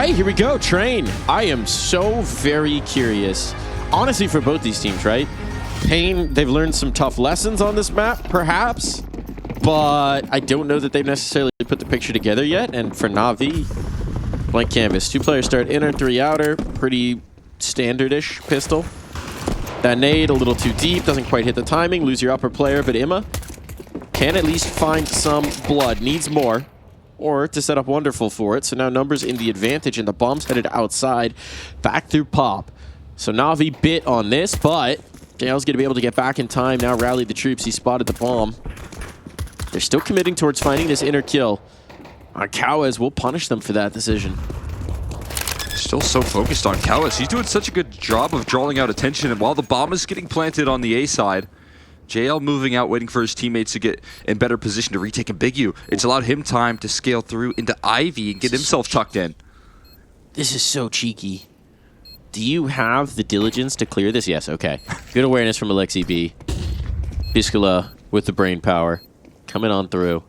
right, here we go. Train. I am so very curious. Honestly, for both these teams, right? paiN, they've learned some tough lessons on this map, perhaps. But I don't know that they've necessarily put the picture together yet. And for NAVI, blank canvas. 2 players start inner, 3 outer. Pretty standard-ish pistol. That nade, a little too deep. Doesn't quite hit the timing. Lose your upper player, but Imma can at least find some blood. Needs more. Or to set up Wonderful for it. So now Numbers in the advantage, and the bomb's headed outside, back through Pop. So NAVI bit on this, but JL's going to be able to get back in time. Now rallied the troops. He spotted the bomb. They're still committing towards finding this inner kill. Cowes will punish them for that decision. Still so focused on Cowes. He's doing such a good job of drawing out attention, and while the bomb is getting planted on the A side, JL moving out, waiting for his teammates to get in better position to retake Ambigu. It's allowed him time to scale through into Ivy and get himself tucked in. This is so cheeky. Do you have the diligence to clear this? Yes, okay. Good awareness from Alexi B. Piscala with the brain power. Coming on through.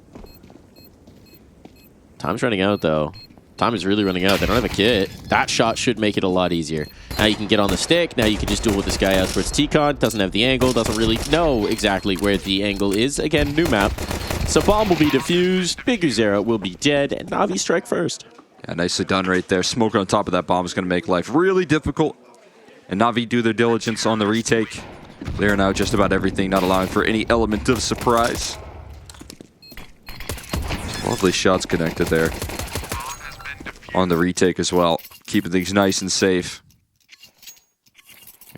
Time's running out, though. Time is really running out. They don't have a kit. That shot should make it a lot easier. Now you can get on the stick. Now you can just duel with this guy out towards T-Con. Doesn't have the angle. Doesn't really know exactly where the angle is. Again, new map. So bomb will be defused. Biguzera will be dead. And Navi strike first. Yeah, nicely done right there. Smoke on top of that bomb is going to make life really difficult. And Navi do their diligence on the retake. Clearing out just about everything, not allowing for any element of surprise. Lovely shots connected there. On the retake as well, keeping things nice and safe.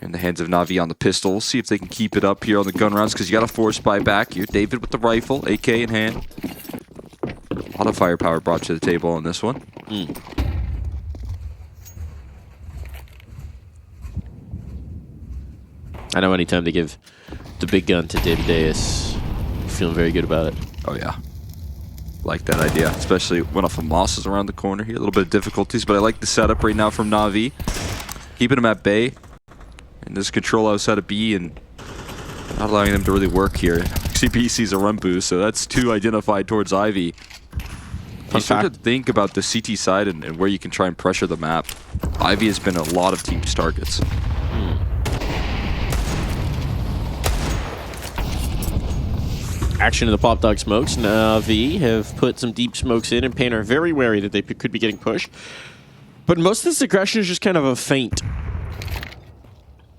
In the hands of Navi on the pistol. We'll see if they can keep it up here on the gun rounds, because you got a force buy back. You're David with the rifle, AK in hand. A lot of firepower brought to the table on this one. I know anytime to give the big gun to David Deus, feeling very good about it. Oh yeah. Like that idea, especially when a Moss is around the corner here. A little bit of difficulties, but I like the setup right now from Navi. Keeping him at bay. And this control outside of B and not allowing them to really work here. CP sees a run boost, so that's 2 identified towards Ivy. You start to think about the CT side and where you can try and pressure the map. Ivy has been a lot of teams' targets. Action in the Pop Dog smokes. NAVI have put some deep smokes in, and paiN are very wary that they could be getting pushed. But most of this aggression is just kind of a feint. A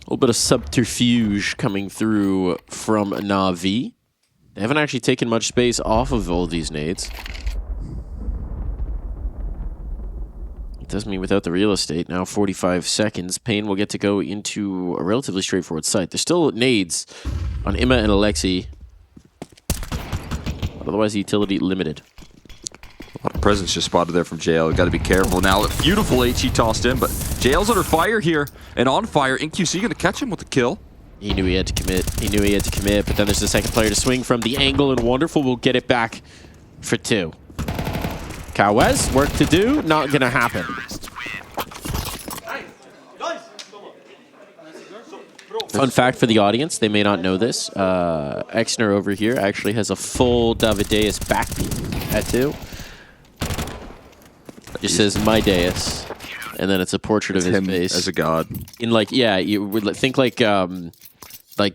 little bit of subterfuge coming through from NAVI. They haven't actually taken much space off of all these nades. It does mean without the real estate, now 45 seconds, paiN will get to go into a relatively straightforward site. There's still nades on Imma and Alexi. Otherwise, the utility limited. A lot of presence just spotted there from JL. Got to be careful now. Beautiful HE tossed in, but JL's under fire here and on fire. InQC going to catch him with the kill. He knew he had to commit. He knew he had to commit, but then there's the second player to swing from the angle, and Wonderful will get it back for 2. Cowes, work to do, not going to happen. Fun fact for the audience, they may not know this. Exner over here actually has a full David Deus backbeat at 2. It just says my Deus, and then it's a portrait of his face as a god. In like, yeah, you would think like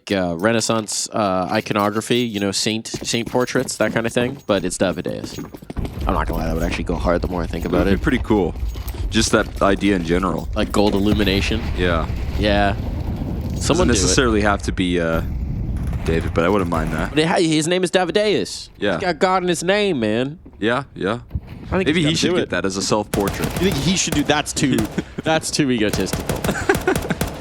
Renaissance iconography, you know, saint portraits, that kind of thing. But it's David Deus. I'm not gonna lie, that would actually go hard the more I think about it. Pretty cool. Just that idea in general. Like gold illumination. Yeah. Yeah. Someone doesn't necessarily have to be David, but I wouldn't mind that. But his name is David Deus. Yeah. He's got God in his name, man. Yeah, yeah. I think maybe he should get that as a self-portrait. You think he should do? That's too egotistical.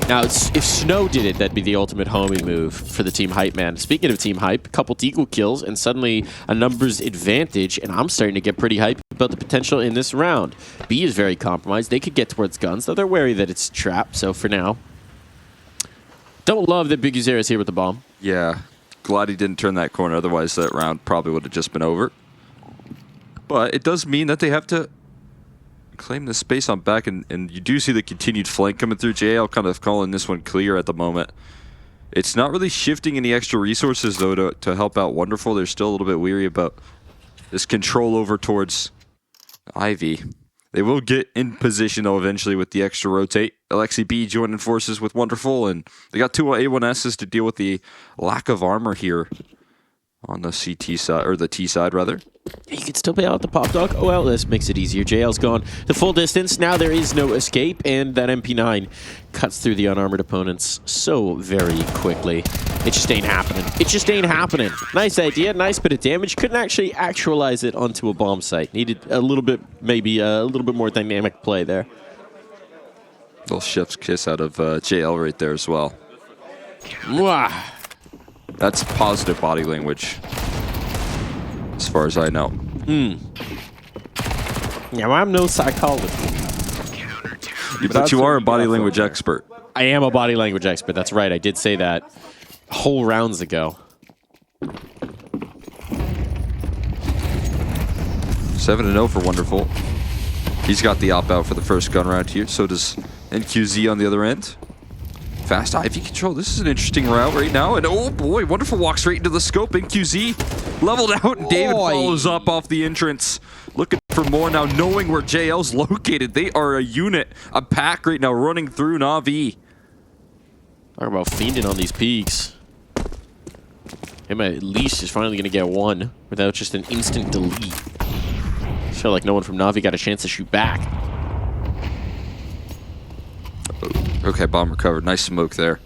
Now, if Snow did it, that'd be the ultimate homie move for the team hype man. Speaking of team hype, a couple Deagle kills and suddenly a numbers advantage, and I'm starting to get pretty hyped about the potential in this round. B is very compromised. They could get towards guns, though they're wary that it's a trap, so for now. Don't love that Biguzera is here with the bomb. Yeah, glad he didn't turn that corner, otherwise that round probably would have just been over. But it does mean that they have to claim the space on back, and you do see the continued flank coming through. JL kind of calling this one clear at the moment. It's not really shifting any extra resources, though, to help out Wonderful. They're still a little bit weary about this control over towards Ivy. They will get in position, though, eventually with the extra rotate. Alexi B joining forces with Wonderful, and they got two A1Ss to deal with the lack of armor here on the CT side, or the T side, rather. You can still pay out the pop dog. Oh, well, this makes it easier. JL's gone the full distance. Now there is no escape, and that MP9 cuts through the unarmored opponents so very quickly. It just ain't happening. It just ain't happening. Nice idea, nice bit of damage. Couldn't actually actualize it onto a bomb site. Needed a little bit, maybe a little bit more dynamic play there. Little chef's kiss out of JL right there as well. Mwah. That's positive body language, as far as I know. Yeah, well, I'm no psychologist. But you are a body language expert. I am a body language expert. That's right. I did say that whole rounds ago. 7-0 for Wonderful. He's got the op-out for the first gun round here. So does NQZ on the other end. Fast Ivy control. This is an interesting route right now. And oh boy, Wonderful walks straight into the scope. NQZ leveled out, and David follows up off the entrance. Looking for more now, knowing where JL's located. They are a unit, a pack right now running through NAVI. Talk about fiending on these peaks. Him at least is finally going to get one without just an instant delete. Feel like no one from NAVI got a chance to shoot back. Okay, bomb recovered. Nice smoke there.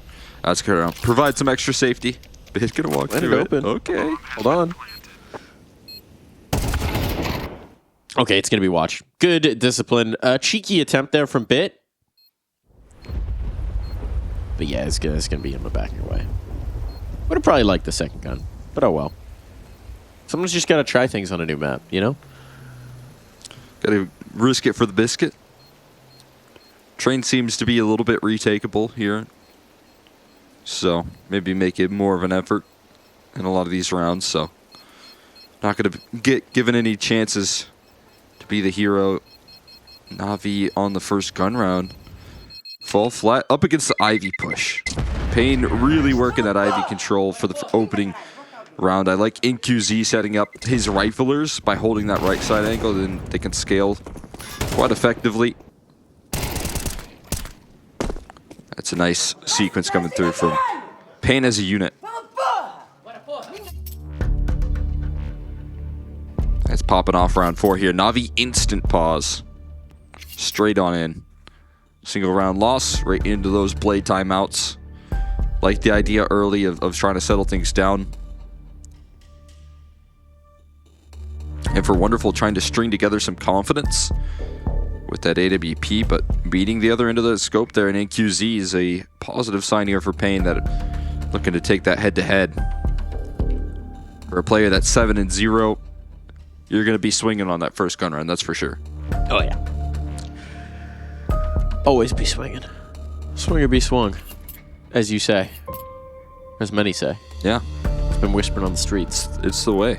That's good. Provide some extra safety. But he's gonna walk through it. Open. Okay. Hold on. Okay, it's gonna be watch. Good discipline. Cheeky attempt there from Bit. But yeah, it's gonna be in the back of your way. Would have probably liked the second gun, but oh well. Someone's just gotta try things on a new map, you know? Gotta risk it for the biscuit. Train seems to be a little bit retakeable here. So maybe make it more of an effort in a lot of these rounds. So not going to get given any chances to be the hero. NAVI on the first gun round. Fall flat up against the Ivy push. paiN really working that Ivy control for the opening round. I like NQZ setting up his riflers by holding that right side angle. Then they can scale quite effectively. That's a nice sequence coming through from paiN as a unit. That's popping off round 4 here. NAVI instant pause. Straight on in. Single round loss right into those blade timeouts. Like the idea early of trying to settle things down. And for Wonderful, trying to string together some confidence with that AWP, but beating the other end of the scope there in NQZ is a positive sign here for paiN, that looking to take that head-to-head. For a player that's 7-0, you're going to be swinging on that first gun round, that's for sure. Oh, yeah. Always be swinging. Swing or be swung, as you say. As many say. Yeah. It's been whispering on the streets. It's the way.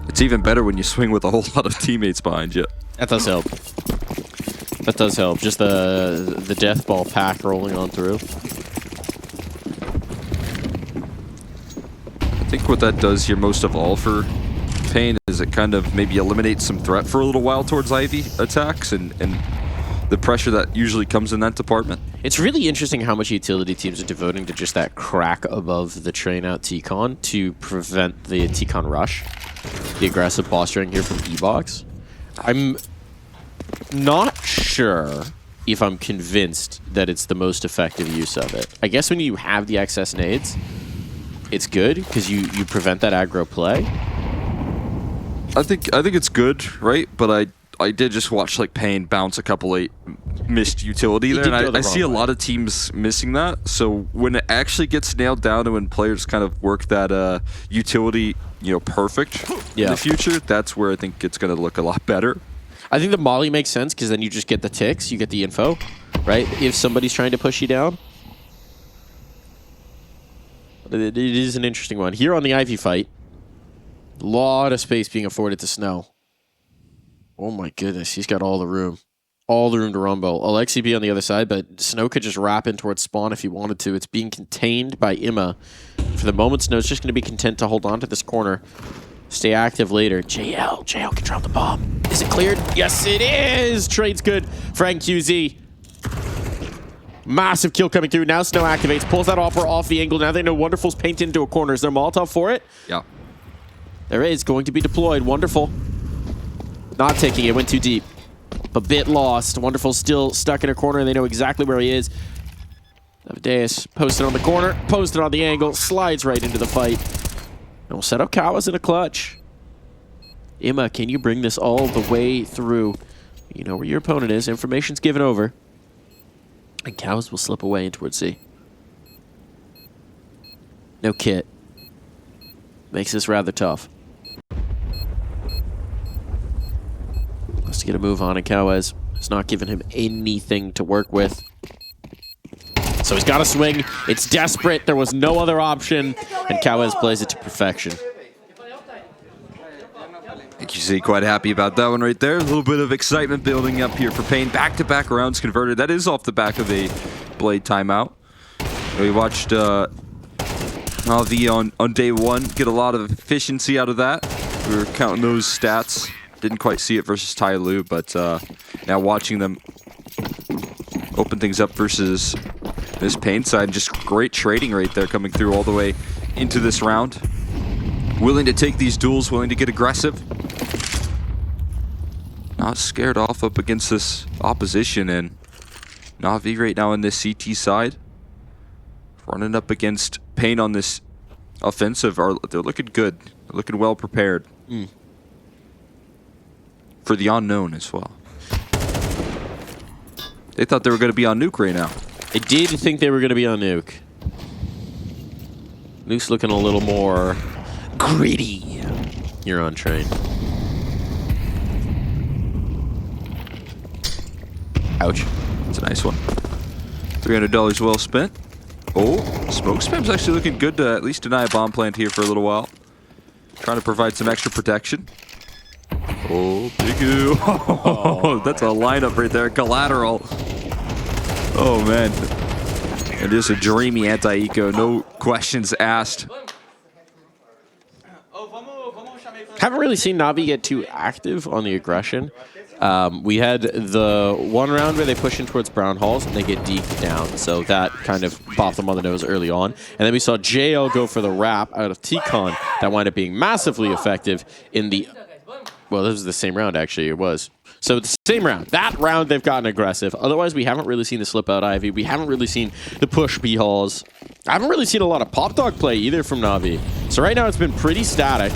It's even better when you swing with a whole lot of teammates behind you. That does help. That does help. Just the death ball pack rolling on through. I think what that does here most of all for paiN is it kind of maybe eliminates some threat for a little while towards Ivy attacks and the pressure that usually comes in that department. It's really interesting how much utility teams are devoting to just that crack above the train out T-Con to prevent the T-Con rush. The aggressive posturing here from E-Box. I'm not sure if I'm convinced that it's the most effective use of it. I guess when you have the excess nades, it's good because you prevent that aggro play. I think it's good, right? But I did just watch like paiN bounce a couple missed utility there, and I see a lot of teams missing that. So when it actually gets nailed down and when players kind of work that utility, perfect in the future, that's where I think it's going to look a lot better. I think the molly makes sense because then you just get the ticks, you get the info, right? If somebody's trying to push you down. It is an interesting one. Here on the Ivy fight, a lot of space being afforded to Snow. Oh my goodness, he's got all the room. All the room to rumble. Alexi B on the other side, but Snow could just wrap in towards spawn if he wanted to. It's being contained by Imma. For the moment, Snow's just going to be content to hold on to this corner. Stay active later. JL can drop the bomb. Is it cleared? Yes, it is. Trade's good for NQZ. Massive kill coming through. Now Snow activates, pulls that offer off the angle. Now they know Wonderful's painted into a corner. Is there Molotov for it? Yeah. There is going to be deployed. Wonderful. Not taking it. Went too deep. A bit lost. Wonderful's still stuck in a corner, and they know exactly where he is. Amadeus posted on the corner, posted on the angle, slides right into the fight. And we'll set up Kawas in a clutch. Emma, can you bring this all the way through? You know where your opponent is. Information's given over. And Kawas will slip away in towards C. No kit. Makes this rather tough. Let's get a move on, and Kawas is not giving him anything to work with. So he's got to swing. It's desperate. There was no other option, and Kawas plays it to perfection. I think you see quite happy about that one right there. A little bit of excitement building up here for paiN. Back-to-back rounds converted. That is off the back of a Blade timeout. We watched NAVI on day one get a lot of efficiency out of that. We were counting those stats. Didn't quite see it versus Tai Lu, but now watching them open things up versus this paiN side. Just great trading right there coming through all the way into this round. Willing to take these duels, willing to get aggressive. Not scared off up against this opposition, and NAVI right now on this CT side. Running up against paiN on this offensive. They're looking good. They're looking well prepared. For the unknown as well. They thought they were going to be on Nuke right now. I did think they were going to be on Nuke. Nuke's looking a little more gritty. You're on train. Ouch. That's a nice one. $300 well spent. Oh, smoke spam's actually looking good to at least deny a bomb plant here for a little while. Trying to provide some extra protection. Oh, Bigu. Oh, that's a lineup right there. Collateral. Oh, man. And just a dreamy anti-eco. No questions asked. Haven't really seen NAVI get too active on the aggression. We had the one round where they push in towards Brown Halls and they get deked down, so that kind of bopped them on the nose early on. And then we saw JL go for the wrap out of T-Con that wound up being massively effective in the... Well, this was the same round, actually. It was. So the same round. That round, they've gotten aggressive. Otherwise, we haven't really seen the slip out Ivy. We haven't really seen the push B-Halls. I haven't really seen a lot of Pop Dog play either from NAVI. So right now, it's been pretty static.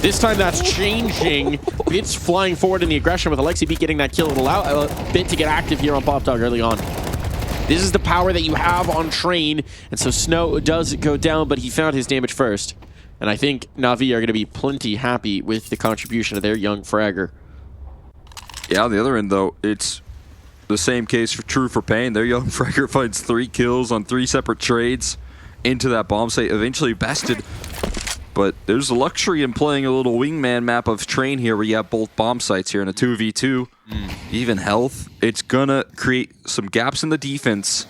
This time, that's changing. It's flying forward in the aggression with Alexi B getting that kill. It'll allow a bit to get active here on Pop Dog early on. This is the power that you have on Train. And so Snow does go down, but he found his damage first. And I think NAVI are going to be plenty happy with the contribution of their young fragger. Yeah, on the other end, though, it's the same case true for paiN. Their young fragger finds 3 kills on 3 separate trades into that bomb site, eventually bested. But there's a luxury in playing a little wingman map of Train here where you have both bomb sites here in a 2v2. Even health. It's going to create some gaps in the defense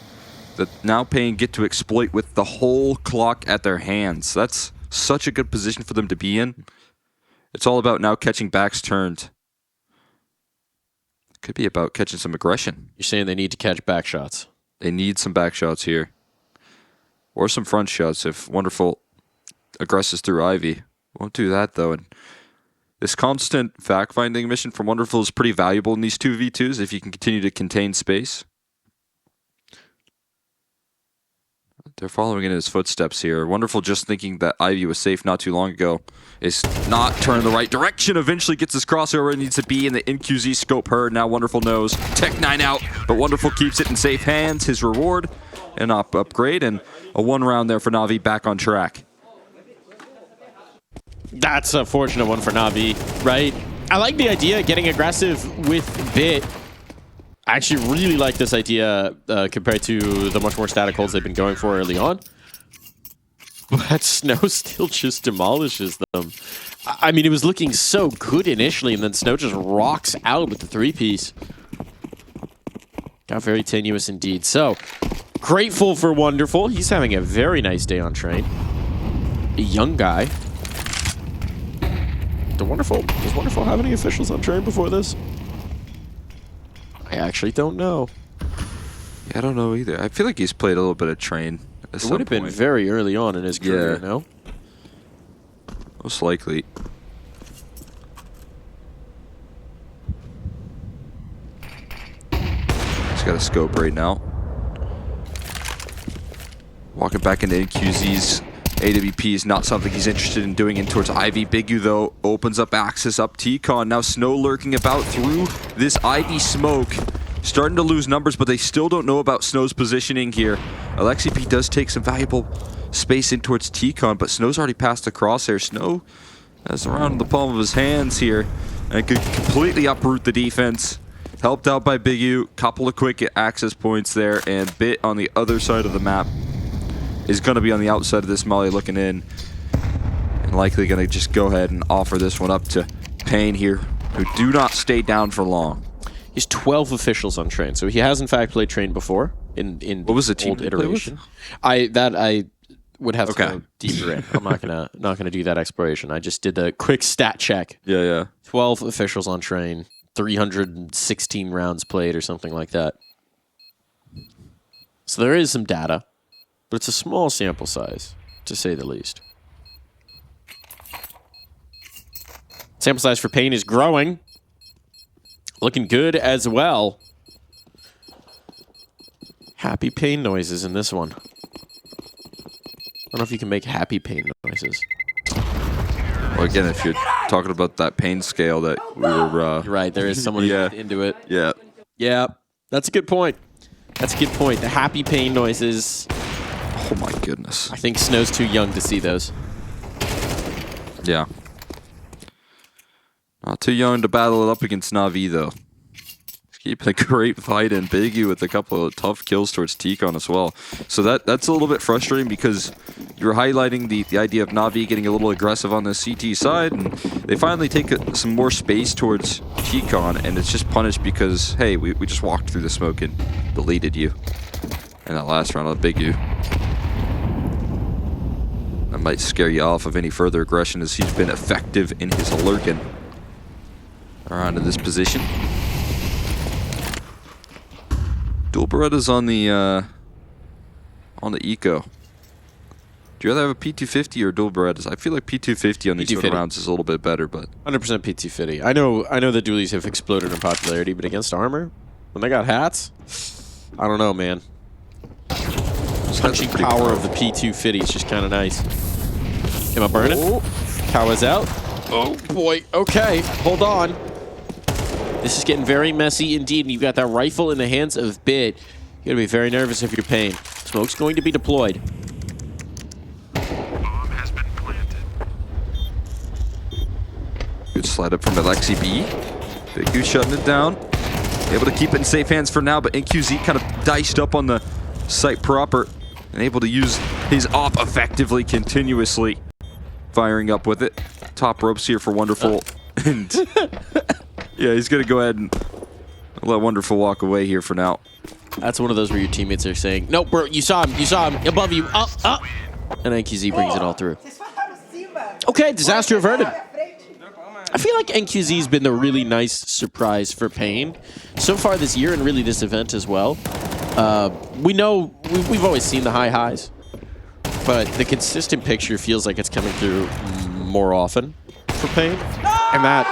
that now paiN get to exploit with the whole clock at their hands. That's such a good position for them to be in. It's all about now catching backs turned. Could be about catching some aggression. You're saying they need to catch back shots. They need some back shots here. Or some front shots if Wonderful aggresses through Ivy. Won't do that, though. And this constant fact-finding mission from Wonderful is pretty valuable in these 2v2s if you can continue to contain space. They're following in his footsteps here. Wonderful just thinking that Ivy was safe not too long ago is not turning the right direction. Eventually gets his crossover where it needs to be in the NQZ scope heard. Now Wonderful knows. Tech 9 out, but Wonderful keeps it in safe hands. His reward, an upgrade, and a 1 round there for NAVI back on track. That's a fortunate one for NAVI, right? I like the idea of getting aggressive with Bit. I actually really like this idea compared to the much more static holds they've been going for early on. But Snow still just demolishes them. I mean, it was looking so good initially, and then Snow just rocks out with the 3-piece. Got very tenuous indeed. So, grateful for Wonderful. He's having a very nice day on Train. A young guy. Does Wonderful have any officials on train before this? I actually don't know. Yeah, I don't know either. I feel like he's played a little bit of train at It would have been very early on in his career, Yeah. no? Most likely. He's got a scope right now. Walking back into NQZ's AWP is not something he's interested in doing in towards Ivy. Big U, though, opens up access up T-Con. Now Snow lurking about through this Ivy smoke. Starting to lose numbers, but they still don't know about Snow's positioning here. AlexiP does take some valuable space in towards T-Con, but Snow's already passed the crosshair. Snow has around the palm of his hands here and could completely uproot the defense. Helped out by Big U. Couple of quick access points there, and Bit on the other side of the map is going to be on the outside of this molly looking in, and likely going to just go ahead and offer this one up to paiN here, who do not stay down for long. He's 12 officials on train, so he has in fact played train before in What was the team old he played with? iteration. I would have to go deeper in. I'm not gonna do that exploration. I just did the quick stat check. Yeah. 12 officials on train, 316 rounds played or something like that. So there is some data, but it's a small sample size, to say the least. Sample size for paiN is growing. Looking good as well. Happy paiN noises in this one. I don't know if you can make happy paiN noises. Well, again, if you're talking about that paiN scale that we were... You're right, there is someone Yeah. into it. Yeah. Yeah, that's a good point. That's a good point. The happy paiN noises. Oh my goodness. I think Snow's too young to see those. Yeah. Not too young to battle it up against NAVI, though. He's keeping a great fight in. Big U with a couple of tough kills towards T-Con as well. So that's a little bit frustrating because you're highlighting the idea of NAVI getting a little aggressive on the CT side, and they finally take some more space towards T-Con, and it's just punished because, hey, we just walked through the smoke and deleted you in that last round of Big U. That might scare you off of any further aggression as he's been effective in his lurking around in this position. Dual Beretta's on the eco. Do you rather have a P250 or dual Berettas? I feel like P250 on these sort of rounds is a little bit better, but 100% PT50. I know the dualies have exploded in popularity, but against armor, when they got hats, I don't know, man. Punching power of the P250 is just kind of nice. Am I burning? Oh. Cow is out. Oh boy. Okay, hold on. This is getting very messy indeed, and you've got that rifle in the hands of Bit. You gotta be very nervous if you're paiN. Smoke's going to be deployed. Bomb has been planted. good slide up from AlexiP. Big U shutting it down. Able to keep it in safe hands for now, but NQZ kind of diced up on the site proper and able to use his op effectively, continuously firing up with it. Top ropes here for Wonderful. And yeah, he's going to go ahead and let Wonderful walk away here for now. That's one of those where your teammates are saying, "No, bro, you saw him, above you, up, up," and NQZ brings it all through. Okay, disaster averted. I feel like NQZ's been the really nice surprise for paiN so far this year, and really this event as well. We know we've always seen the high highs, but the consistent picture feels like it's coming through more often for paiN, and that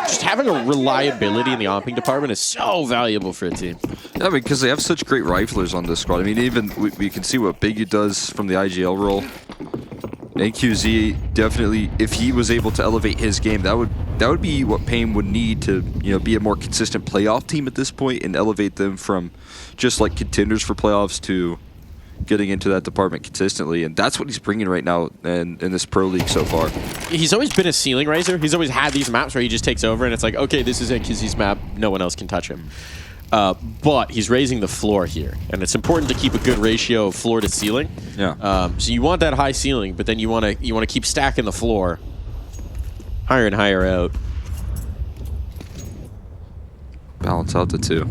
just having a reliability in the omping department is so valuable for a team. Yeah, because they have such great riflers on this squad. I mean, even we can see what Big U does from the IGL role. NQZ definitely, if he was able to elevate his game, that would be what paiN would need to, you know, be a more consistent playoff team at this point and elevate them from just like contenders for playoffs to getting into that department consistently, and that's what he's bringing right now in this pro league so far. He's always been a ceiling raiser. He's always had these maps where he just takes over and it's like, okay, this is NQZ's map, no one else can touch him. But he's raising the floor here, and it's important to keep a good ratio of floor to ceiling. Yeah. So you want that high ceiling, but then you want to keep stacking the floor higher and higher out. Balance out the two.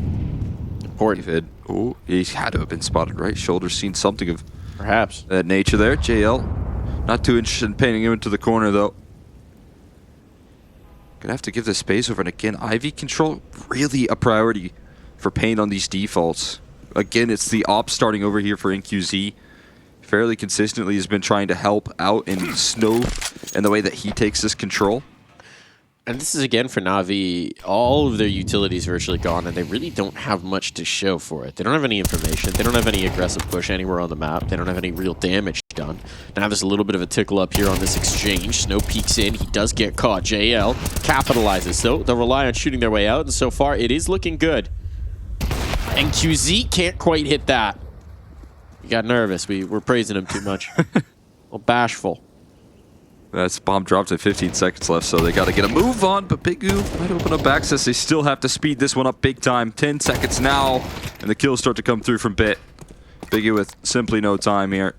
Important. Oh, he had to have been spotted, right? Shoulder seen something of Perhaps. that nature there. JL, not too interested in painting him into the corner, though. Gonna have to give the space over. And again, Ivy control really a priority for paiN on these defaults. Again, it's the op starting over here for NQZ. Fairly consistently has been trying to help out in Snow and the way that he takes this control. And this is again for Navi, all of their utilities virtually gone, and they really don't have much to show for it. They don't have any information. They don't have any aggressive push anywhere on the map. They don't have any real damage done. Now there's a little bit of a tickle up here on this exchange. Snow peeks in. He does get caught. JL capitalizes. So they'll rely on shooting their way out, and so far it is looking good. And QZ can't quite hit that. He got nervous. We're praising him too much. A little bashful. That's bomb dropped at 15 seconds left, so they got to get a move on, but Bigu might open up access. They still have to speed this one up big time. 10 seconds now, and the kills start to come through from Bit. Bigu with simply no time here.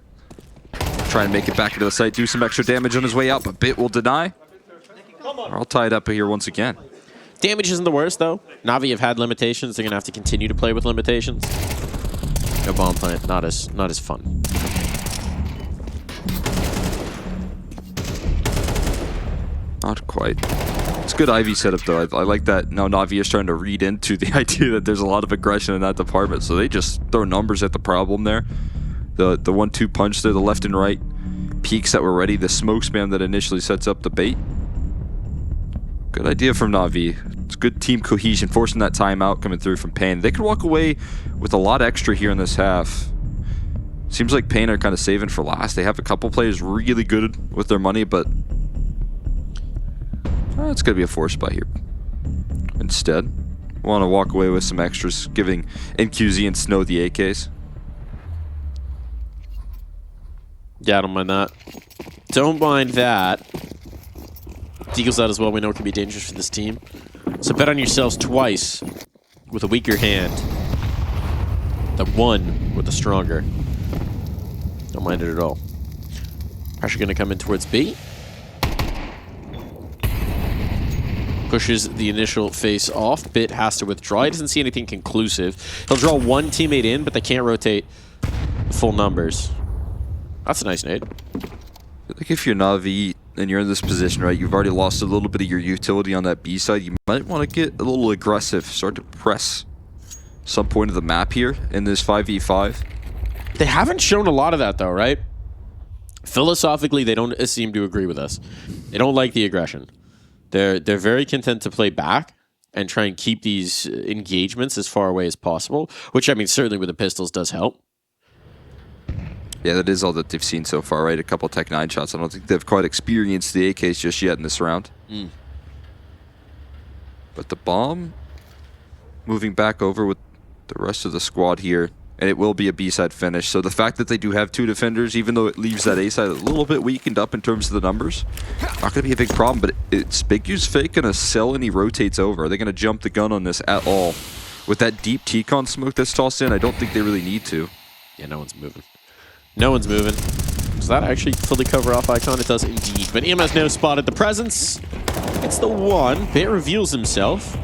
Try and make it back into the site, do some extra damage on his way out, but Bit will deny. We're all tied up here once again. Damage isn't the worst, though. Navi have had limitations. They're going to have to continue to play with limitations. No bomb plant, not as fun. Not quite. It's good Ivy setup, though. I like that now Navi is trying to read into the idea that there's a lot of aggression in that department, so they just throw numbers at the problem there. The 1-2 punch there, the left and right peaks that were ready, the smoke spam that initially sets up the bait. Good idea from Navi. It's good team cohesion, forcing that timeout coming through from paiN. They could walk away with a lot extra here in this half. Seems like paiN are kind of saving for last. They have a couple players really good with their money, but it's going to be a force buy here. Instead, want to walk away with some extras, giving NQZ and Snow the AKs. Yeah, I don't mind that. Don't mind that. Deagle's out as well. We know it can be dangerous for this team. So bet on yourselves twice with a weaker hand than one with a stronger. Don't mind it at all. Pressure going to come in towards B. Pushes the initial face off. Bit has to withdraw. He doesn't see anything conclusive. He'll draw one teammate in, but they can't rotate the full numbers. That's a nice nade. Like if you're Navi and you're in this position, right, you've already lost a little bit of your utility on that B side, you might want to get a little aggressive, start to press some point of the map here in this 5v5. They haven't shown a lot of that, though, right? Philosophically, they don't seem to agree with us. They don't like the aggression. They're very content to play back and try and keep these engagements as far away as possible, which, I mean, certainly with the pistols does help. Yeah, that is all that they've seen so far, right? A couple Tech 9 shots. I don't think they've quite experienced the AKs just yet in this round. But the bomb moving back over with the rest of the squad here, and it will be a B-side finish. So the fact that they do have two defenders, even though it leaves that A-side a little bit weakened up in terms of the numbers, not going to be a big problem, but it's Bigu's fake going to sell and he rotates over. Are they going to jump the gun on this at all? With that deep T-con smoke that's tossed in, I don't think they really need to. Yeah, no one's moving. No one's moving. Does that actually fully cover off Icon? It does indeed. But EMS now spotted the presence. It's the one. Bit reveals himself.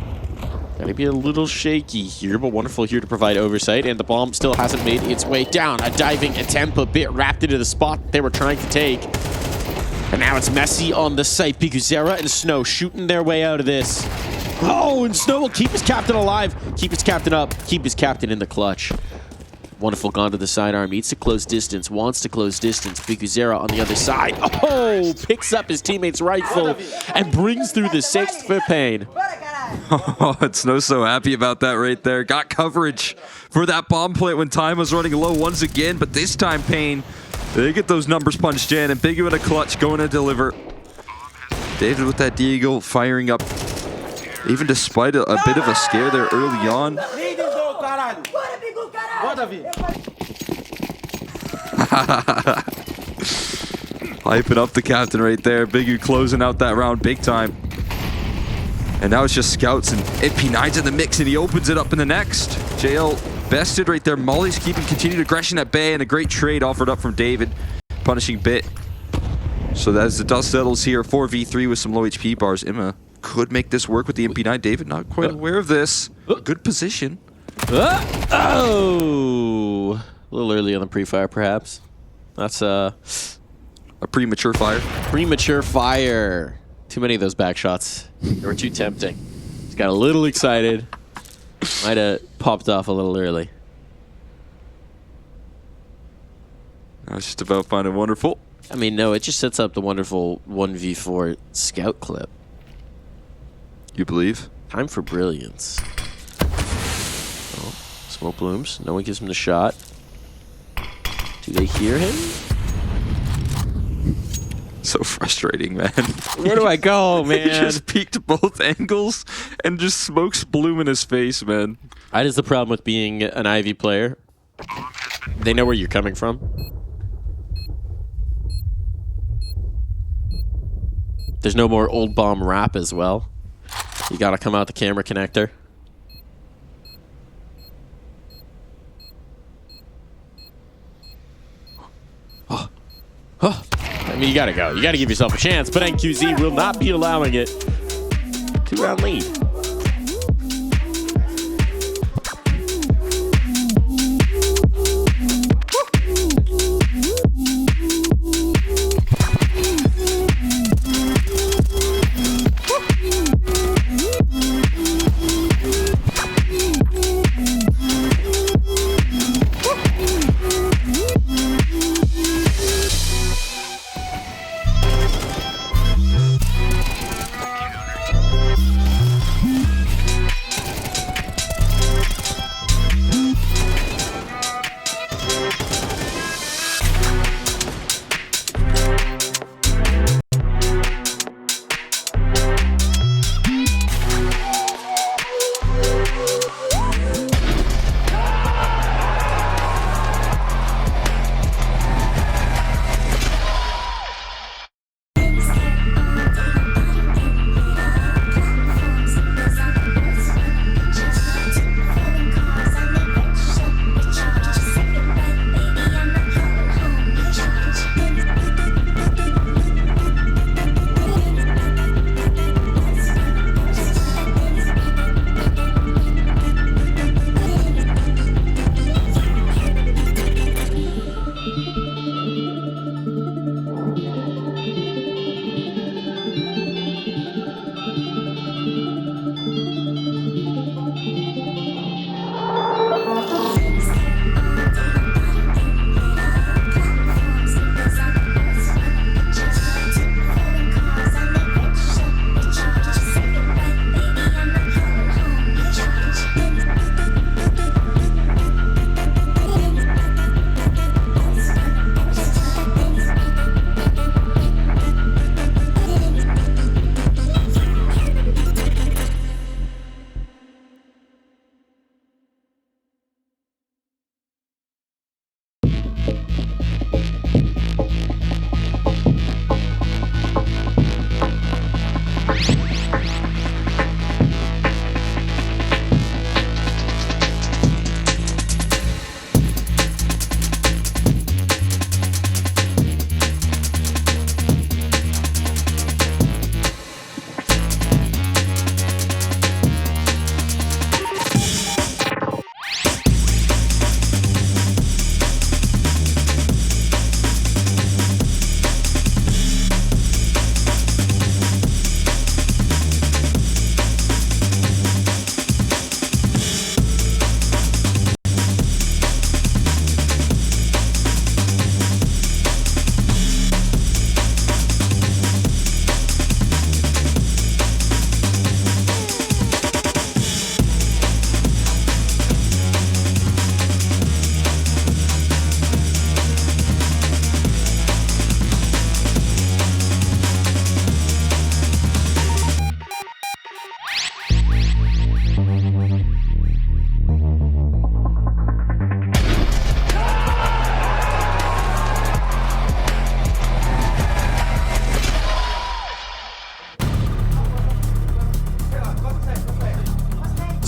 Gotta be a little shaky here, but wonderful here to provide oversight. And the bomb still hasn't made its way down. A diving attempt, a Bit wrapped into the spot they were trying to take. And now it's messy on the site. Biguzera and Snow shooting their way out of this. Oh, and Snow will keep his captain alive. Keep his captain up. Keep his captain in the clutch. Wonderful gone to the sidearm. Needs to close distance. Wants to close distance. Biguzera on the other side. Oh! Picks up his teammate's rifle and brings through the 6th for paiN. Oh, Snow's so happy about that right there. Got coverage for that bomb plant when time was running low once again, but this time paiN, they get those numbers punched in, and Bigu in a clutch going to deliver. David with that Deagle firing up, even despite a bit of a scare there early on. Hyping up the captain right there. Bigu closing out that round big time. And now it's just scouts and NP9's in the mix, and he opens it up in the next. JL bested right there. Molly's keeping continued aggression at bay, and a great trade offered up from David, punishing Bit. So as the dust settles here, 4v3 with some low HP bars. Emma could make this work with the MP9. David not quite aware of this. Good position. Oh! A little early on the pre-fire, perhaps. That's a premature fire. Premature fire. Too many of those back shots. They were too tempting. Just got a little excited. Might have popped off a little early. I was just about finding wonderful. I mean, no, it just sets up the wonderful 1v4 scout clip. You believe? Time for brilliance. Oh, smoke blooms. No one gives him the shot. Do they hear him? So frustrating, man. Where do I go, man? He just peeked both angles and just smokes bloom in his face, man. That is the problem with being an Ivy player. They know where you're coming from. There's no more old bomb rap as well. You gotta come out the camera connector. I mean, you gotta go. You gotta give yourself a chance, but NQZ will not be allowing it. 2-round lead.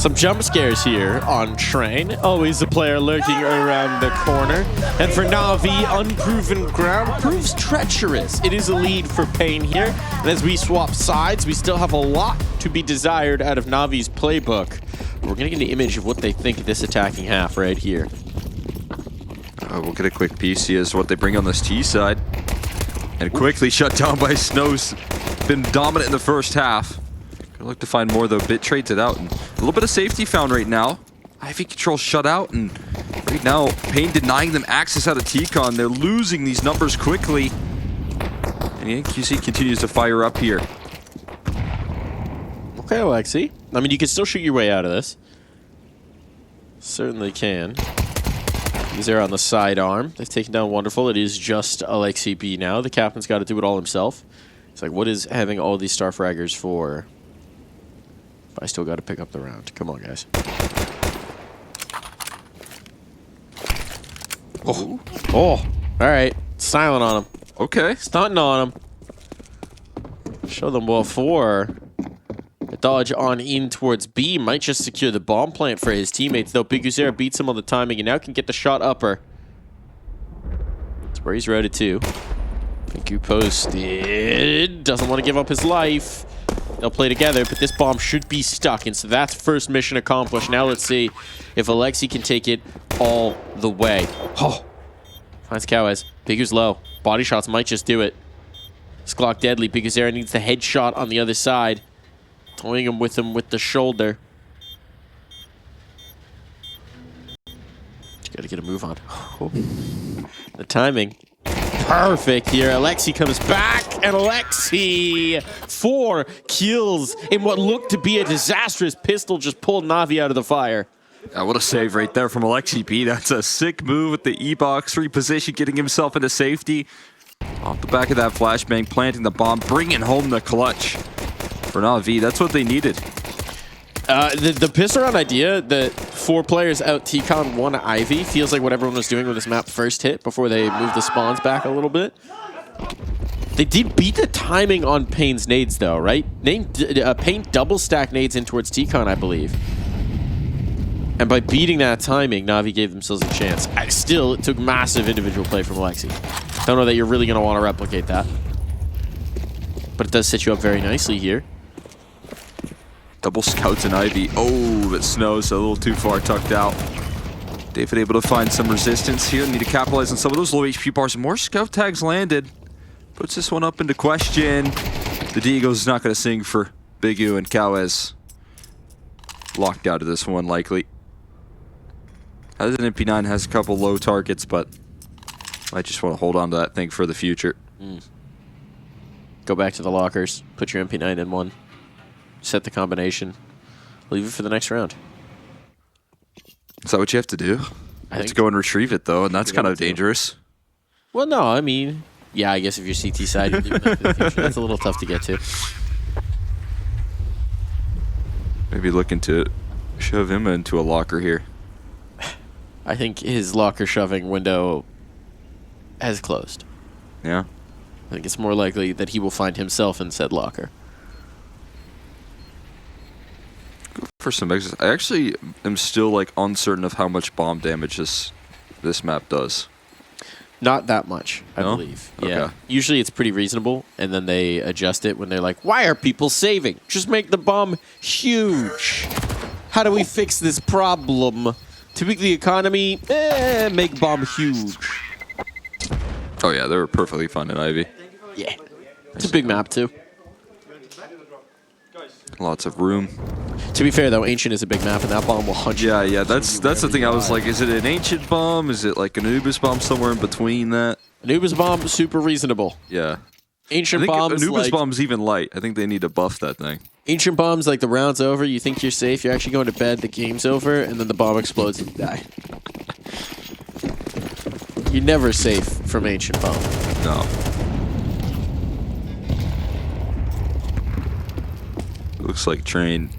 Some jump scares here on Train. Always a player lurking around the corner. And for Navi, unproven ground proves treacherous. It is a lead for paiN here. And as we swap sides, we still have a lot to be desired out of Navi's playbook. We're going to get an image of what they think of this attacking half right here. We'll get a quick piece here as what they bring on this T side. And quickly shut down by Snow's. Been dominant in the first half. Gonna look to find more though. Bit trades it out. And a little bit of safety found right now. Ivy control shut out, and right now paiN denying them access out of T-Con. They're losing these numbers quickly. And QC continues to fire up here. Okay, Alexi. I mean, you can still shoot your way out of this. Certainly can. He's there on the sidearm. They've taken down Wonderful. It is just Alexi B now. The captain's got to do it all himself. It's like, what is having all these star fraggers for? But I still got to pick up the round. Come on, guys. Oh. Oh. All right. Silent on him. Okay. Stunting on him. Show them what for. A dodge on in towards B might just secure the bomb plant for his teammates, though. Big Uzera beats him on the timing and now can get the shot upper. That's where he's routed to. Pingu posted. Doesn't want to give up his life. They'll play together, but this bomb should be stuck, and so that's first mission accomplished. Now let's see if Alexi can take it all the way. Oh. Finds Cowes. Big U's low. Body shots might just do it. Sklock deadly. Big Uzera needs the headshot on the other side. Toying him with the shoulder. You gotta get a move on. Oh. The timing. Perfect here. Alexi comes back, and Alexi 4 kills in what looked to be a disastrous pistol just pulled NAVI out of the fire. What a save right there from Alexi B. That's a sick move with the E-box reposition, getting himself into safety. Off the back of that flashbang, planting the bomb, bringing home the clutch. For NAVI, that's what they needed. The piss around idea that 4 players out T-Con 1 Ivy feels like what everyone was doing when this map first hit before they moved the spawns back a little bit. They did beat the timing on paiN's nades though, right? paiN double stack nades in towards T-Con, I believe. And by beating that timing, NAVI gave themselves a chance. It took massive individual play from Alexi. Don't know that you're really going to want to replicate that. But it does set you up very nicely here. Double scouts and Ivy. Oh, but Snow's a little too far tucked out. David able to find some resistance here. Need to capitalize on some of those low HP bars. More scout tags landed. Puts this one up into question. The Deagle's not going to sing for Big U, and Cowes locked out of this one likely. Has an MP9, has a couple low targets, but I just want to hold on to that thing for the future. Go back to the lockers. Put your MP9 in one. Set the combination. Leave it for the next round. Is that what you have to do? You have to go and retrieve it, though, and that's kind of dangerous. Well, no, I mean, yeah, I guess if you're CT side, you're leaving that for the future. That's a little tough to get to. Maybe looking to shove him into a locker here. I think his locker shoving window has closed. Yeah. I think it's more likely that he will find himself in said locker. Go for some exits. I actually am still like uncertain of how much bomb damage this map does. Not that much, I believe. Yeah. Okay. Usually it's pretty reasonable, and then they adjust it when they're like, why are people saving? Just make the bomb huge. How do we fix this problem? To make the economy, make bomb huge. Oh yeah, they were perfectly fine in Ivy. Yeah. It's a big map, too. Lots of room. To be fair, though, Ancient is a big map, and that bomb will hunt you. Yeah, that's the thing. I was like, is it an Ancient bomb? Is it like an Anubis bomb somewhere in between that? Anubis bomb, super reasonable. Yeah. Ancient bombs, Anubis bomb's even light. I think they need to buff that thing. Ancient bombs, like the round's over, you think you're safe, you're actually going to bed, the game's over, and then the bomb explodes and you die. You're never safe from Ancient bomb. No. Looks like Train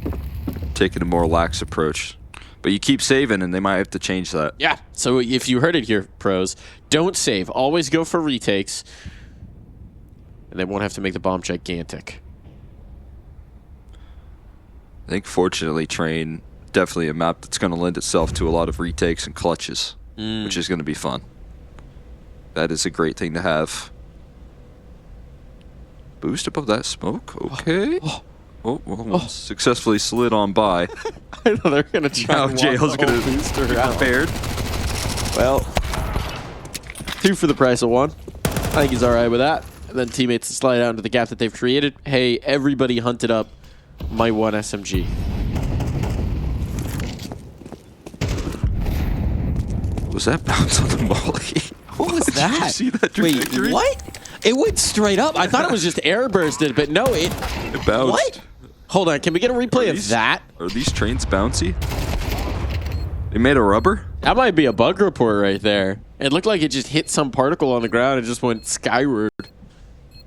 taking a more lax approach. But you keep saving, and they might have to change that. Yeah, so if you heard it here, pros, don't save. Always go for retakes. And they won't have to make the bomb gigantic. I think, fortunately, Train, definitely a map that's going to lend itself to a lot of retakes and clutches, which is going to be fun. That is a great thing to have. Boost above that smoke? Okay. Well, successfully slid on by. I know they're going to try now Jail's going to be prepared. Well, 2 for the price of 1. I think he's all right with that. and then teammates slide out into the gap that they've created. Hey, everybody hunted up my one SMG. Was that bounce on the molly? What was that? Did you see that trajectory? Wait, what? It went straight up. I thought it was just air bursted, but no, It bounced. What? Hold on, can we get a replay of that? Are these trains bouncy? They made of rubber? That might be a bug report right there. It looked like it just hit some particle on the ground and just went skyward.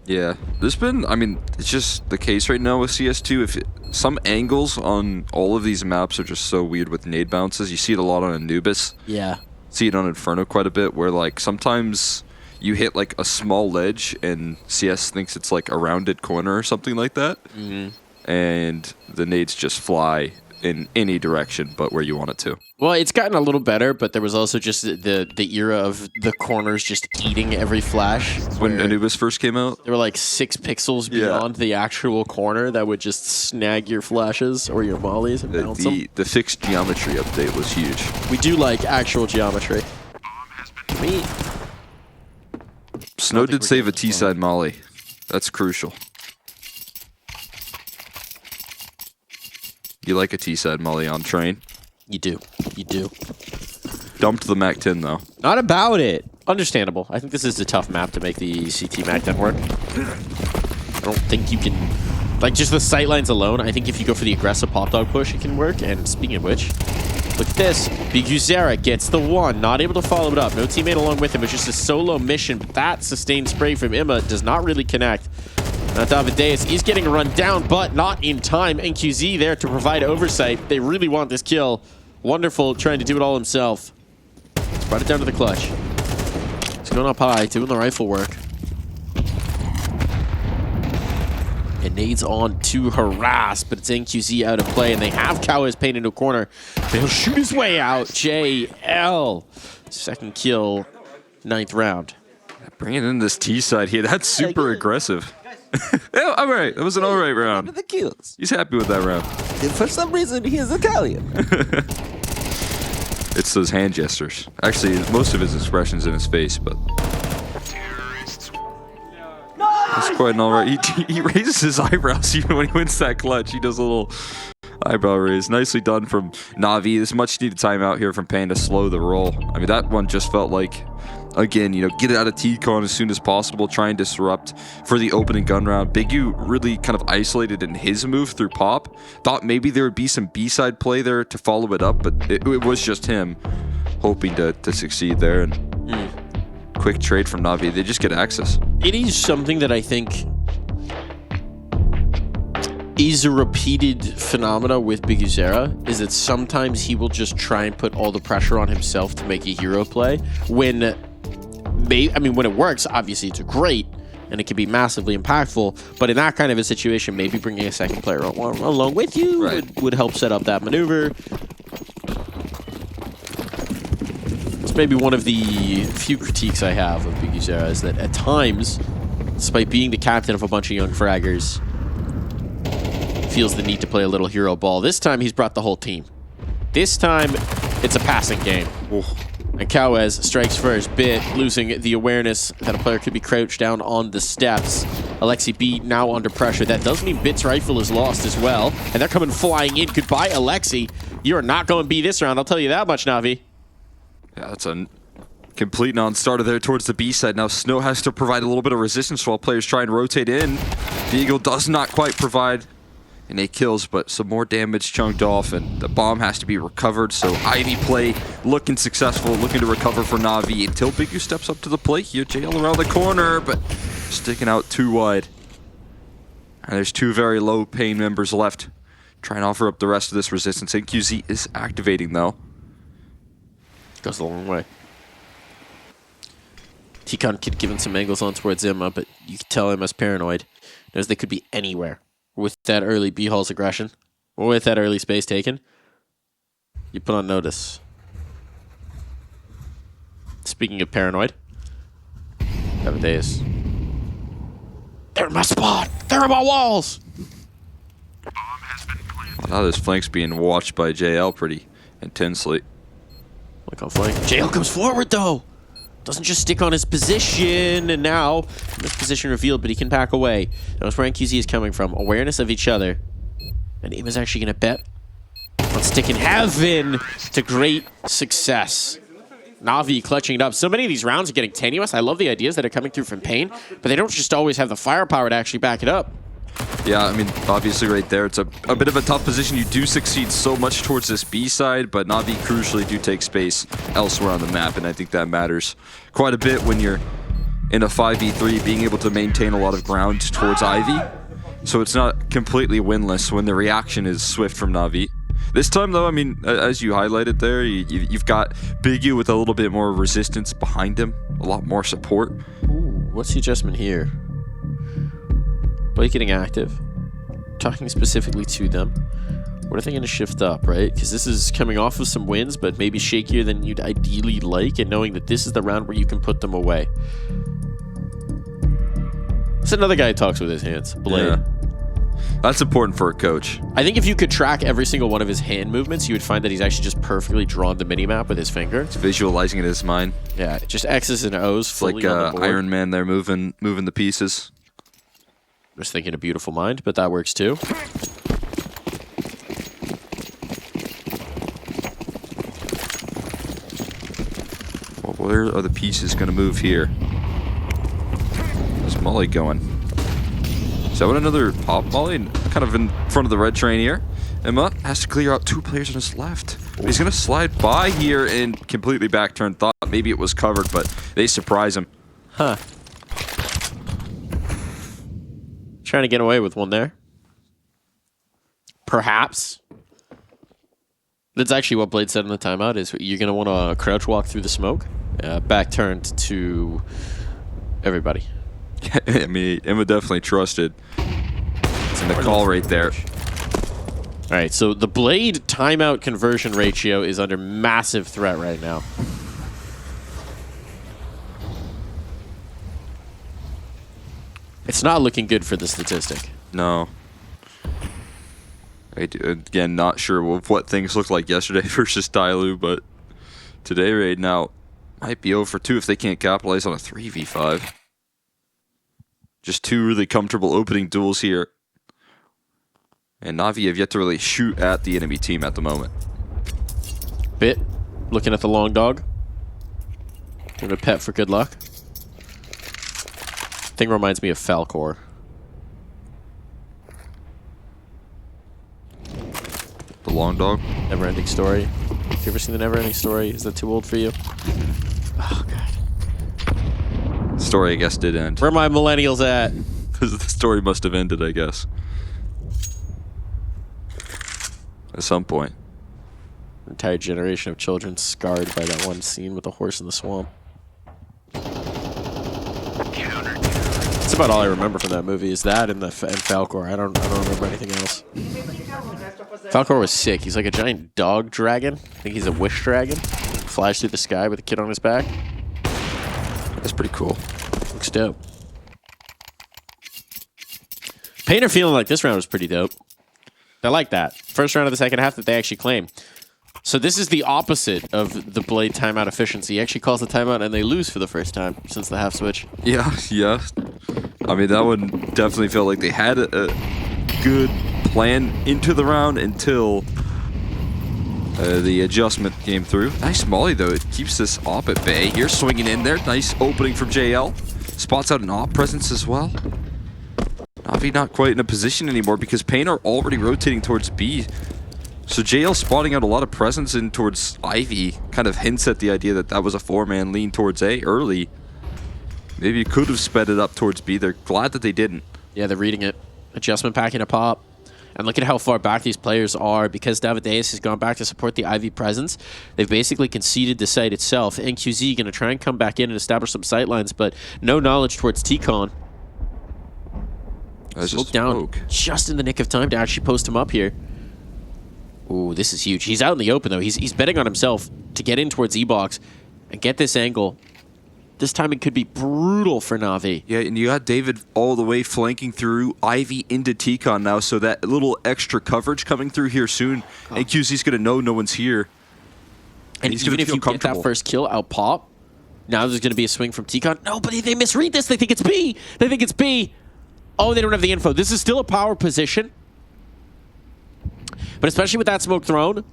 Yeah, there's been, I mean, it's just the case right now with CS2. Some angles on all of these maps are just so weird with nade bounces. You see it a lot on Anubis. Yeah. See it on Inferno quite a bit, where like sometimes you hit like a small ledge and CS thinks it's like a rounded corner or something like that. And the nades just fly in any direction but where you want it to. Well, it's gotten a little better, but there was also just the era of the corners just eating every flash. When Anubis first came out? There were like 6 pixels beyond the actual corner that would just snag your flashes or your mollies and bounce them. The fixed geometry update was huge. We do like actual geometry. Snow did save a T-side molly. That's crucial. You like a T-side molly on train? You do. You do. Dumped the MAC-10 though. Not about it. Understandable. I think this is a tough map to make the CT MAC-10 work. I don't think you can... Like, just the sightlines alone, I think if you go for the aggressive pop dog push, it can work. And speaking of which, look at this. Biguzera gets the one, not able to follow it up. No teammate along with him. It's just a solo mission. But that sustained spray from Imma does not really connect. Now Davideus, he's getting run down, but not in time. NQZ there to provide oversight. They really want this kill. Wonderful, trying to do it all himself. Spread it down to the clutch. He's going up high, doing the rifle work. And nades on to harass, but it's NQZ out of play, and they have Kawes painted into a corner. They'll shoot his way out. JL. Second kill, 9th round. Bringing in this T-side here, that's super aggressive. Yeah, all right, that was an all right round. The kills. He's happy with that round. For some reason, he is Italian. It's those hand gestures. Actually, most of his expression's in his face, but... It's quite an all right. He raises his eyebrows even when he wins that clutch. He does a little eyebrow raise. Nicely done from Navi. This much needed timeout here from paiN to slow the roll. I mean, that one just felt like... Again, you know, get it out of T-Con as soon as possible, try and disrupt for the opening gun round. Big U really kind of isolated in his move through pop. Thought maybe there would be some B-side play there to follow it up, but it was just him hoping to succeed there. And quick trade from Navi. They just get access. It is something that I think is a repeated phenomena with Biguzera, is that sometimes he will just try and put all the pressure on himself to make a hero play when... I mean, when it works, obviously it's great, and it can be massively impactful, but in that kind of a situation, maybe bringing a second player along with you would help set up that maneuver. It's maybe one of the few critiques I have of Biguzera is that at times, despite being the captain of a bunch of young fraggers, feels the need to play a little hero ball. This time, he's brought the whole team. This time, it's a passing game. And Kawes strikes first, Bit losing the awareness that a player could be crouched down on the steps. Alexi B now under pressure. That does mean Bit's rifle is lost as well. And they're coming flying in. Goodbye, Alexi. You are not going B this round, I'll tell you that much, Navi. Yeah, that's a complete non-starter there towards the B side. Now Snow has to provide a little bit of resistance while players try and rotate in. The Eagle does not quite provide any kills, but some more damage chunked off, and the bomb has to be recovered. So Ivy play looking successful, looking to recover for Navi until Big U steps up to the plate here. JL around the corner, but sticking out too wide. And there's 2 very low paiN members left. Try and offer up the rest of this resistance. NQZ is activating though. Goes a long way. T-Con kid giving some angles on towards Imma, but you can tell him as paranoid. Knows they could be anywhere. With that early B-Hall's aggression, or with that early space taken, you put on notice. Speaking of paranoid, Davideus. They're in my spot! They're in my walls! Now this flank's being watched by JL pretty intensely. Look on flank. JL comes forward though! doesn't just stick on his position, and now this position revealed, but he can back away. Knows where NQZ is coming from. Awareness of each other. And Im is actually going to bet on stick in heaven to great success. Navi clutching it up. So many of these rounds are getting tenuous. I love the ideas that are coming through from paiN, but they don't just always have the firepower to actually back it up. Yeah, I mean, obviously right there, it's a bit of a tough position. You do succeed so much towards this B side, but Navi crucially do take space elsewhere on the map, and I think that matters quite a bit when you're in a 5v3, being able to maintain a lot of ground towards Ivy. So it's not completely winless when the reaction is swift from Navi. This time, though, I mean, as you highlighted there, you've got Biggie with a little bit more resistance behind him, a lot more support. Ooh, what's the adjustment here? Blake getting active. Talking specifically to them. What are they going to shift up, right? Because this is coming off of some wins, but maybe shakier than you'd ideally like, and knowing that this is the round where you can put them away. It's another guy who talks with his hands. Blade. Yeah. That's important for a coach. I think if you could track every single one of his hand movements, you would find that he's actually just perfectly drawn the minimap with his finger. It's visualizing it in his mind. Yeah, just X's and O's fully It's like on the board. Iron Man there moving the pieces. Just thinking a beautiful mind, but that works too. Well, where are the pieces going to move here? Where's Molly going? Is that what another pop Molly? Kind of in front of the red train here. Emma has to clear out 2 players on his left. He's going to slide by here and completely back turn. Thought maybe it was covered, but they surprise him. Huh. Trying to get away with one there. Perhaps. That's actually what Blade said in the timeout, is you're going to want to crouch walk through the smoke. Back turned to everybody. I mean, Emma definitely trusted. It's in the call right there. All right, so the Blade timeout conversion ratio is under massive threat right now. It's not looking good for the statistic. No. Again, not sure of what things looked like yesterday versus Tyloo, but today right now might be 0 for 2 if they can't capitalize on a 3v5. Just 2 really comfortable opening duels here. And Navi have yet to really shoot at the enemy team at the moment. Bit, looking at the long dog. Giving a pet for good luck. Thing reminds me of Falcor. The long dog? Never-ending Story. Have you ever seen the Never-ending Story? Is that too old for you? Oh, God. The story, I guess, did end. Where are my millennials at? The story must have ended, I guess. At some point. An entire generation of children scarred by that one scene with the horse in the swamp. That's about all I remember from that movie, is that and Falcor. I don't remember anything else. Falcor was sick. He's like a giant dog dragon. I think he's a wish dragon. Flies through the sky with a kid on his back. That's pretty cool. Looks dope. paiN are feeling like this round was pretty dope. I like that. First round of the second half that they actually claim. So this is the opposite of the Blade timeout efficiency. He actually calls the timeout and they lose for the first time since the half switch. Yeah. I mean, that one definitely felt like they had a good plan into the round until the adjustment came through. Nice Molly, though. It keeps this op at bay. Here, swinging in there. Nice opening from JL. Spots out an op presence as well. Navi not quite in a position anymore because paiN are already rotating towards B. So JL spotting out a lot of presence in towards Ivy kind of hints at the idea that that was a 4-man lean towards A early. Maybe you could have sped it up towards B. They're glad that they didn't. Yeah, they're reading it. Adjustment packing a pop. And look at how far back these players are. Because Davideus has gone back to support the Ivy presence, they've basically conceded the site itself. NQZ going to try and come back in and establish some sightlines, but no knowledge towards T-Con. Smoke down just in the nick of time to actually post him up here. Ooh, this is huge. He's out in the open, though. He's betting on himself to get in towards E-Box and get this angle. This time it could be brutal for Navi. Yeah, and you got David all the way flanking through Ivy into T-Con now, so that little extra coverage coming through here soon. Oh. And QZ's going to know no one's here. And he's even if you get that first kill out pop, Now there's going to be a swing from T-Con. No, but they misread this. They think it's B. They think it's B. Oh, they don't have the info. This is still a power position. But especially with that smoke thrown,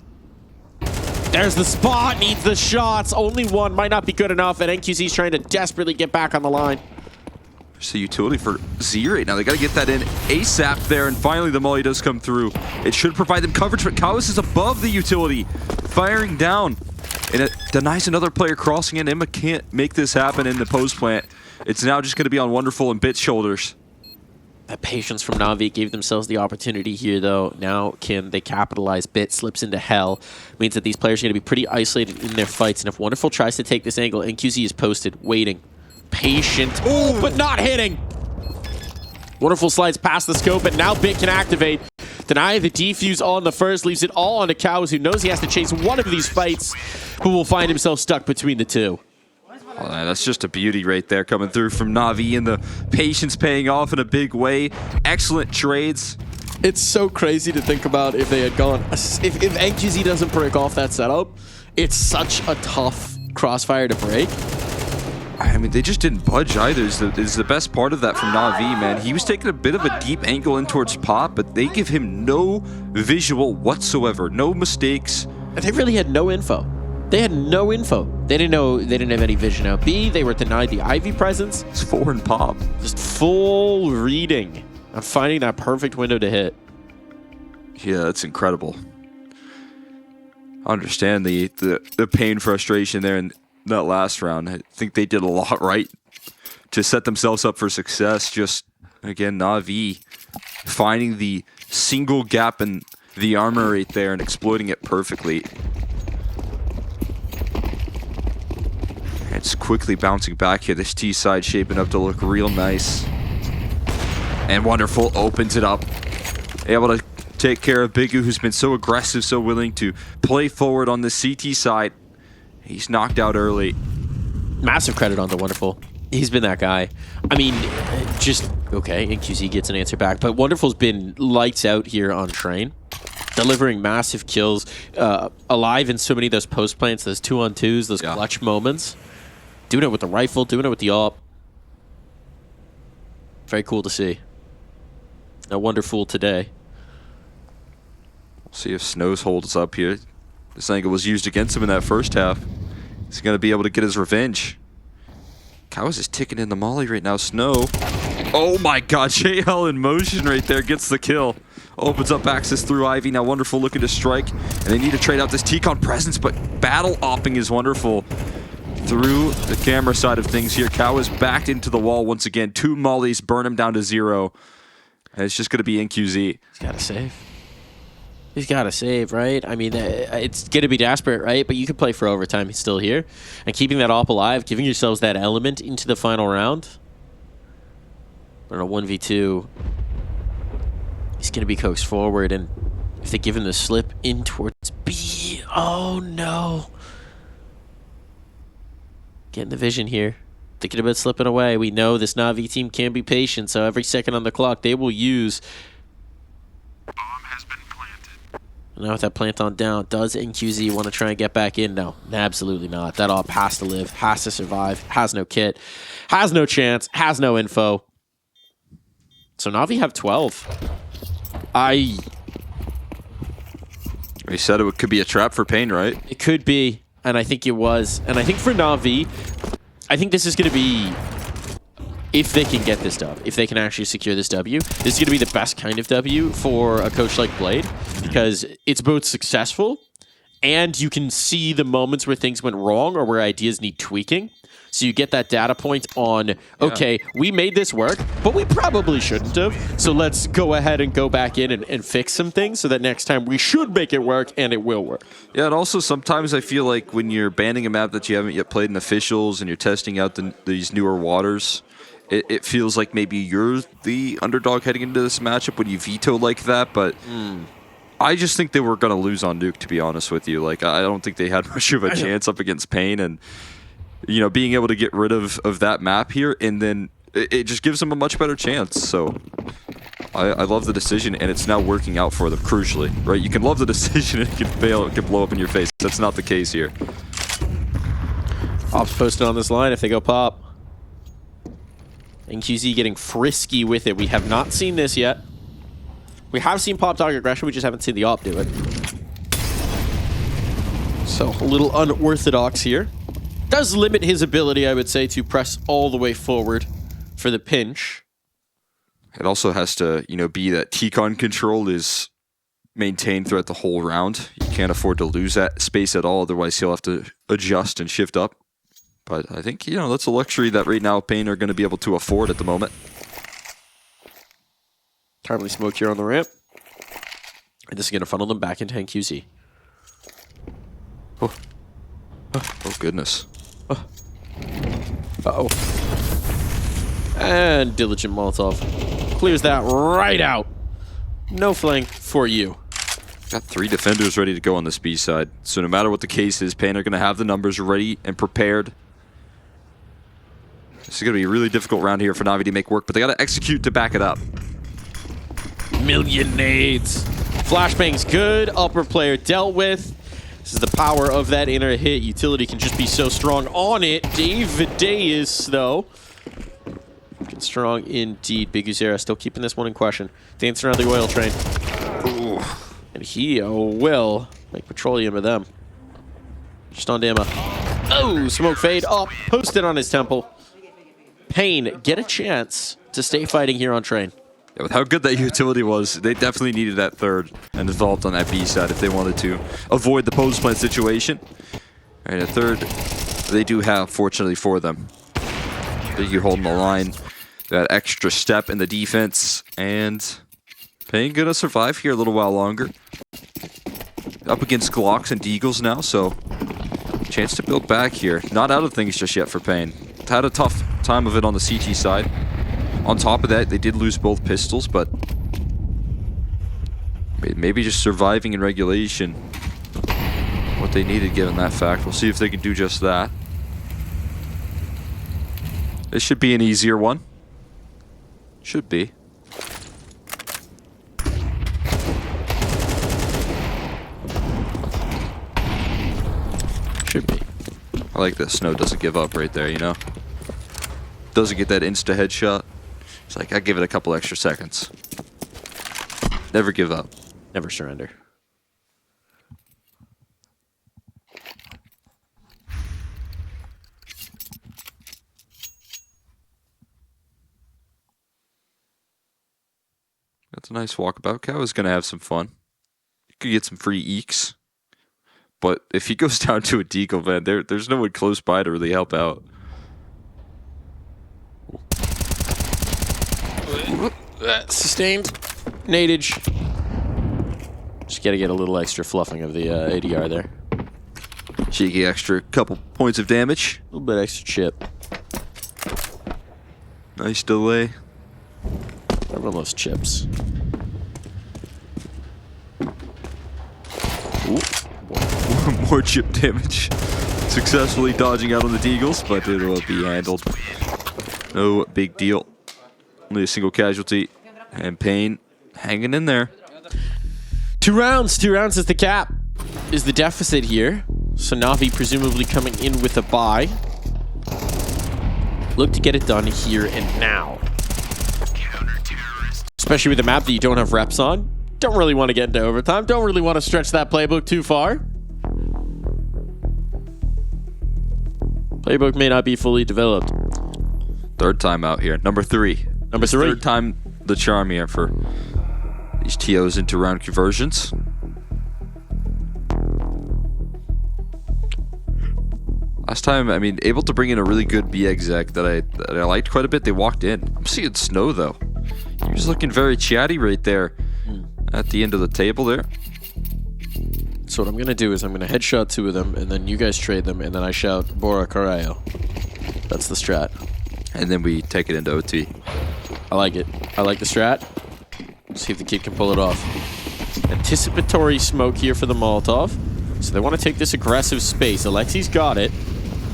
there's the spot, needs the shots. Only one might not be good enough, and NQZ's trying to desperately get back on the line. There's the utility for Z right now. They got to get that in ASAP there, and finally the molly does come through. It should provide them coverage, but Kawis is above the utility, firing down. And it denies another player crossing in. Emma can't make this happen in the post plant. It's now just going to be on Wonderful and Bit's shoulders. That patience from Navi gave themselves the opportunity here, though. Now can they capitalize? Bit slips into hell. Means that these players are going to be pretty isolated in their fights. And if Wonderful tries to take this angle, NQZ is posted, waiting. Patient. Ooh, but not hitting. Wonderful slides past the scope, and now Bit can activate. Deny the defuse on the first, leaves it all on to Cows, who knows he has to chase one of these fights, who will find himself stuck between the two. Oh, that's just a beauty right there coming through from Navi, and the patience paying off in a big way. Excellent trades. It's so crazy to think about if they had gone, if NQZ doesn't break off that setup, it's such a tough crossfire to break. I mean, they just didn't budge either, is the best part of that from Navi, man. He was taking a bit of a deep angle in towards Pop, but they give him no visual whatsoever, no mistakes. And they really had no info. They had no info. They didn't have any vision out B. They were denied the Ivy presence. It's 4 and Pop. Just full reading and finding that perfect window to hit. Yeah, that's incredible. I understand the pain, frustration there in that last round. I think they did a lot right to set themselves up for success. Just, again, Navi finding the single gap in the armor right there and exploiting it perfectly. It's quickly bouncing back here. This T side shaping up to look real nice. And Wonderful opens it up. Able to take care of Bigu, who's been so aggressive, so willing to play forward on the CT side. He's knocked out early. Massive credit on the Wonderful. He's been that guy. I mean, just, okay, NQZ gets an answer back, but Wonderful's been lights out here on Train. Delivering massive kills, alive in so many of those post plants, those 2-on-2s, those clutch moments. Doing it with the rifle, doing it with the AWP. Very cool to see. A Wonderful today. We'll see if Snows holds up here. This angle was used against him in that first half. He's going to be able to get his revenge. Cows is ticking in the molly right now. Snow. Oh my god, JL in motion right there gets the kill. Opens up access through Ivy. Now Wonderful looking to strike. And they need to trade out this T-Con presence, but battle-opping is Wonderful through the camera side of things here. Cow is backed into the wall once again. 2 mollies burn him down to 0. And it's just going to be NQZ. He's got to save. He's got to save, right? I mean, it's going to be desperate, right? But you could play for overtime. He's still here. And keeping that AWP alive, giving yourselves that element into the final round. But on a 1v2, he's going to be coaxed forward. And if they give him the slip in towards B, oh no. Getting the vision here. Thinking about slipping away. We know this Navi team can be patient, so every second on the clock they will use. Bomb has been planted. Now with that plant on down, does NQZ want to try and get back in? No, absolutely not. That AWP has to live, has to survive, has no kit, has no chance, has no info. So Navi have 12. He said it could be a trap for paiN, right? It could be, and I think it was. And I think for Navi, I think this is going to be, if they can get this dub, if they can actually secure this W, this is going to be the best kind of W for a coach like Blade, because it's both successful and you can see the moments where things went wrong or where ideas need tweaking. So you get that data point on, okay, we made this work, but we probably shouldn't have. So let's go ahead and go back in and fix some things so that next time we should make it work, and it will work. Yeah, and also sometimes I feel like when you're banning a map that you haven't yet played in officials and you're testing out these newer waters, it feels like maybe you're the underdog heading into this matchup when you veto like that, but I just think they were going to lose on Nuke, to be honest with you. Like, I don't think they had much of a chance up against paiN, and you know, being able to get rid of that map here, and then it just gives them a much better chance. So I love the decision, and it's now working out for them, crucially, right? You can love the decision and it can fail, it can blow up in your face. That's not the case here. Ops posted on this line if they go pop. And QZ getting frisky with it. We have not seen this yet. We have seen pop dog aggression, we just haven't seen the op do it. So, a little unorthodox here. Does limit his ability, I would say, to press all the way forward for the pinch. It also has to, be that T-Con control is maintained throughout the whole round. You can't afford to lose that space at all, otherwise he'll have to adjust and shift up. But I think, that's a luxury that right now paiN are going to be able to afford at the moment. Timely smoke here on the ramp. And this is going to funnel them back into NQZ. Oh, goodness. Uh-oh. And Diligent Molotov clears that right out. No flank for you. Got 3 defenders ready to go on this B side. So no matter what the case is, paiN are going to have the numbers ready and prepared. This is going to be a really difficult round here for NAVI to make work, but they got to execute to back it up. Million nades. Flashbang's good. Upper player dealt with. This is the power of that inner hit. Utility can just be so strong on it. Davideus, though. Looking strong indeed. Big Uzera still keeping this one in question. Dancing around the oil train. Ooh. And he will make petroleum of them. Just on Dama. Oh, smoke fade up. Posted on his temple. paiN get a chance to stay fighting here on train. Yeah, with how good that utility was, they definitely needed that third and involved on that B side if they wanted to avoid the post plant situation. All right, a third they do have, fortunately for them. Biggie holding the line, that extra step in the defense, and paiN gonna survive here a little while longer. Up against Glocks and Deagles now, so chance to build back here. Not out of things just yet for paiN. Had a tough time of it on the CT side. On top of that, they did lose both pistols, but maybe just surviving in regulation what they needed given that fact. We'll see if they can do just that. This should be an easier one. Should be. Should be. I like that Snow doesn't give up right there, Doesn't get that insta headshot. It's like, I give it a couple extra seconds. Never give up. Never surrender. That's a nice walkabout. Cow is going to have some fun. You could get some free eeks. But if he goes down to a deagle, man, there's no one close by to really help out. Sustained. Nadage. Just gotta get a little extra fluffing of the ADR there. Cheeky extra couple points of damage. A little bit extra chip. Nice delay. Everyone loves chips. Ooh. More chip damage. Successfully dodging out on the deagles, but it will be handled. No big deal. Only a single casualty. And paiN hanging in there. 2 rounds. 2 rounds is the cap. Is the deficit here. So NAVI presumably coming in with a bye. Look to get it done here and now. Especially with a map that you don't have reps on. Don't really want to get into overtime. Don't really want to stretch that playbook too far. Playbook may not be fully developed. Third time out here. Number 3. Number 3. Third time the charm here for these TOs into round conversions. Last time, I mean, able to bring in a really good B exec that I liked quite a bit. They walked in. I'm seeing Snow though. He was looking very chatty right there at the end of the table there. So what I'm going to do is I'm going to headshot 2 of them, and then you guys trade them, and then I shout Bora Carayo. That's the strat. And then we take it into OT. I like it. I like the strat. See if the kid can pull it off. Anticipatory smoke here for the Molotov. So they want to take this aggressive space. Alexi's got it.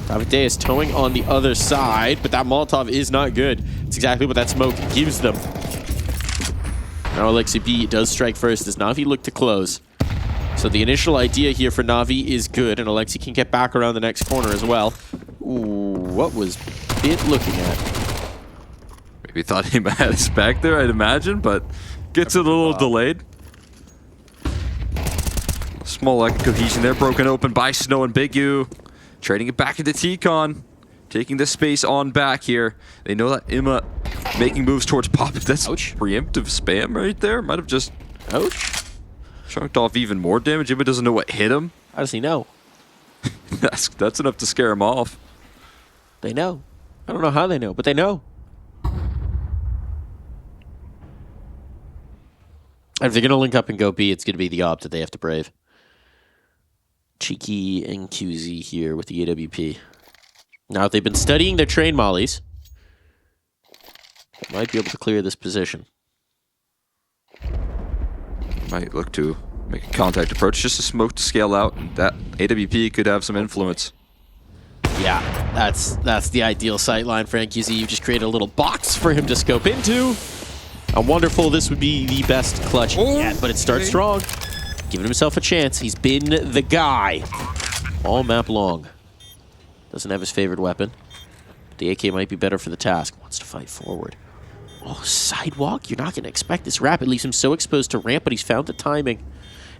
Davide is towing on the other side, but that Molotov is not good. It's exactly what that smoke gives them. Now Alexi B does strike first as NAVI look to close. So the initial idea here for NAVI is good, and Alexi can get back around the next corner as well. Ooh, what was it looking at? Maybe thought he had his back there, I'd imagine, but gets it a little delayed. Small lack of cohesion there, broken open by Snow and Big U. Trading it back into T-Con. Taking the space on back here. They know that Imma making moves towards Pop. That's preemptive spam right there. Might have just chunked off even more damage. Imma doesn't know what hit him. How does he know? That's enough to scare him off. They know. I don't know how they know, but they know. If they're going to link up and go B, it's going to be the op that they have to brave. Cheeky and QZ here with the AWP. Now, if they've been studying their train mollies, they might be able to clear this position. Might look to make a contact approach, just a smoke to scale out. That AWP could have some influence. Yeah, that's the ideal sight line for NQZ. You've just created a little box for him to scope into. Wonderful, this would be the best clutch yet, but it starts strong. Giving himself a chance. He's been the guy all map long. Doesn't have his favorite weapon. The AK might be better for the task. Wants to fight forward. Oh, sidewalk? You're not going to expect this rapid. Leaves him so exposed to ramp, but he's found the timing.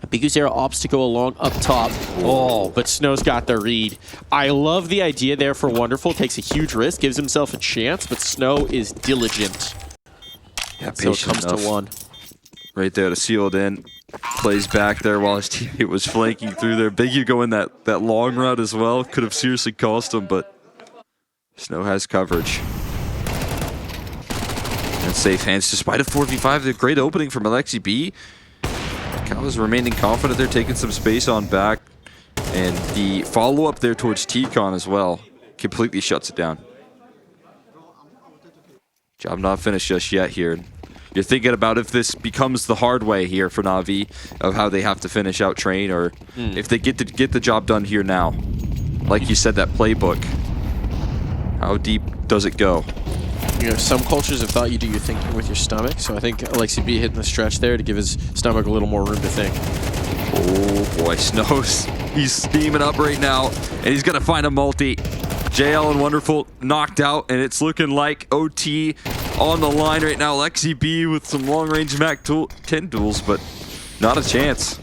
And Big U's Arrow opts to go along up top. Oh, but Snow's got the read. I love the idea there for Wonderful. Takes a huge risk, gives himself a chance, but Snow is diligent. Yeah, So it comes to one. Right there to seal it in. Plays back there while his teammate was flanking through there. Big U going that long route as well. Could have seriously cost him, but Snow has coverage. And safe hands despite a 4v5. The great opening from Alexi B. Kawa's remaining confident. They're taking some space on back. And the follow-up there towards T-Con as well completely shuts it down. Job not finished just yet here. You're thinking about if this becomes the hard way here for Navi of how they have to finish out train, or if they get the job done here now. Like you said, that playbook. How deep does it go? You know, some cultures have thought you do your thinking with your stomach, so I think Alexi B hitting the stretch there to give his stomach a little more room to think. Oh boy, Snow's he's steaming up right now, and he's gonna find a multi. JL and Wonderful knocked out, and it's looking like OT on the line right now. Alexi B with some long-range Mac 10 duels, but not a chance.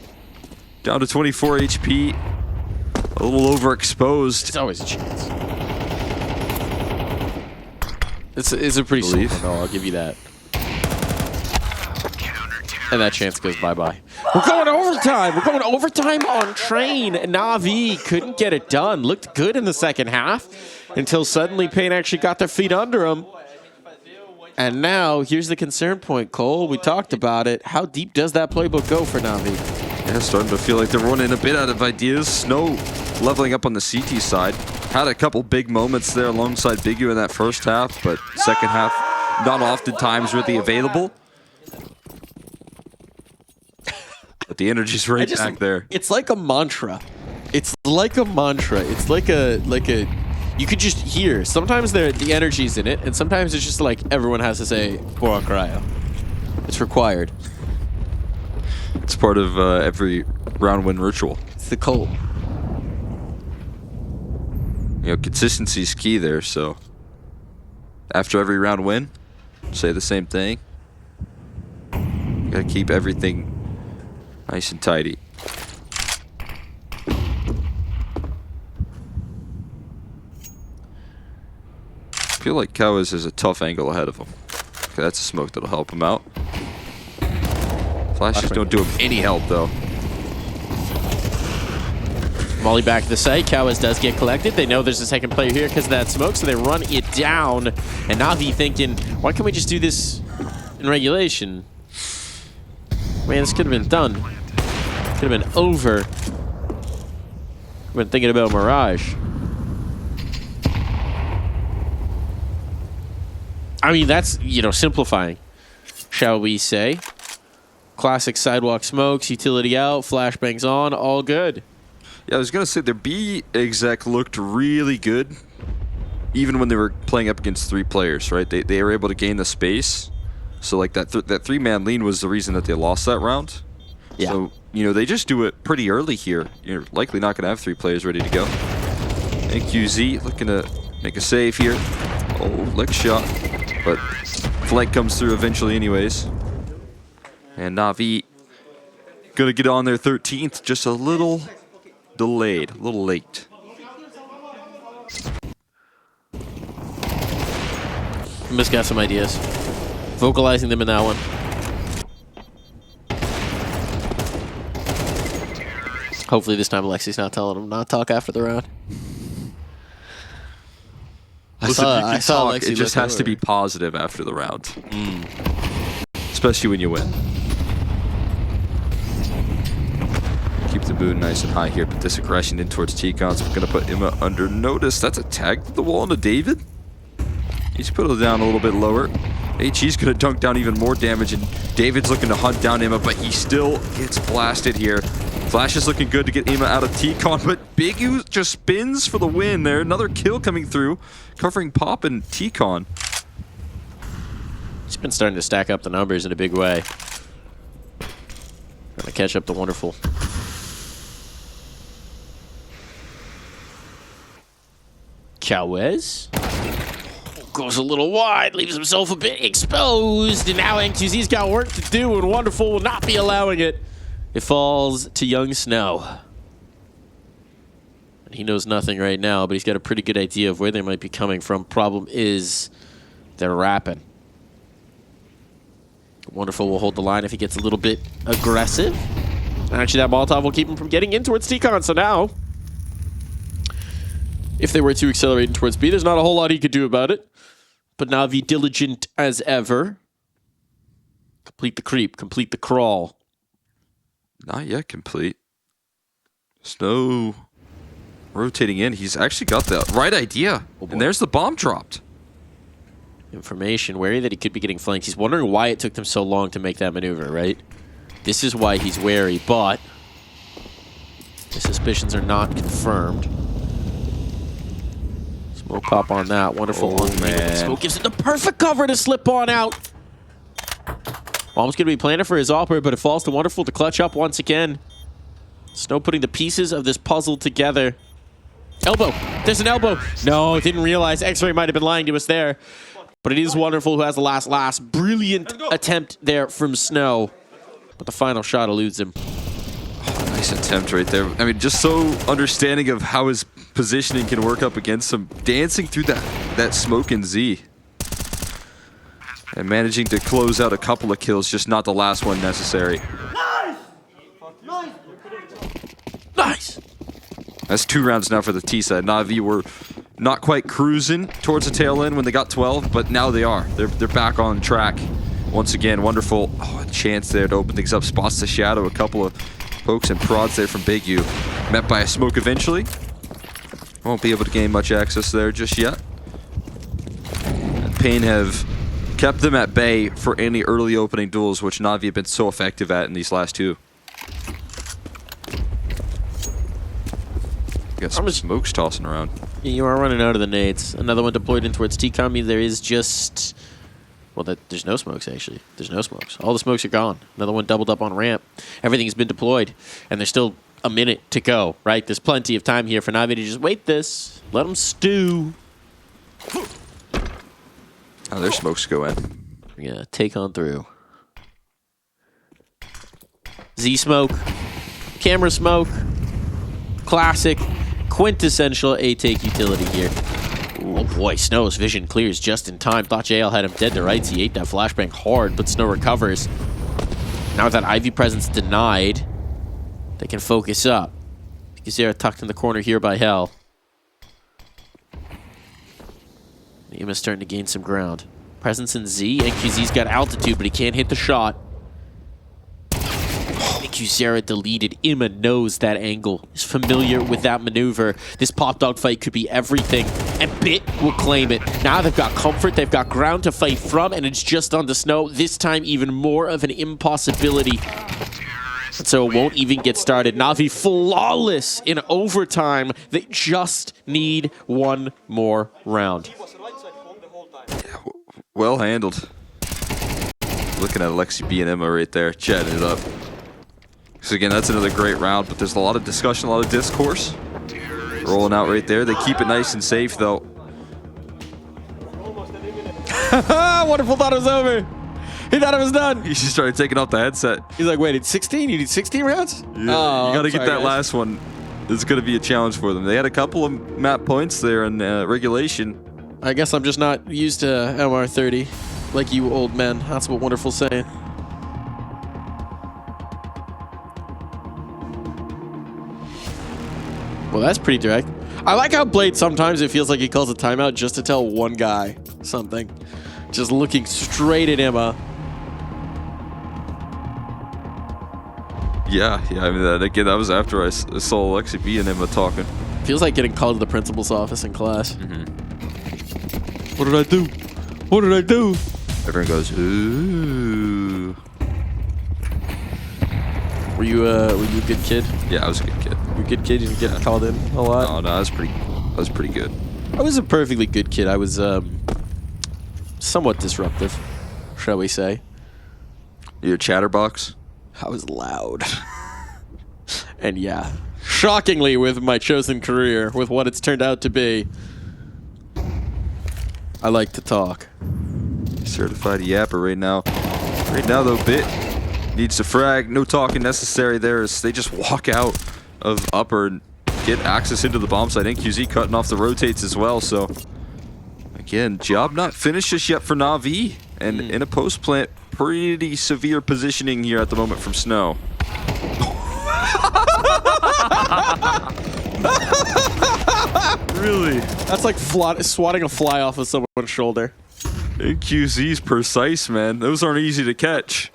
Down to 24 HP, a little overexposed. It's always a chance. It's a pretty simple no, I'll give you that. And that chance goes bye-bye. We're going overtime. We're going overtime on train. Navi couldn't get it done. Looked good in the second half until suddenly paiN actually got their feet under him. And now, here's the concern point, Cole. We talked about it. How deep does that playbook go for Navi? Yeah, starting to feel like they're running a bit out of ideas. Snow leveling up on the CT side. Had a couple big moments there alongside Big U in that first half, but second half, not oftentimes really available. But the energy's right back there. It's like a mantra. It's like a mantra. It's like a you could just hear. Sometimes the energy's in it, and sometimes it's just like everyone has to say Boran Cryo. It's required. It's part of every round win ritual. It's the cult. You know, consistency is key there, so after every round win, say the same thing. You gotta keep everything nice and tidy. I feel like Kawas has a tough angle ahead of him. Okay, that's a smoke that'll help him out. Flashes don't do him any help, though. Molly back to the site. Kawas does get collected. They know there's a second player here because of that smoke, so they run it down. And Navi thinking, why can't we just do this in regulation? Man, this could have been done. Could have been over. I've been thinking about Mirage. I mean, that's, you know, simplifying, shall we say. Classic sidewalk smokes, utility out, flashbangs on, all good. Yeah, I was going to say, their B exec looked really good, even when they were playing up against 3 players, right? They were able to gain the space. So, like, that 3-man lean was the reason that they lost that round. Yeah. So, you know, they just do it pretty early here. You're likely not going to have 3 players ready to go. And QZ looking to make a save here. Oh, lick shot. But flank comes through eventually anyways. And NAVI gonna get on their 13th, just a little delayed, a little late. Miss got some ideas. Vocalizing them in that one. Hopefully this time Alexi's not telling him not to talk after the round. Listen, you can talk, Alexi it just look has to over. be positive after the round. Especially when you win. Keep the mood nice and high here, but this aggression in towards T-Cons. We're going to put Emma under notice. That's a tag to the wall into David. He's put it down a little bit lower. HE's going to dunk down even more damage, and David's looking to hunt down Emma, but he still gets blasted here. Flash is looking good to get Emma out of T-Con, but Big U just spins for the win there. Another kill coming through, covering Pop and T-Con. He's been starting to stack up the numbers in a big way. Trying to catch up to Wonderful. Chavez goes a little wide, leaves himself a bit exposed, and now NQZ's got work to do, and Wonderful will not be allowing it. It falls to Young Snow. And he knows nothing right now, but he's got a pretty good idea of where they might be coming from. Problem is, they're rapping. Wonderful will hold the line if he gets a little bit aggressive. Actually, that Molotov will keep him from getting in towards T-Con, so now, if they were to accelerate in towards B, there's not a whole lot he could do about it. But NAVI diligent as ever. Complete the creep, complete the crawl. Not yet complete. Snow rotating in. He's actually got the right idea. And there's the bomb dropped. Information, wary that he could be getting flanked. He's wondering why it took them so long to make that maneuver, right? This is why he's wary, but his suspicions are not confirmed. Smoke pop on that. Wonderful. Oh, man. Smoke gives it the perfect cover to slip on out. Bomb's going to be planted for his opera, but it falls to Wonderful to clutch up once again. Snow putting the pieces of this puzzle together. Elbow. There's an elbow. No, didn't realize X-Ray might have been lying to us there. But it is Wonderful who has the last. Brilliant attempt there from Snow. But the final shot eludes him. Nice attempt right there. I mean, just so understanding of how his positioning can work up against him. Dancing through that smoke in Z. And managing to close out a couple of kills, just not the last one necessary. Nice! That's 2 rounds now for the T side. NAVI were not quite cruising towards the tail end when they got 12, but now they are. They're back on track. Once again, Wonderful. Oh, a chance there to open things up. Spots the shadow. A couple of pokes and prods there from Big U. Met by a smoke eventually. Won't be able to gain much access there just yet. And paiN have kept them at bay for any early opening duels, which NAVI have been so effective at in these last 2. Got some smokes tossing around. You are running out of the nades. Another one deployed in towards T-Com. There is just... Well, there's no smokes, actually. There's no smokes. All the smokes are gone. Another one doubled up on ramp. Everything's been deployed. And there's still a minute to go, right? There's plenty of time here for NAVI to just wait this. Let them stew. Oh, their smokes go in. Yeah, take on through. Z smoke. Camera smoke. Classic. Quintessential A-take utility here. Oh boy, Snow's vision clears just in time. Thought JL had him dead to rights. He ate that flashbang hard, but Snow recovers. Now with that Ivy presence denied, they can focus up. Kazera tucked in the corner here by Hell. Nima's starting to gain some ground. Presence in Z. NQZ's got altitude, but he can't hit the shot. Kazera deleted. Ima knows that angle. Is familiar with that maneuver. This pop dog fight could be everything, and Bit will claim it. Now they've got comfort, they've got ground to fight from, and it's just on the Snow. This time, even more of an impossibility. And so it won't even get started. NAVI flawless in overtime. They just need one more round. Well handled. Looking at Alexi B and Emma right there, chatting it up. So again, that's another great round, but there's a lot of discussion, a lot of discourse. Rolling out right there. They keep it nice and safe, though. Wonderful thought it was over. He thought it was done. He just started taking off the headset. He's like, wait, it's 16? You need 16 rounds? Yeah, you got to get that last one. It's going to be a challenge for them. They had a couple of map points there in regulation. I guess I'm just not used to MR30 like you old men. That's what Wonderful's saying. Well, that's pretty direct. I like how Blade sometimes it feels like he calls a timeout just to tell one guy something. Just looking straight at Emma. Yeah. I mean, that was after I saw Alexi B and Emma talking. Feels like getting called to the principal's office in class. What did I do? What did I do? Everyone goes, ooh. Were you a good kid? Yeah, I was a good kid. You a good kid? You didn't get called in a lot? Oh, no, I was pretty good. I was a perfectly good kid. I was somewhat disruptive, shall we say. You're a chatterbox? I was loud. And yeah, shockingly with my chosen career, with what it's turned out to be, I like to talk. Certified yapper right now. Right now, though, Bit needs to frag. No talking necessary there as they just walk out of upper and get access into the bomb site. NQZ cutting off the rotates as well, so again, job not finished just yet for NAVI. And in a post plant, pretty severe positioning here at the moment from Snow. Really? That's like swatting a fly off of someone's shoulder. NQZ's precise, man. Those aren't easy to catch.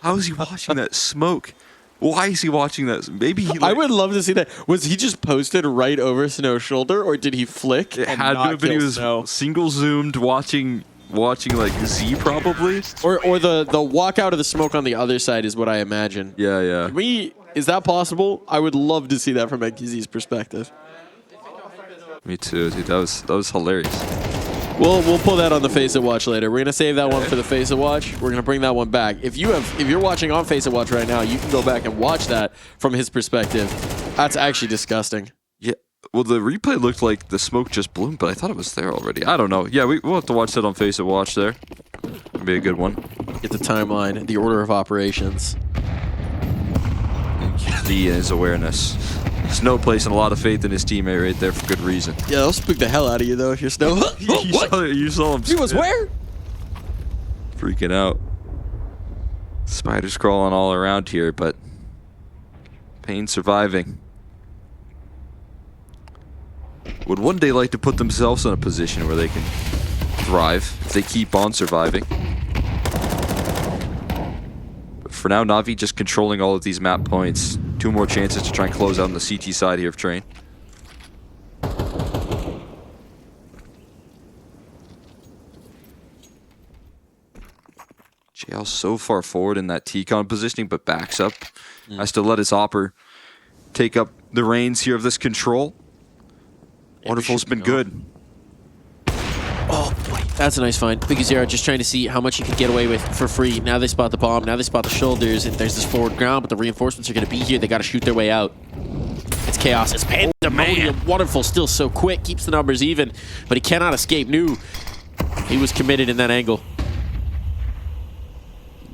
How is he watching that smoke? Why is he watching that? Maybe he. I would love to see that. Was he just posted right over Snow's shoulder, or did he flick? It and had to not have been. He kill was Snow? single zoomed watching like Z probably. Or the walk out of the smoke on the other side is what I imagine. Yeah. Is that possible? I would love to see that from NQZ's perspective. Me too, dude. That was hilarious. We'll pull that on the Face It Watch later. We're gonna save that one for the Face It Watch. We're gonna bring that one back. If you're watching on Face It Watch right now, you can go back and watch that from his perspective. That's actually disgusting. Yeah. Well, the replay looked like the smoke just bloomed, but I thought it was there already. I don't know. Yeah, we'll have to watch that on Face It Watch there. It'll be a good one. Get the timeline, the order of operations. NQZ and his awareness. Snow placing a lot of faith in his teammate right there for good reason. Yeah, that'll spook the hell out of you though if you're Snow. You saw him. He was where? Freaking out. Spiders crawling all around here, but paiN surviving. Would one day like to put themselves in a position where they can thrive if they keep on surviving. But for now, NAVI just controlling all of these map points. 2 more chances to try and close out on the CT side here of Train. JL so far forward in that T-con positioning, but backs up. Has to let his opper take up the reins here of this control. Wonderful's been good. Oh boy, that's a nice find. Big Zero just trying to see how much he could get away with for free. Now they spot the bomb, now they spot the shoulders, and there's this forward ground, but the reinforcements are going to be here. They got to shoot their way out. It's chaos. It's pandemonium. Wonderful, still so quick, keeps the numbers even, but he cannot escape. Knew he was committed in that angle.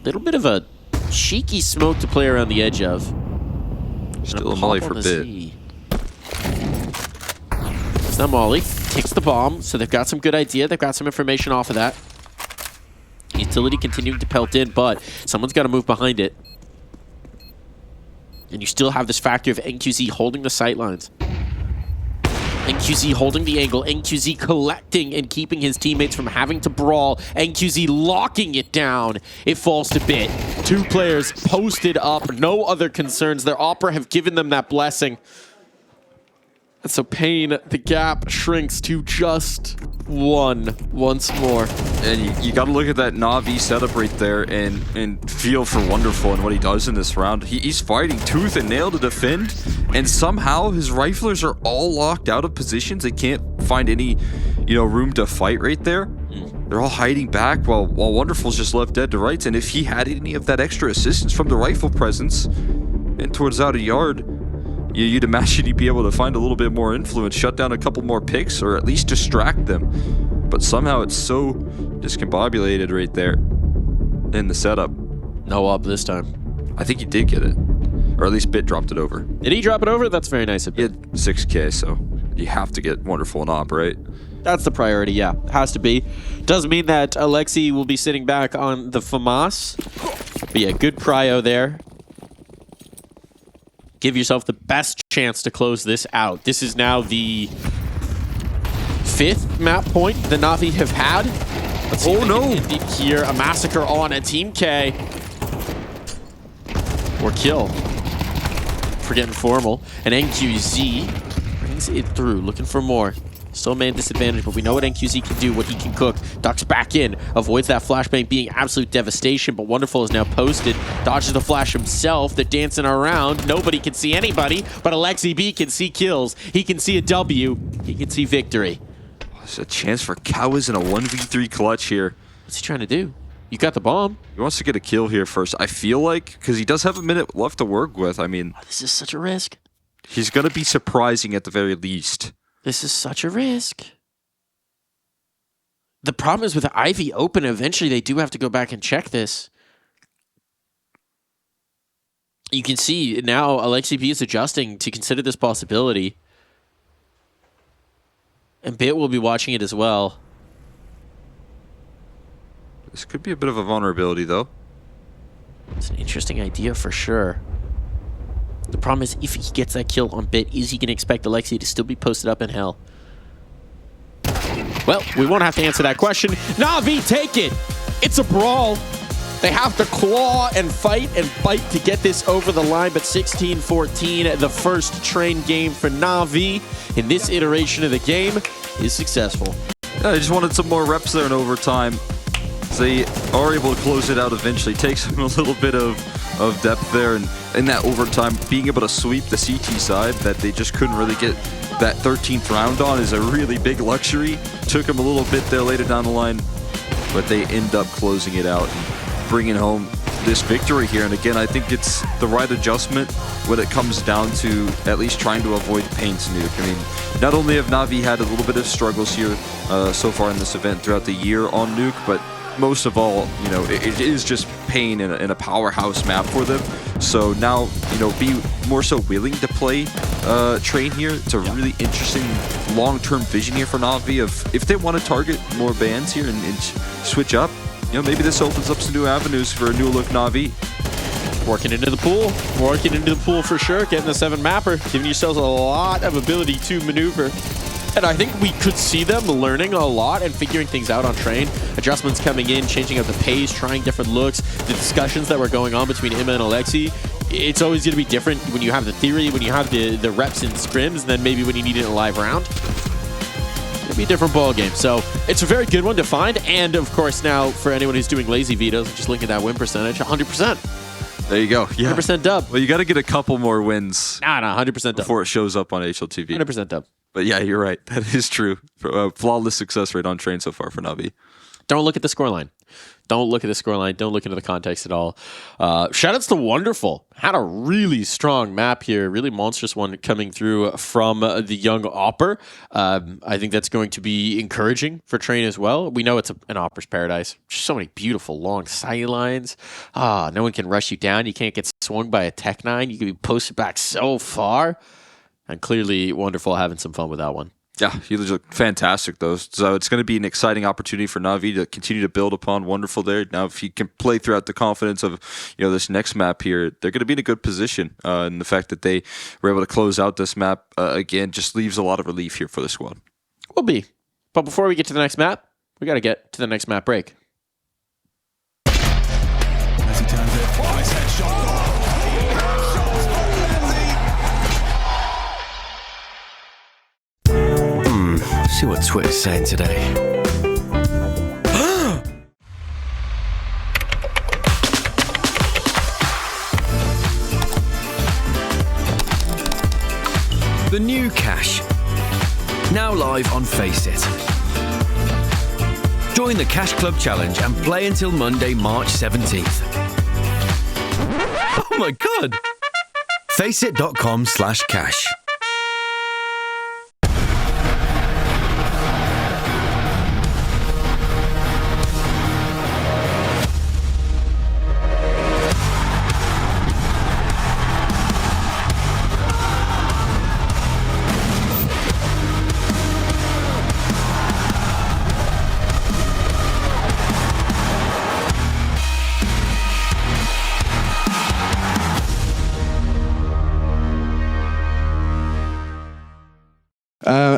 Little bit of a cheeky smoke to play around the edge of. Still a molly for Bit. It's not molly. Takes the bomb, so they've got some good idea. They've got some information off of that. Utility continuing to pelt in, but someone's got to move behind it. And you still have this factor of NQZ holding the sightlines. NQZ holding the angle. NQZ collecting and keeping his teammates from having to brawl. NQZ locking it down. It falls to Bit. 2 players posted up. No other concerns. Their opera have given them that blessing. And so paiN, the gap shrinks to just 1 once more. And you got to look at that NAVI setup right there and feel for Wonderful and what he does in this round. He's fighting tooth and nail to defend, and somehow his riflers are all locked out of positions. They can't find any, room to fight right there. They're all hiding back while Wonderful's just left dead to rights. And if he had any of that extra assistance from the rifle presence and towards out a yard, you'd imagine he'd be able to find a little bit more influence, shut down a couple more picks, or at least distract them. But somehow it's so discombobulated right there in the setup. No up this time. I think he did get it. Or at least Bit dropped it over. Did he drop it over? That's very nice of He him. had 6K, so you have to get Wonderful and Op, right? That's the priority, yeah. Has to be. Doesn't mean that Alexi will be sitting back on the FAMAS. But yeah, good prio there. Give yourself the best chance to close this out. This is now the 5th map point the Navi have had. Let's see if they can indeed here. A massacre on a Team K. Or kill. For getting formal. And NQZ brings it through, looking for more. Still man disadvantage, but we know what NQZ can do, what he can cook. Ducks back in, avoids that flashbang being absolute devastation, but Wonderful is now posted. Dodges the flash himself. They're dancing around. Nobody can see anybody, but Alexi B can see kills. He can see a W. He can see victory. There's a chance for Cowiz in a 1v3 clutch here. What's he trying to do? You got the bomb. He wants to get a kill here first. I feel like, because he does have a minute left to work with, I mean, This is such a risk. he's going to be surprising at the very least. This is such a risk. The problem is with Ivy open, eventually they do have to go back and check this. You can see now Alexi B is adjusting to consider this possibility. And Bit will be watching it as well. This could be a bit of a vulnerability, though. It's an interesting idea for sure. The problem is if he gets that kill on Bit, is he going to expect Alexi to still be posted up in hell? Well, we won't have to answer that question. Navi, take it! It's a brawl. They have to claw and fight and bite to get this over the line, but 16-14, the first train game for Navi in this iteration of the game is successful. Yeah, I just wanted some more reps there in overtime. They are able to close it out eventually. Takes them a little bit of depth there, and in that overtime, being able to sweep the CT side that they just couldn't really get that 13th round on is a really big luxury. Took them a little bit there later down the line, but they end up closing it out and bringing home this victory here. And again, I think it's the right adjustment when it comes down to at least trying to avoid paiN's nuke. I mean, not only have Navi had a little bit of struggles here so far in this event throughout the year on nuke, but most of all, you know, it is just paiN in a powerhouse map for them. So now, you know, be more so willing to play Train here. It's a really interesting long-term vision here for Navi of if they want to target more bans here and switch up, you know, maybe this opens up some new avenues for a new look Navi. Working into the pool. Working into the pool for sure. Getting the 7 mapper. Giving yourselves a lot of ability to maneuver. And I think we could see them learning a lot and figuring things out on Train. Adjustments coming in, changing up the pace, trying different looks. The discussions that were going on between Imma and Alexi, it's always going to be different when you have the theory, when you have the reps and scrims, than maybe when you need it in a live round. It'll be a different ball game. So it's a very good one to find. And of course now, for anyone who's doing lazy vetoes, just looking at that win percentage, 100%. There you go. Yeah. 100% dub. Well, you got to get a couple more wins. Nah, 100% dub. Before it shows up on HLTV. 100% dub. But yeah, you're right. That is true. Flawless success rate on Train so far for Navi. Don't look at the scoreline. Don't look at the scoreline. Don't look into the context at all. Shoutouts to Wonderful. Had a really strong map here. Really monstrous one coming through from the young Opper. I think that's going to be encouraging for Train as well. We know it's an Opper's paradise. Just so many beautiful long sidelines. No one can rush you down. You can't get swung by a Tech 9. You can be posted back so far. And clearly Wonderful having some fun with that one. Yeah, he looked fantastic, though. So it's going to be an exciting opportunity for Navi to continue to build upon Wonderful there. Now, if he can play throughout the confidence of, you know, this next map here, they're going to be in a good position. And the fact that they were able to close out this map, again, just leaves a lot of relief here for the squad. Will be. But before we get to the next map, we got to get to the next map break. As he turns it, nice headshot. See what Twitter's saying today. The new Cash. Now live on Faceit. Join the Cash Club Challenge and play until Monday, March 17th. Oh my god! Faceit.com/cash.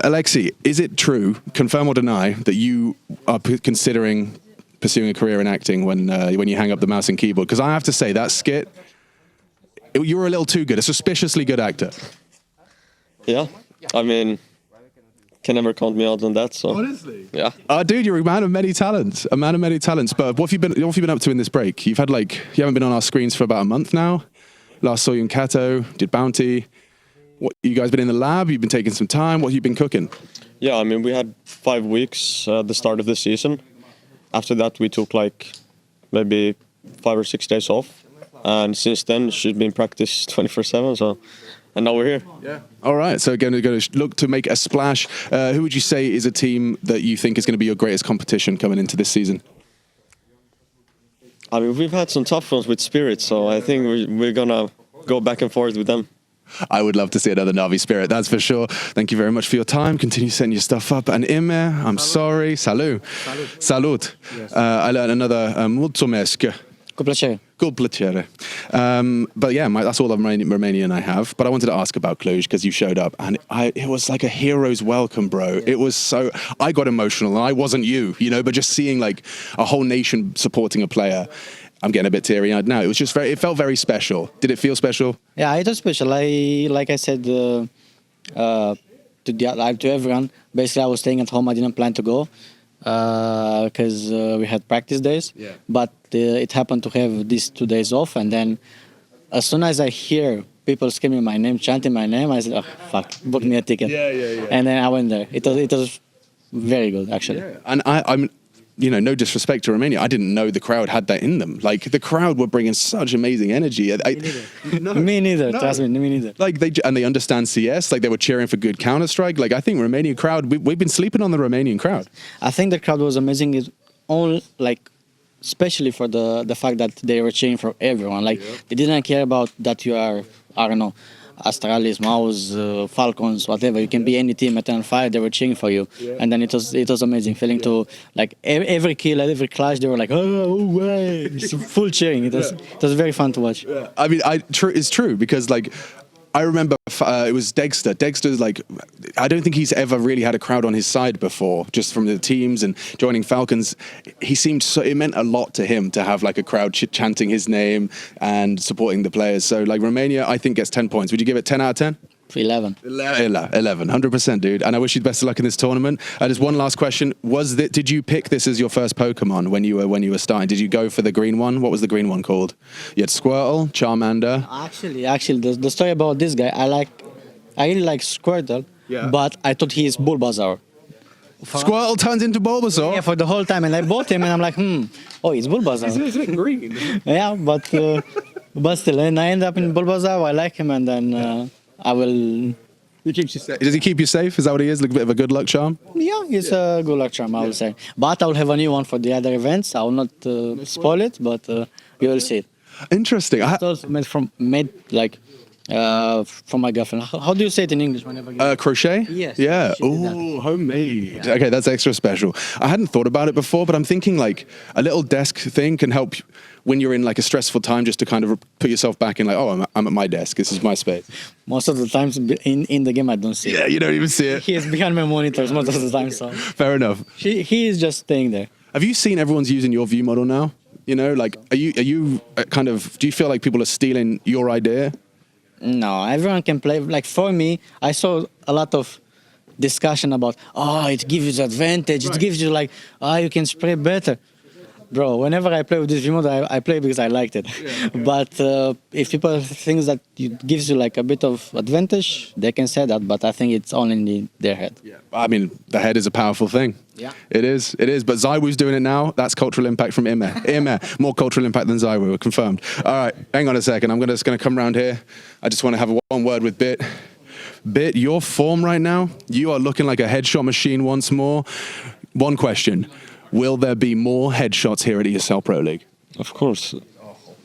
Alexi, is it true, confirm or deny, that you are considering pursuing a career in acting when you hang up the mouse and keyboard? Because I have to say, that skit, you were a little too good, a suspiciously good actor. Yeah, I mean, can never count me out on that. So Honestly, yeah. Dude, you're a man of many talents. A man of many talents. But what have you been up to in this break? You haven't been on our screens for about a month now. Last saw you in Kato, did Bounty. What, you guys been in the lab? You've been taking some time. What have you been cooking? Yeah, I mean, we had 5 weeks at the start of the season. After that, we took like maybe 5 or 6 days off. And since then, she's been practiced 24/7. So, and now we're here. Yeah. All right. So going to look to make a splash. Who would you say is a team that you think is going to be your greatest competition coming into this season? I mean, we've had some tough ones with Spirit, so I think we're gonna go back and forth with them. I would love to see another Navi Spirit, that's for sure. Thank you very much for your time. Continue setting your stuff up. And Imer, I'm sorry. Salut. Salut. Yes. I learned another mulțumesc. Cu plăcere. Cu plăcere. But yeah, that's all the Romanian I have. But I wanted to ask about Cluj because you showed up, and it was like a hero's welcome, bro. Yeah. It was so. I got emotional, and I wasn't you, but just seeing like a whole nation supporting a player. I'm getting a bit teary-eyed now. It felt very special. Did it feel special? Yeah, it was special. Like I said to everyone, basically I was staying at home. I didn't plan to go because we had practice days. Yeah. But it happened to have these 2 days off, and then as soon as I hear people screaming my name, chanting my name, I said, "Oh fuck, book me a ticket." Yeah. And then I went there. It was very good, actually. Yeah. And I'm. No disrespect to Romania, I didn't know the crowd had that in them. Like, the crowd were bringing such amazing energy. Me neither. Trust me, me neither. Like, they understand CS. Like, they were cheering for good Counter-Strike. Like, I think Romanian crowd, we've been sleeping on the Romanian crowd. I think the crowd was amazing. Especially for the fact that they were cheering for everyone. Like, they didn't care about that you are, I don't know, Astralis, Maus, Falcons, whatever. You can be any team at 10-5. They were cheering for you, and then it was amazing feeling to like every kill, every clash. They were like, oh way, full cheering. It was very fun to watch. Yeah. I mean, it's true because like. I remember it was Dexter. Dexter's like, I don't think he's ever really had a crowd on his side before, just from the teams and joining Falcons. He seemed it meant a lot to him to have like a crowd chanting his name and supporting the players. So like Romania, I think gets 10 points. Would you give it 10 out of 10? 11. 100%, dude. And I wish you the best of luck in this tournament. Just one last question: did you pick this as your first Pokemon when you were starting? Did you go for the green one? What was the green one called? You had Squirtle, Charmander. Actually, the story about this guy, I really like Squirtle, but I thought he is Bulbasaur. Squirtle turns into Bulbasaur. Yeah, for the whole time, and I bought him, and I'm like, oh, it's Bulbasaur. It's a bit green. Yeah, but still, and I end up in Bulbasaur. I like him, and then. I will. He keeps you safe. Does he keep you safe? Is that what he is? Like a bit of a good luck charm? Yeah, he's a good luck charm, I will say. But I will have a new one for the other events. I will not spoil it, but you will see it. Interesting. It's also made from my girlfriend. How do you say it in English? Whenever crochet? Yes. Yeah. Oh, homemade. Yeah. Okay, that's extra special. I hadn't thought about it before, but I'm thinking like a little desk thing can help when you're in like a stressful time, just to kind of put yourself back in like, oh, I'm at my desk. This is my space. Most of the times in the game, I don't see it. Yeah, you don't even see it. He is behind my monitors most of the time. So fair enough. He is just staying there. Have you seen everyone's using your view model now? Like, are you kind of, do you feel like people are stealing your idea? No, everyone can play. Like for me, I saw a lot of discussion about, it gives you the advantage. Right. It gives you like, you can spray better. Bro, whenever I play with this remote, I play because I liked it. But if people think that it gives you like a bit of advantage, they can say that. But I think it's only in their head. Yeah. I mean, the head is a powerful thing. Yeah. It is. But Zywoo's doing it now. That's cultural impact from Ime. More cultural impact than Zywoo, confirmed. All right, hang on a second. I'm just going to come around here. I just want to have one word with Bit. Bit, your form right now, you are looking like a headshot machine once more. One question. Will there be more headshots here at ESL Pro League? Of course.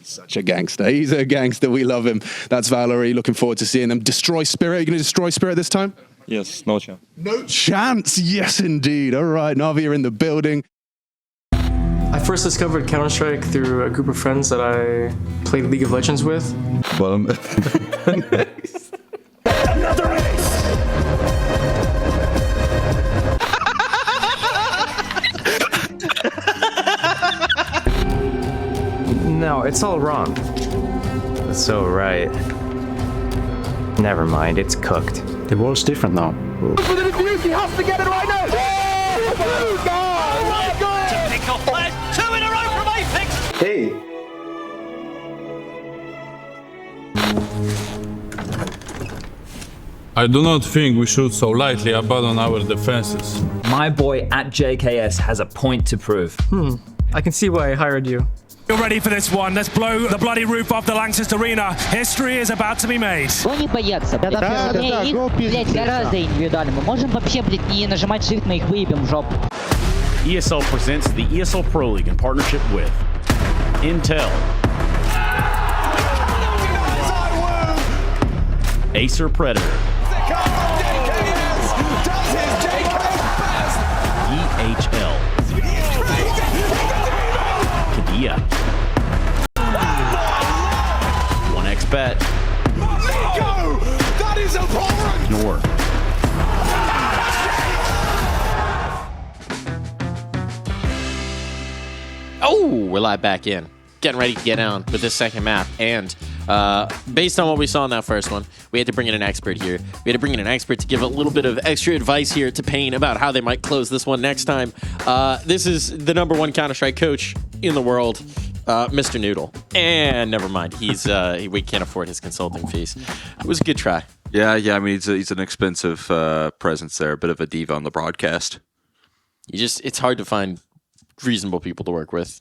Such a gangster. He's a gangster. We love him. That's Valerie. Looking forward to seeing them. Destroy Spirit. Are you going to destroy Spirit this time? Yes, no chance. No chance. Yes, indeed. All right. NAVI are in the building. I first discovered Counter-Strike through a group of friends that I played League of Legends with. Another ace! No, it's all wrong. So right. Never mind, it's cooked. The world's different now. For the defuse, he has to get it right now! Oh my God! To pick off players, 2 in a row from Apex! Hey! I do not think we should so lightly abandon our defenses. My boy at JKS has a point to prove. I can see why I hired you. You're ready for this one. Let's blow the bloody roof off the Lanxess Arena. History is about to be made. Не бояться, блядь. Их, блядь, гораздо индивидуально. Мы можем вообще, блядь, не нажимать shift, мы их выебем в жопу. ESL presents the ESL Pro League in partnership with Intel, Acer Predator, EHL, Kadia, 1xBet, That is abhorrent! Nor. Oh, we're live back in. Getting ready to get on with this second map. And based on what we saw in that first one, we had to bring in an expert here. We had to bring in an expert to give a little bit of extra advice here to paiN about how they might close this one next time. This is the #1 Counter-Strike coach in the world, Mr. Noodle. And never mind, we can't afford his consulting fees. It was a good try. Yeah. I mean, he's an expensive presence there, a bit of a diva on the broadcast. It's hard to find reasonable people to work with.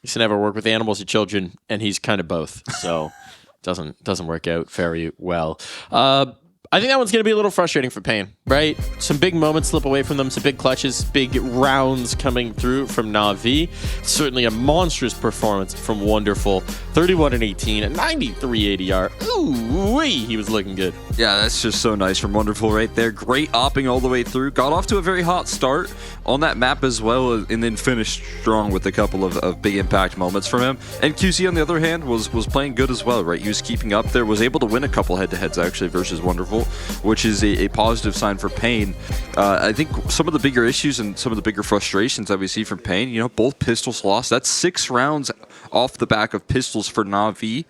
You should never work with animals or children, and he's kind of both, so doesn't work out very well. I think that one's going to be a little frustrating for paiN, right? Some big moments slip away from them, some big clutches, big rounds coming through from NAVI. Certainly a monstrous performance from Wonderful. 31-18, a 93 ADR. Ooh, he was looking good. Yeah, that's just so nice from Wonderful right there. Great opping all the way through. Got off to a very hot start on that map as well, and then finished strong with a couple of big impact moments from him. And QC, on the other hand, was playing good as well, right? He was keeping up there, was able to win a couple head-to-heads actually versus Wonderful, which is a positive sign for paiN. I think some of the bigger issues and some of the bigger frustrations that we see from paiN, both pistols lost. That's 6 rounds off the back of pistols for NAVI.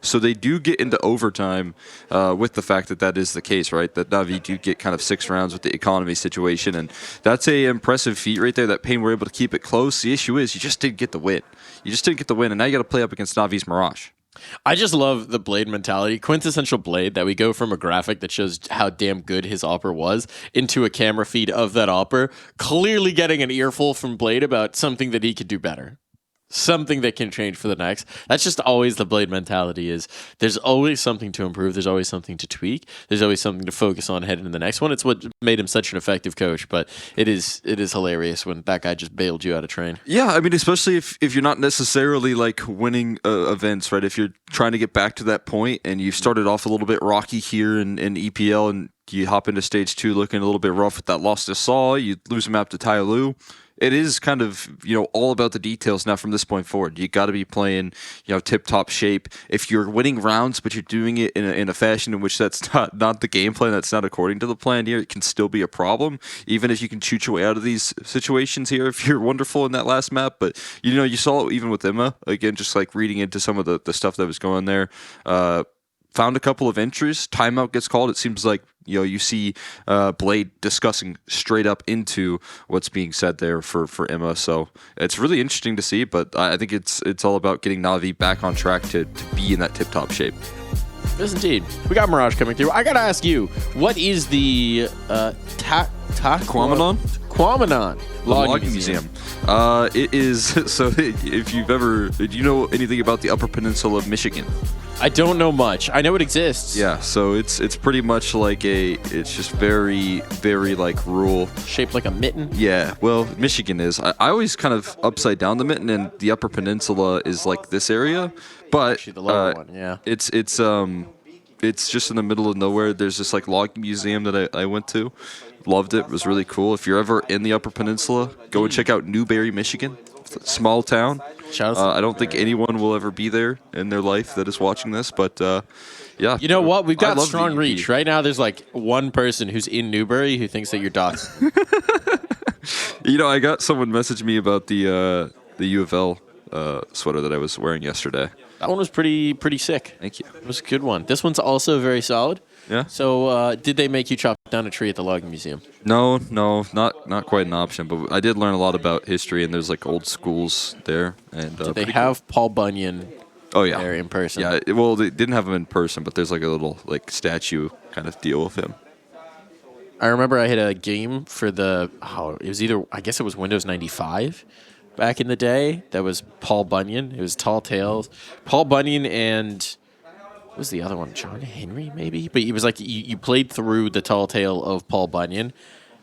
So they do get into overtime with the fact that is the case, right? That NAVI do get kind of 6 rounds with the economy situation, and that's a impressive feat right there that paiN were able to keep it close. The issue is you just didn't get the win. And now you got to play up against NAVI's Mirage. I just love the Blade mentality. Quintessential Blade, that we go from a graphic that shows how damn good his opper was into a camera feed of that opper, clearly getting an earful from Blade about something that he could do better. Something that can change for the next. That's just always the Blade mentality is there's always something to improve. There's always something to tweak. There's always something to focus on heading to the next one. It's what made him such an effective coach, but it is hilarious when that guy just bailed you out of train. Yeah, I mean, especially if you're not necessarily like winning events, right? If you're trying to get back to that point and you've started off a little bit rocky here in EPL and you hop into stage 2 looking a little bit rough with that loss to Saw, you lose a map to Tyloo. It is kind of, all about the details now from this point forward. You got to be playing, tip-top shape. If you're winning rounds, but you're doing it in a fashion in which that's not the game plan, that's not according to the plan here, it can still be a problem, even if you can shoot your way out of these situations here if you're Wonderful in that last map. But, you saw it even with Emma, again, just like reading into some of the stuff that was going there. found a couple of entries. Timeout gets called. It seems like you see Blade discussing straight up into what's being said there for Emma. So it's really interesting to see. But I think it's all about getting Navi back on track to be in that tip-top shape. Yes, indeed. We got Mirage coming through. I gotta ask you, what is the Quamanon? Quamanon Logging Museum. It is so. If do you know anything about the Upper Peninsula of Michigan? I don't know much. I know it exists. Yeah, so it's pretty much like it's just very, very like rural. Shaped like a mitten? Yeah, well, Michigan is. I always kind of upside down the mitten, and the Upper Peninsula is like this area. But actually the lower one, yeah. It's just in the middle of nowhere. There's this like logging museum that I went to. Loved it. It was really cool. If you're ever in the Upper Peninsula, go and check out Newberry, Michigan. It's a small town. I don't think anyone will ever be there in their life that is watching this, but yeah. You know what? We've got strong reach. Right now there's like one person who's in Newberry who thinks that you're doxing. I got someone message me about the U of L sweater that I was wearing yesterday. That one was pretty sick. Thank you. It was a good one. This one's also very solid. Yeah. So did they make you chop down a tree at the logging museum? No, not quite an option. But I did learn a lot about history, and there's like old schools there. And did they have Paul Bunyan? There in person? Yeah. Well, they didn't have him in person, but there's like a little like statue kind of deal with him. I remember I had a game for it was either, I guess it was Windows 95 back in the day. That was Paul Bunyan. It was Tall Tales. Paul Bunyan and what was the other one? John Henry, maybe? But it was like you played through the Tall Tale of Paul Bunyan.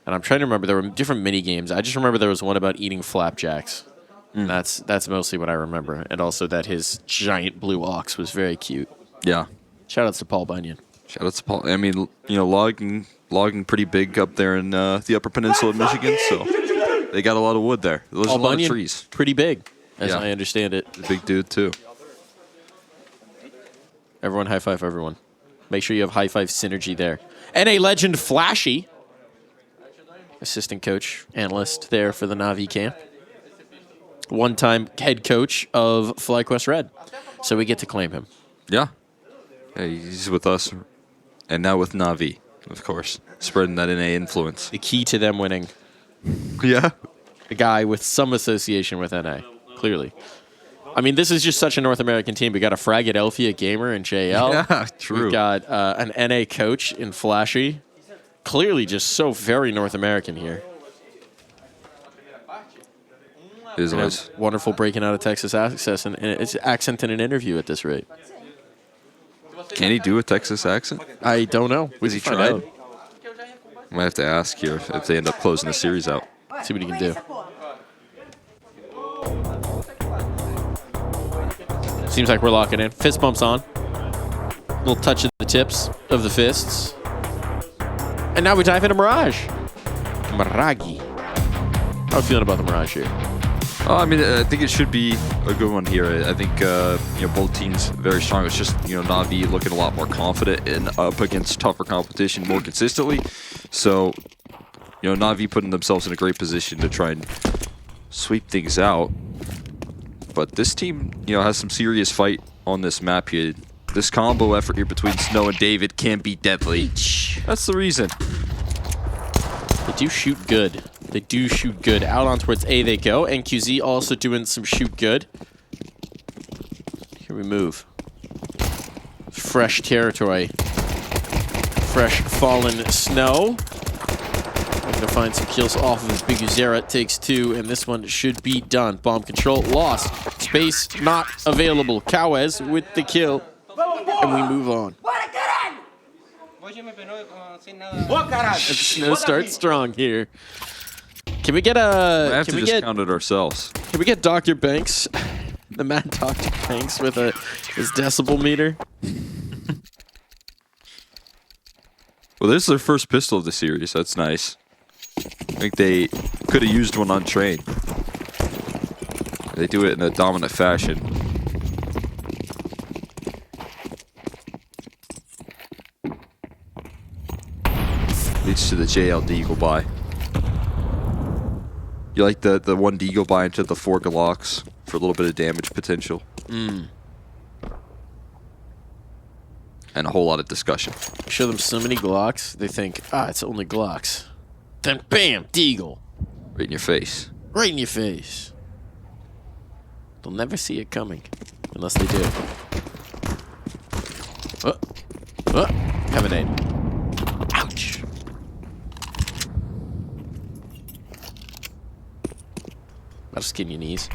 And I'm trying to remember. There were different mini games. I just remember there was one about eating flapjacks. And that's mostly what I remember. And also that his giant blue ox was very cute. Yeah. Shout outs to Paul Bunyan. Shout outs to Paul. I mean, logging pretty big up there in the Upper Peninsula of Michigan. So they got a lot of wood there. There's a lot of trees. Pretty big, as I understand it. A big dude, too. Everyone high five everyone. Make sure you have high five synergy there. NA legend Flashy, assistant coach, analyst there for the Navi camp. One-time head coach of FlyQuest Red. So we get to claim him. Yeah. He's with us. And now with Navi, of course. Spreading that NA influence. The key to them winning. Yeah. A guy with some association with NA, clearly. I mean, this is just such a North American team. We got a Fragadelphia gamer in JL. Yeah, true. We got an NA coach in Flashy. Clearly just so very North American here. It is nice. Wonderful breaking out of Texas accent and it's accent in an interview at this rate. Can he do a Texas accent? I don't know. Has he tried? I might have to ask here if they end up closing the series out. See what he can do. Seems like we're locking in. Fist bumps on. Little touch of the tips of the fists. And now we dive into Mirage. Miragi. How are you feeling about the Mirage here? Oh, I mean, I think it should be a good one here. I think both teams very strong. It's just Navi looking a lot more confident and up against tougher competition more consistently. So Navi putting themselves in a great position to try and sweep things out. But this team has some serious fight on this map here. This combo effort here between Snow and David can be deadly. That's the reason. They do shoot good. They do shoot good. Out on towards A they go. And QZ also doing some shoot good. Here we move. Fresh territory. Fresh fallen Snow. Looking to find some kills off of his big Uzera. Takes two, and this one should be done. Bomb control lost. Space not available. Kawez with the kill. And we move on. And Snow starts strong here. Can we get a... I have to just count it ourselves. Can we get Dr. Banks, the mad Dr. Banks with his decibel meter? Well, this is their first pistol of the series. That's nice. I think they could have used one on train. They do it in a dominant fashion. Leads to the JL Deagle buy. You like the one Deagle buy into the 4 Glocks for a little bit of damage potential. and a whole lot of discussion. Show them so many Glocks, they think, it's only Glocks. Then bam, Deagle. Right in your face. Right in your face. They'll never see it coming. Unless they do. Have an aid. Ouch. That'll skin your knees.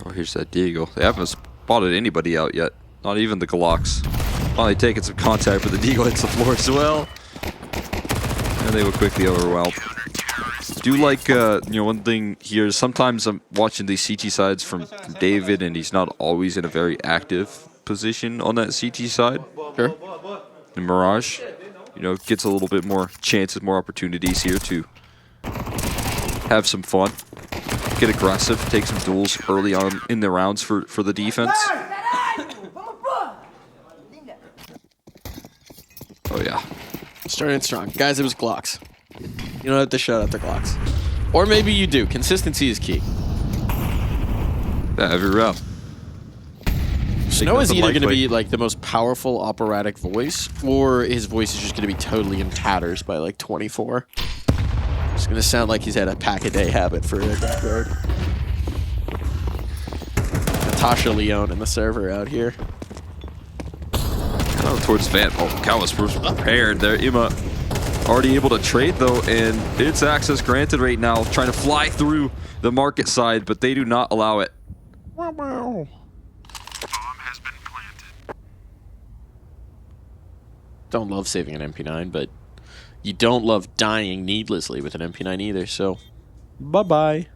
Oh, here's that Deagle. They haven't spotted anybody out yet. Not even the Glocks. Finally taking some contact, but the Deagle hits the floor as well. And they were quickly overwhelmed. Do like, one thing here is sometimes I'm watching these CT sides from David, and he's not always in a very active position on that CT side. Sure. And Mirage, gets a little bit more chances, more opportunities here to have some fun, get aggressive, take some duels early on in the rounds for the defense. Oh, yeah. Starting strong. Guys, it was Glocks. You don't have to shout out the Glocks. Or maybe you do. Consistency is key. Yeah, every round. Snow is either going to be like the most powerful operatic voice, or his voice is just going to be totally in tatters by like 24. It's going to sound like he's had a pack-a-day habit for a guard. Natasha Leone in the server out here. Towards Van. Oh, Cal was prepared there. Ima already able to trade though, and it's access granted right now. Trying to fly through the market side, but they do not allow it. Wow. Don't love saving an MP9, but you don't love dying needlessly with an MP9 either, so bye-bye.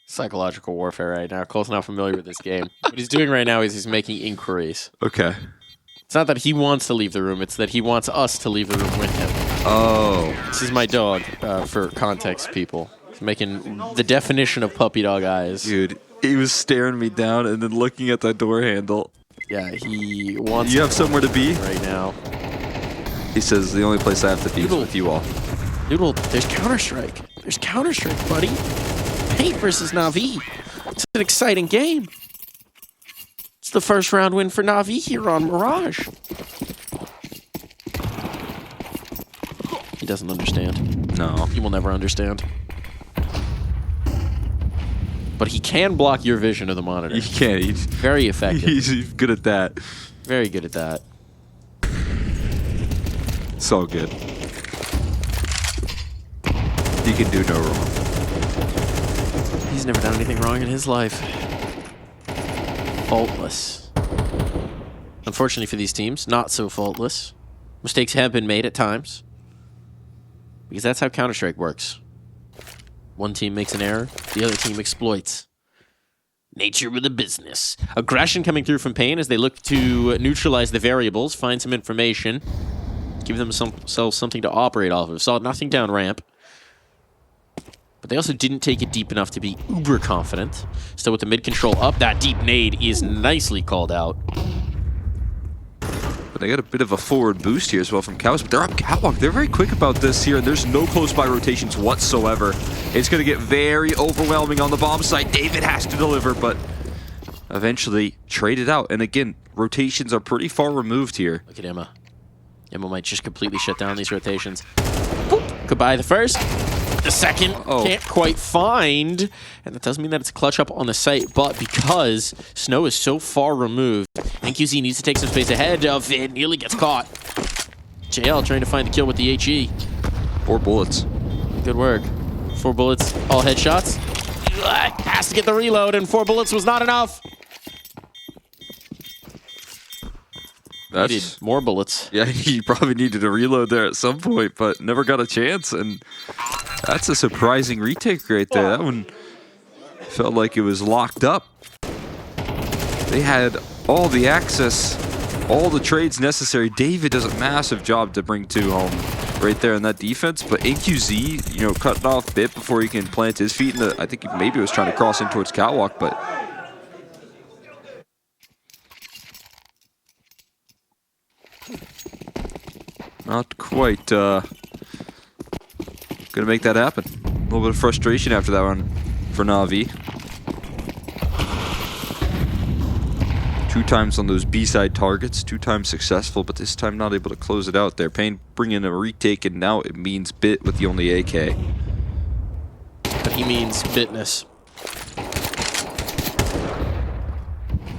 Psychological warfare right now. Cole's not familiar with this game. What he's doing right now is he's making inquiries. Okay. It's not that he wants to leave the room, it's that he wants us to leave the room with him. Oh. This is my dog, for context, people. He's making the definition of puppy dog eyes. Dude, he was staring me down and then looking at the door handle. Yeah, he wants... You have somewhere to be? Right now. He says, the only place I have to be is with you all. Noodle, there's Counter-Strike. There's Counter-Strike, buddy. paiN versus NAVI. It's an exciting game. It's the first round win for NAVI here on Mirage. He doesn't understand. No. He will never understand. But he can block your vision of the monitor. He can. He's very effective. He's good at that. Very good at that. So good. He can do no wrong. He's never done anything wrong in his life. Faultless. Unfortunately for these teams, not so faultless. Mistakes have been made at times. Because that's how Counter-Strike works. One team makes an error, the other team exploits. Nature of the business. Aggression coming through from paiN as they look to neutralize the variables, find some information, give themselves something to operate off of. Saw nothing down ramp. But they also didn't take it deep enough to be uber confident. Still with the mid control up, that deep nade is nicely called out. But they got a bit of a forward boost here as well from Cows, but they're up catwalk. They're very quick about this here, and there's no close by rotations whatsoever. It's going to get very overwhelming on the bomb site. David has to deliver, but eventually traded out. And again, rotations are pretty far removed here. Look at Emma. Emma might just completely shut down these rotations. Boop. Goodbye the first. The second can't quite find, and that doesn't mean that it's a clutch up on the site, but because Snow is so far removed, NQZ needs to take some space ahead of it, nearly gets caught. JL trying to find the kill with the HE. 4 bullets. Good work. 4 bullets, all headshots. Has to get the reload, and 4 bullets was not enough. Needed more bullets. Yeah, he probably needed a reload there at some point, but never got a chance, and that's a surprising retake right there. That one felt like it was locked up. They had all the access, all the trades necessary. David does a massive job to bring 2 home right there in that defense, but NQZ, cutting off a bit before he can plant his feet in the, I think he maybe was trying to cross in towards catwalk, but not quite gonna make that happen. A little bit of frustration after that one for Navi. 2 times on those B-side targets, 2 times successful, but this time not able to close it out there. paiN bringing in a retake, and now it means Bit with the only AK. But he means Bitness.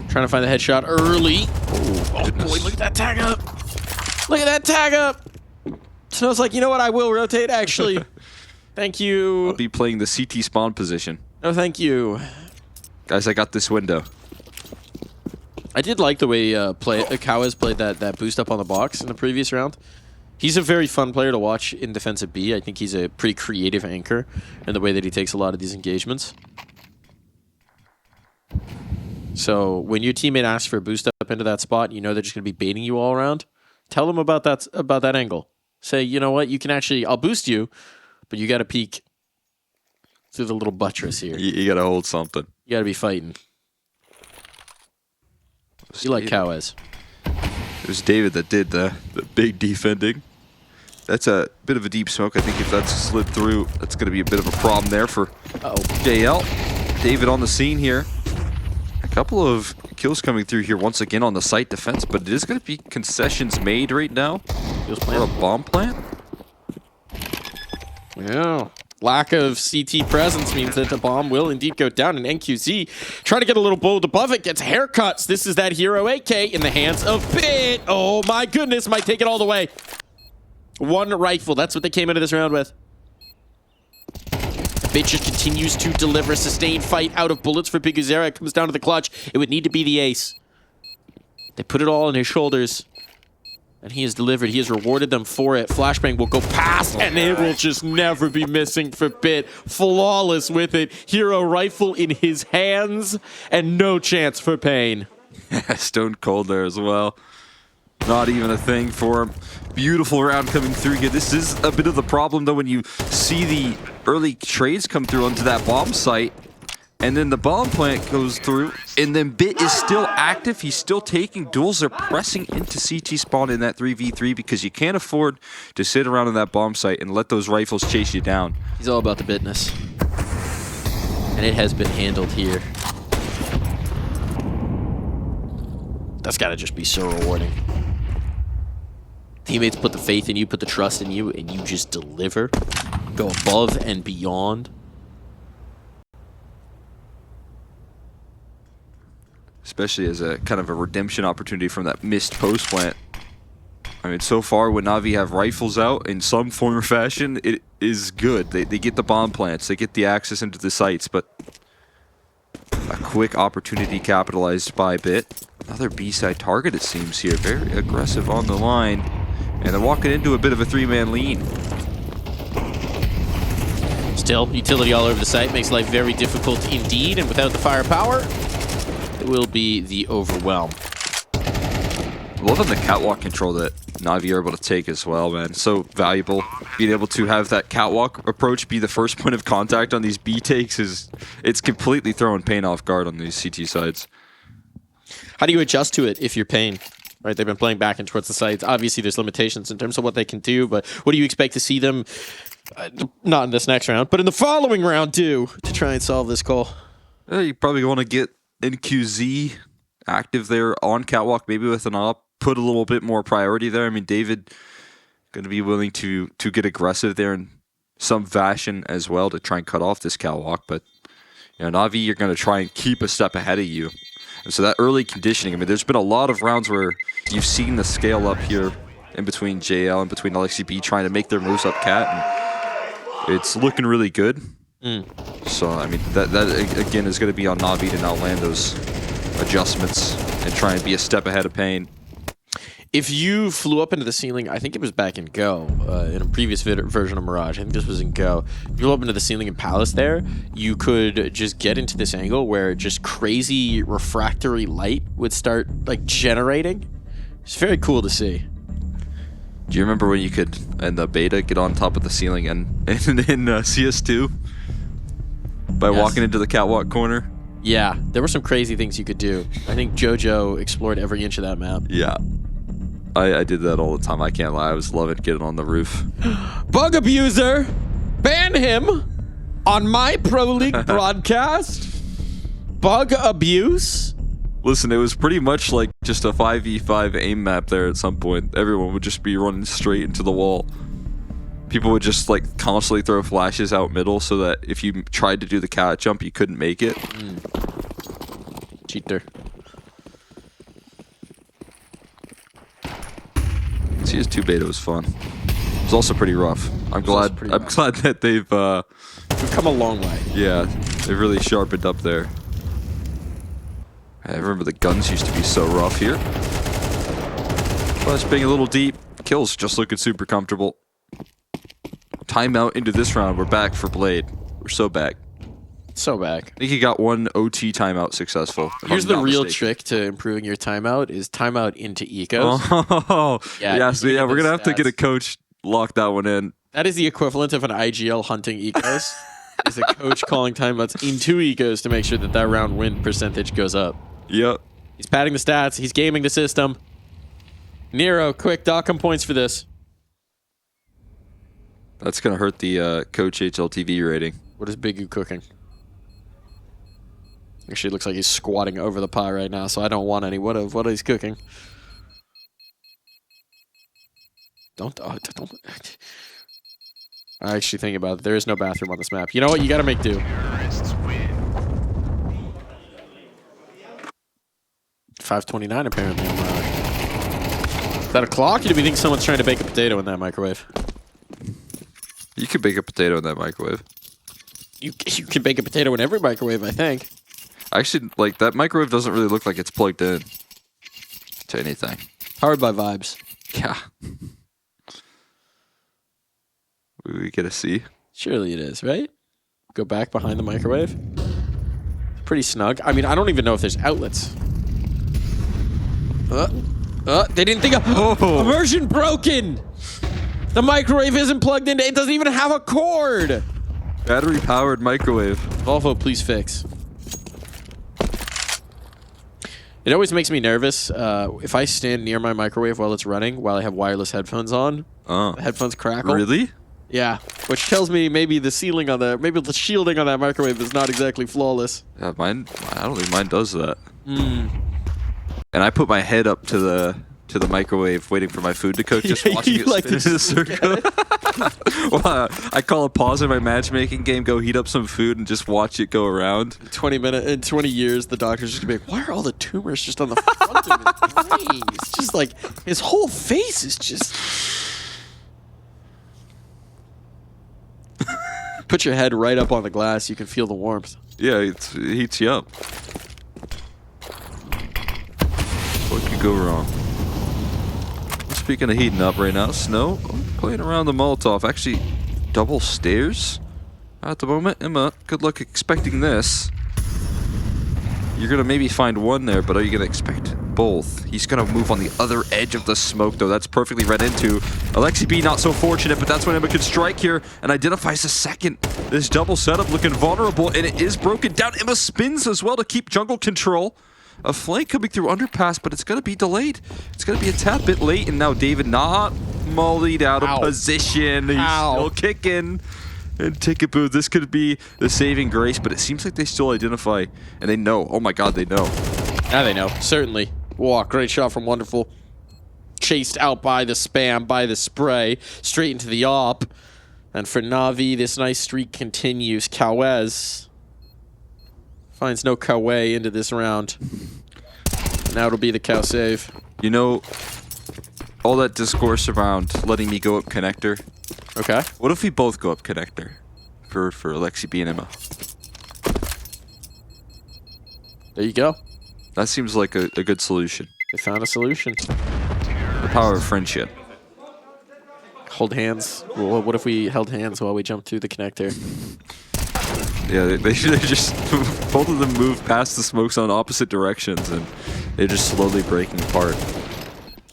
Trying to find the headshot early. Oh boy, look at that tag up. Look at that tag up. Snow's like, you know what, I will rotate, actually. Thank you. I'll be playing the CT spawn position. No, thank you. Guys, I got this window. I did like the way Kawes played that boost up on the box in the previous round. He's a very fun player to watch in defensive B. I think he's a pretty creative anchor in the way that he takes a lot of these engagements. So when your teammate asks for a boost up into that spot, you know they're just going to be baiting you all around. Tell them about that angle. Say, you know what, you can actually, I'll boost you, but you got to peek through the little buttress here. You got to hold something. You got to be fighting. You like Kawes. It was David that did the big defending. That's a bit of a deep smoke. I think if that's slid through, that's going to be a bit of a problem there for JL. David on the scene here. A couple of kills coming through here once again on the site defense, but it is going to be concessions made right now for a bomb plant. Yeah. Lack of CT presence means that the bomb will indeed go down, and NQZ trying to get a little bold above it, gets haircuts. This is that hero AK in the hands of Bit. Oh my goodness, might take it all the way. 1 rifle, that's what they came into this round with. Bit just continues to deliver sustained fight out of bullets for Biguzera. It comes down to the clutch. It would need to be the ace. They put it all on his shoulders. And he has delivered. He has rewarded them for it. Flashbang will go past, and it will just never be missing for Bit. Flawless with it. Hero rifle in his hands, and no chance for paiN. Stone cold there as well. Not even a thing for him. Beautiful round coming through here. This is a bit of the problem, though, when you see the early trades come through onto that bomb site. And then the bomb plant goes through, and then Bit is still active. He's still taking duels. They're pressing into CT spawn in that 3v3 because you can't afford to sit around on that bomb site and let those rifles chase you down. He's all about the Bitness. And it has been handled here. That's got to just be so rewarding. Teammates put the faith in you, put the trust in you, and you just deliver. Go above and beyond. Especially as a kind of a redemption opportunity from that missed post plant. I mean, so far when Navi have rifles out in some form or fashion, it is good. They get the bomb plants, they get the access into the sites, but a quick opportunity capitalized by Bit. Another B-side target, it seems here. Very aggressive on the line. And they're walking into a bit of a 3-man lead. Still, utility all over the site makes life very difficult indeed, and without the firepower, it will be the overwhelm. Loving the catwalk control that Navi are able to take as well, man. So valuable. Being able to have that catwalk approach be the first point of contact on these B takes it's completely throwing paiN off guard on these CT sides. How do you adjust to it if you're paiN? Right, they've been playing back and towards the sites. Obviously, there's limitations in terms of what they can do, but what do you expect to see them, not in this next round, but in the following round, do to try and solve this goal? You probably want to get NQZ active there on catwalk, maybe with an op, put a little bit more priority there. I mean, David going to be willing to get aggressive there in some fashion as well to try and cut off this catwalk, but you know, Navi, you're going to try and keep a step ahead of you. And so that early conditioning, I mean, there's been a lot of rounds where you've seen the scale up here in between JL and between LXCB trying to make their moves up cat, and it's looking really good. So, I mean, that again is going to be on Navi to now land those adjustments and try and be a step ahead of paiN. If you flew up into the ceiling, I think it was back in Go, in a previous version of Mirage, I think this was in Go. If you flew up into the ceiling in Palace there, you could just get into this angle where just crazy refractory light would start, like, generating. It's very cool to see. Do you remember when you could, in the beta, get on top of the ceiling and in CS2? By walking into the catwalk corner? Yeah, there were some crazy things you could do. I think JoJo explored every inch of that map. Yeah. I did that all the time. I can't lie. I was loving getting on the roof. Bug abuser, ban him on my Pro League broadcast. Bug abuse. Listen, it was pretty much like just a 5v5 aim map there at some point. Everyone would just be running straight into the wall. People would just like constantly throw flashes out middle so that if you tried to do the cat jump, you couldn't make it. Cheater. CS2 beta was fun. It was also pretty rough. I'm glad that they've We've come a long way. Yeah, they've really sharpened up there. I remember the guns used to be so rough here. Flash being a little deep. Kills just looking super comfortable. Timeout into this round. We're back for Blade. We're so back. So back. I think he got one OT timeout successful. Here's the real trick to improving your timeout is timeout into ecos. Oh, yeah, so yeah, we're gonna have to get a coach lock that one in. That is the equivalent of an IGL hunting ecos. Is a coach calling timeouts into ecos to make sure that that round win percentage goes up. Yep. He's padding the stats. He's gaming the system. Nero, quick, dock him points for this. That's gonna hurt the coach HLTV rating. What is Big U cooking? Actually, it looks like he's squatting over the pie right now, so I don't want any. What he's cooking? Don't. I actually think about it. There is no bathroom on this map. You know what? You got to make do. 5:29 apparently. Is that a clock? Or do we think someone's trying to bake a potato in that microwave? You could bake a potato in that microwave. You can bake a potato in every microwave, I think. Actually, like, that microwave doesn't really look like it's plugged in to anything. Powered by vibes. Yeah. We get a C. Surely it is, right? Go back behind the microwave. Pretty snug. I mean, I don't even know if there's outlets. They didn't think of... Immersion broken! The microwave isn't plugged in. It doesn't even have a cord! Battery-powered microwave. Volvo, please fix. It always makes me nervous if I stand near my microwave while it's running, while I have wireless headphones on. The headphones crackle. Really? Yeah, which tells me maybe the shielding on that microwave is not exactly flawless. Yeah, mine. I don't think mine does that. And I put my head up to the microwave, waiting for my food to cook, just watching it spin in a circle. Well, I call a pause in my matchmaking game, go heat up some food, and just watch it go around. In 20 years, the doctor's just gonna be like, "Why are all the tumors just on the front of his brain?" It's just like his whole face is just. Put your head right up on the glass. You can feel the warmth. Yeah, it heats you up. What could go wrong? Speaking of heating up right now, Snow playing around the Molotov. Actually, double stairs at the moment. Emma, good luck expecting this. You're going to maybe find one there, but are you going to expect both? He's going to move on the other edge of the smoke, though. That's perfectly read into. Alexi B not so fortunate, but that's when Emma could strike here and identifies the second. This double setup looking vulnerable, and it is broken down. Emma spins as well to keep jungle control. A flank coming through underpass, but it's going to be delayed. It's going to be a tad bit late, and now David not mollied out of position. He's still kicking. And Ticket Boo, this could be the saving grace, but it seems like they still identify, and they know. Oh my god, they know. Yeah, they know. Certainly. Whoa, great shot from Wonderful. Chased out by the spam, by the spray, straight into the op. And for Navi, this nice streak continues. Kawez finds no Kawe into this round. Now it'll be the cow save. You know, all that discourse around letting me go up connector. Okay. What if we both go up connector for Alexi B and Emma? There you go. That seems like a good solution. They found a solution. The power of friendship. Hold hands. Well, what if we held hands while we jumped through the connector? Yeah, they just both of them move past the smoke zone opposite directions, and they're just slowly breaking apart.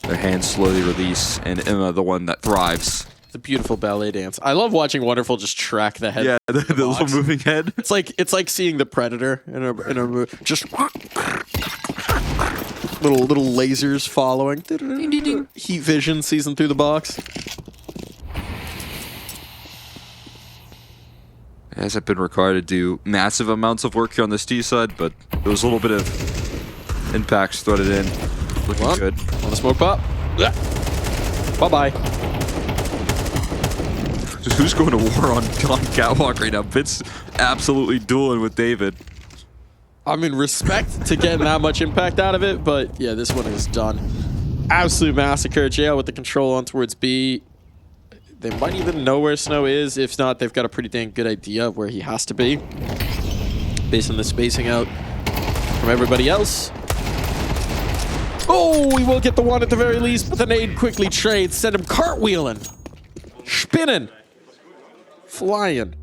Their hands slowly release, and Emma, the one that thrives. It's a beautiful ballet dance. I love watching Wonderful just track the head. Yeah, the little moving head. It's like seeing the Predator in a just Little lasers following. Heat vision season through the box. Hasn't been required to do massive amounts of work here on this T side, but there was a little bit of impacts threaded in. Looking good. On the smoke pop. Bye-bye. Who's going to war on Catwalk right now? Bit's absolutely dueling with David. I mean, respect to getting that much impact out of it, but yeah, this one is done. Absolute massacre. JL with the control on towards B. They might even know where Snow is. If not, they've got a pretty dang good idea of where he has to be, based on the spacing out from everybody else. Oh, we will get the one at the very least, but the nade quickly trades. Send him cartwheeling, spinning, flying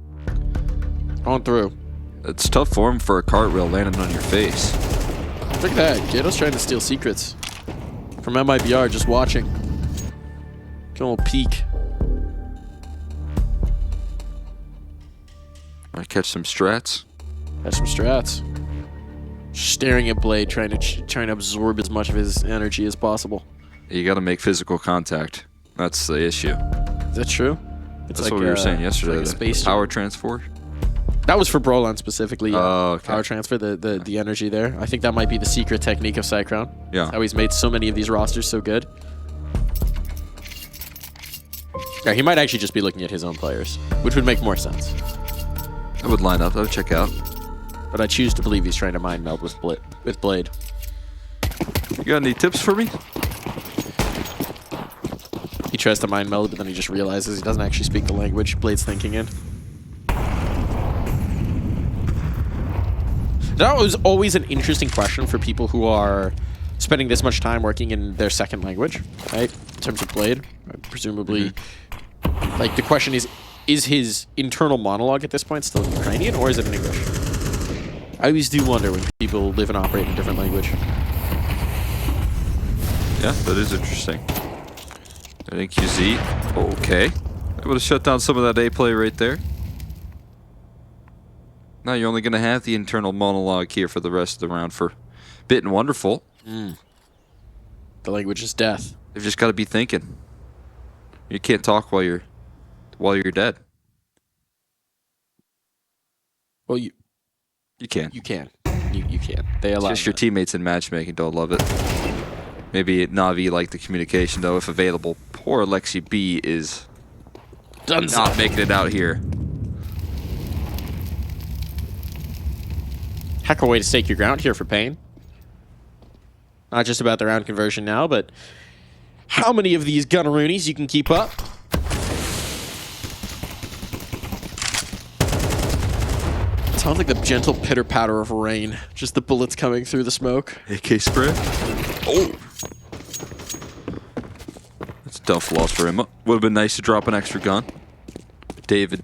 on through. It's tough form for a cartwheel landing on your face. Look at that. Jato's trying to steal secrets from MIBR, just watching. Get a little peek. Might catch some strats. Catch some strats. Staring at Blade, trying to absorb as much of his energy as possible. You got to make physical contact. That's the issue. Is that true? That's like what we were saying yesterday. Like space power transfer. That was for Brolan specifically. Oh, okay. Power transfer, the energy there. I think that might be the secret technique of Cycrown. Yeah. That's how he's made so many of these rosters so good. Yeah, he might actually just be looking at his own players, which would make more sense. That would line up. That would check out. But I choose to believe he's trying to mind meld with Blade. You got any tips for me? He tries to mind meld, but then he just realizes he doesn't actually speak the language Blade's thinking in. That was always an interesting question for people who are spending this much time working in their second language, right? In terms of Blade, presumably. Like, the question is his internal monologue at this point still in Ukrainian, or is it in English? I always do wonder when people live and operate in a different language. Yeah, that is interesting. I think QZ. Okay. I would have shut down some of that A play right there. Now you're only going to have the internal monologue here for the rest of the round for Bit and Wonderful. The language is death. They've just got to be thinking. You can't talk while you're dead. Well, you can. You can. You can. They allow Just your teammates in matchmaking don't love it. Maybe NAVI like the communication though, if available. Poor Alexi B is not making it out here. Heck of a way to stake your ground here for paiN. Not just about the round conversion now, but how many of these Gunnaroonies you can keep up. Sounds like the gentle pitter-patter of rain. Just the bullets coming through the smoke. AK spray. Oh! That's a tough loss for him. Would have been nice to drop an extra gun. David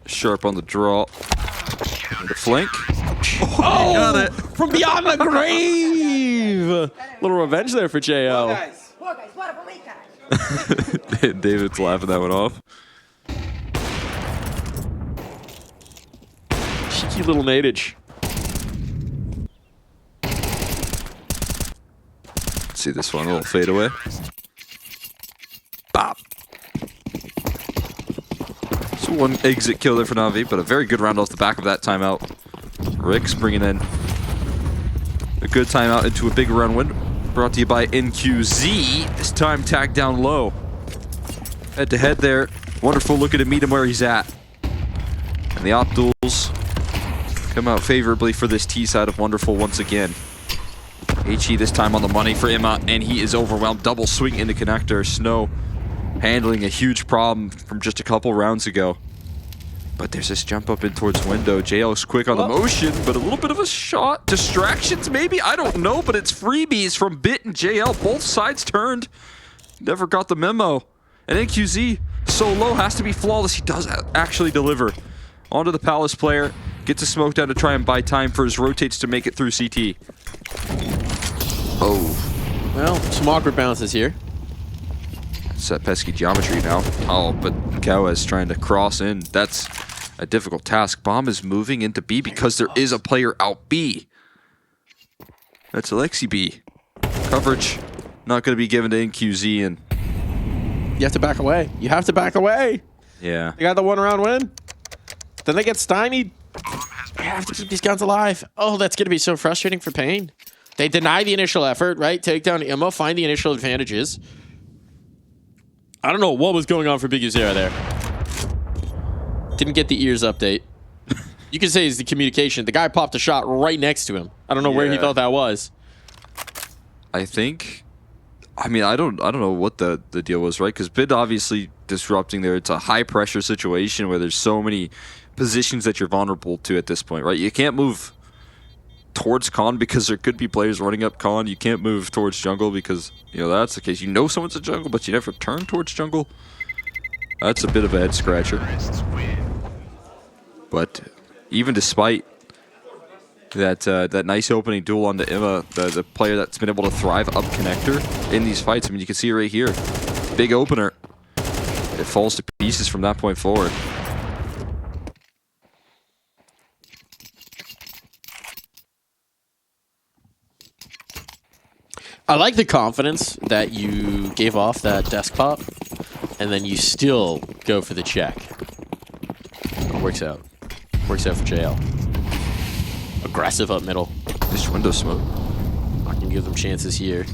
sharp on the draw. The flank. Oh! Got it! From beyond the grave! Little revenge there for JL. David's laughing that one off. Cheeky little nadage. Let's see this one, a little fade away. Bop. So one exit kill there for Navi, but a very good round off the back of that timeout. Rick's bringing in a good timeout into a big round win. Brought to you by NQZ. This time tagged down low. Head to head there. Wonderful looking to meet him where he's at. And the op duels come out favorably for this T side of Wonderful once again. HE this time on the money for Imma, and he is overwhelmed. Double swing into connector. Snow handling a huge problem from just a couple rounds ago. But there's this jump up in towards window. JL's quick on the motion, but a little bit of a shot. Distractions maybe? I don't know, but it's freebies from Bit and JL. Both sides turned. Never got the memo. And NQZ, so low, has to be flawless. He does actually deliver. Onto the Palace player. Gets a smoke down to try and buy time for his rotates to make it through CT. Oh. Well, some awkward bounces here. It's that pesky geometry now. Oh, but Kawes trying to cross in. That's a difficult task. Bomb is moving into B because there is a player out B. That's Alexi B. Coverage not going to be given to NQZ, and You have to back away. You have to back away. yeah. They got the 1-round win. Then they get stymied. You have to keep these guns alive. Oh, that's going to be so frustrating for paiN. They deny the initial effort, right? Take down Immo, find the initial advantages. I don't know what was going on for Big Uzera there. Didn't get the ears update. You can say it's the communication. The guy popped a shot right next to him. I don't know where he thought that was. I think, I mean, I don't know what the deal was, right? Because BID obviously disrupting there. It's a high pressure situation where there's so many positions that you're vulnerable to at this point, right? You can't move towards Con because there could be players running up Con. You can't move towards jungle because, you know, that's the case. You know someone's in jungle, but you never turn towards jungle. That's a bit of a head scratcher. But even despite that nice opening duel onto Imma, the player that's been able to thrive up connector in these fights, I mean, you can see right here, big opener. It falls to pieces from that point forward. I like the confidence that you gave off that desk pop, and then you still go for the check. It works out. Works out for JL. Aggressive up middle. Just window smoke. Not gonna give them chances here.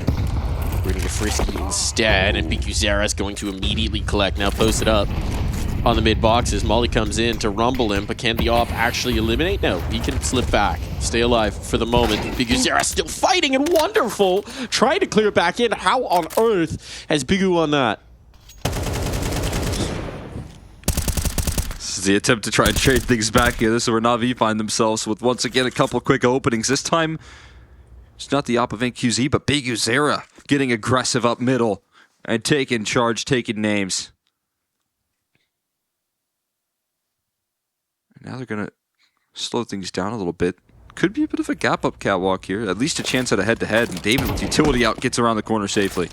We're gonna get Frisky instead, and Big Uzera is going to immediately collect. Now posted up on the mid boxes. Molly comes in to rumble him, but can the op actually eliminate? No, he can slip back. Stay alive for the moment. Big Uzera still fighting and wonderful. Trying to clear back in. How on earth has Bigu won that? This is the attempt to try and trade things back here. This is where NAVI find themselves with, once again, a couple quick openings. This time, it's not the op of NQZ, but Big Uzera getting aggressive up middle and taking charge, taking names. Now they're going to slow things down a little bit. Could be a bit of a gap up catwalk here. At least a chance at a head-to-head. And David with utility out gets around the corner safely.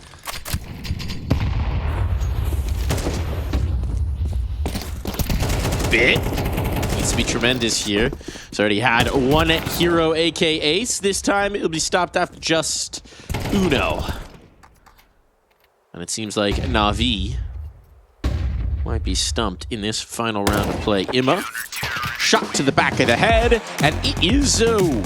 Bit needs to be tremendous here. He's already had one hero, AK Ace. This time it'll be stopped after just Uno. And it seems like NAVI might be stumped in this final round of play. Imma, shot to the back of the head, and it is over.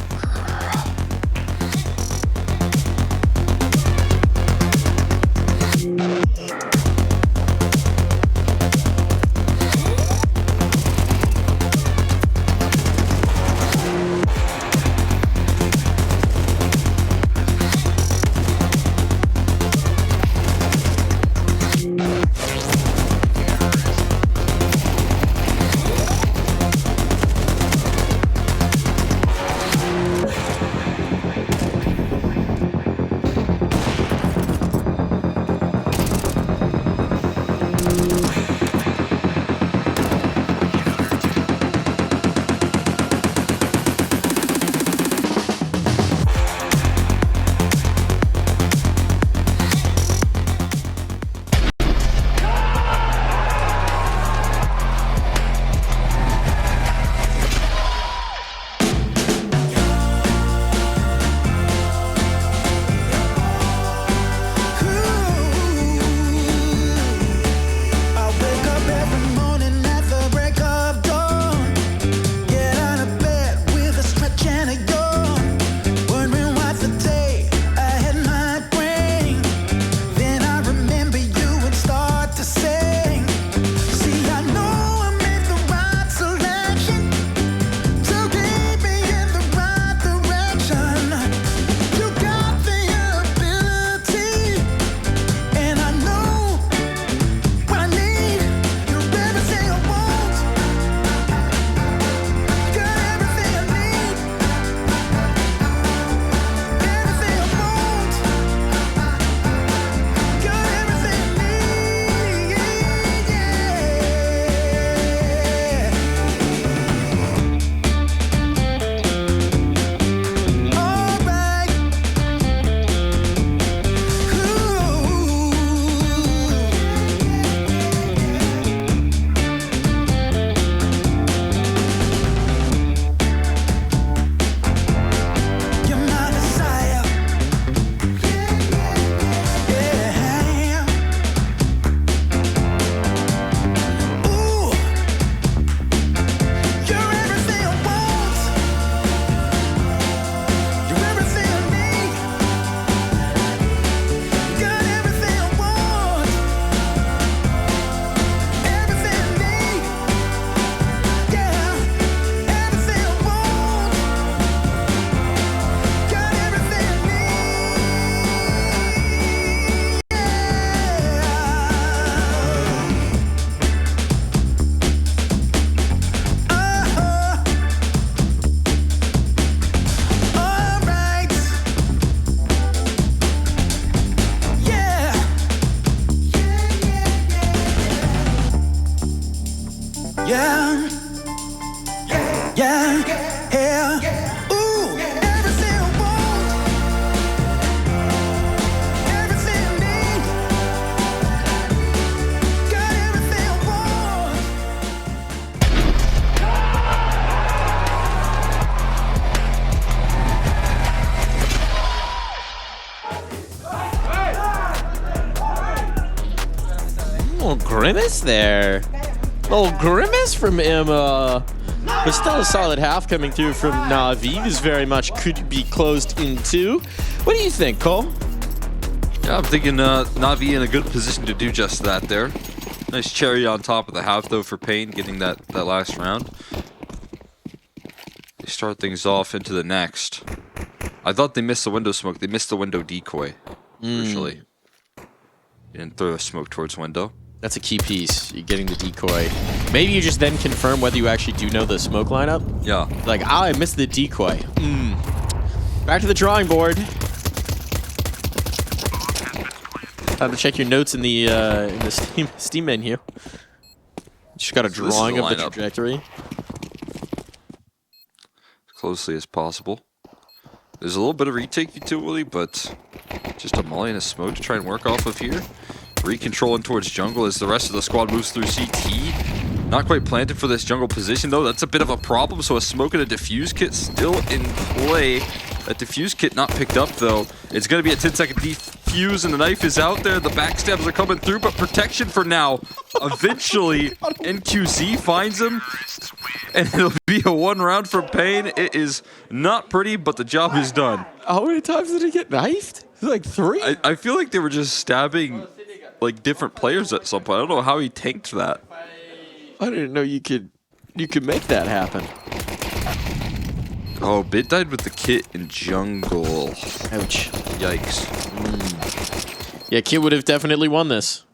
Yeah, yeah, ooh, everything I want, everything I need, got everything I want. Little grimace there. Little grimace from Emma. But still a solid half coming through from Navi. This very much could be closed in two. What do you think, Cole? Yeah, I'm thinking Navi in a good position to do just that there. Nice cherry on top of the half, though, for paiN, getting that last round. They start things off into the next. I thought they missed the window smoke. They missed the window decoy, crucially. They didn't throw a smoke towards window. That's a key piece. You're getting the decoy. Maybe you just then confirm whether you actually do know the smoke lineup. Yeah. Like, I missed the decoy. Back to the drawing board. Time to check your notes in the Steam menu. Just got a drawing of the trajectory. As closely as possible. There's a little bit of retake utility, but just a molly and a smoke to try and work off of here. Recontrolling towards jungle as the rest of the squad moves through CT. Not quite planted for this jungle position, though. That's a bit of a problem, so a smoke and a diffuse kit still in play. That diffuse kit not picked up, though. It's going to be a 10-second defuse, and the knife is out there. The backstabs are coming through, but protection for now. Eventually, NQZ finds him, and it'll be a one round for paiN. It is not pretty, but the job is done. How many times did he get knifed? Like 3? I feel like they were just stabbing like different players at some point. I don't know how he tanked that. I didn't know you could make that happen. Oh, Bit died with the kit in jungle. Ouch. Yikes. Yeah, Kit would have definitely won this.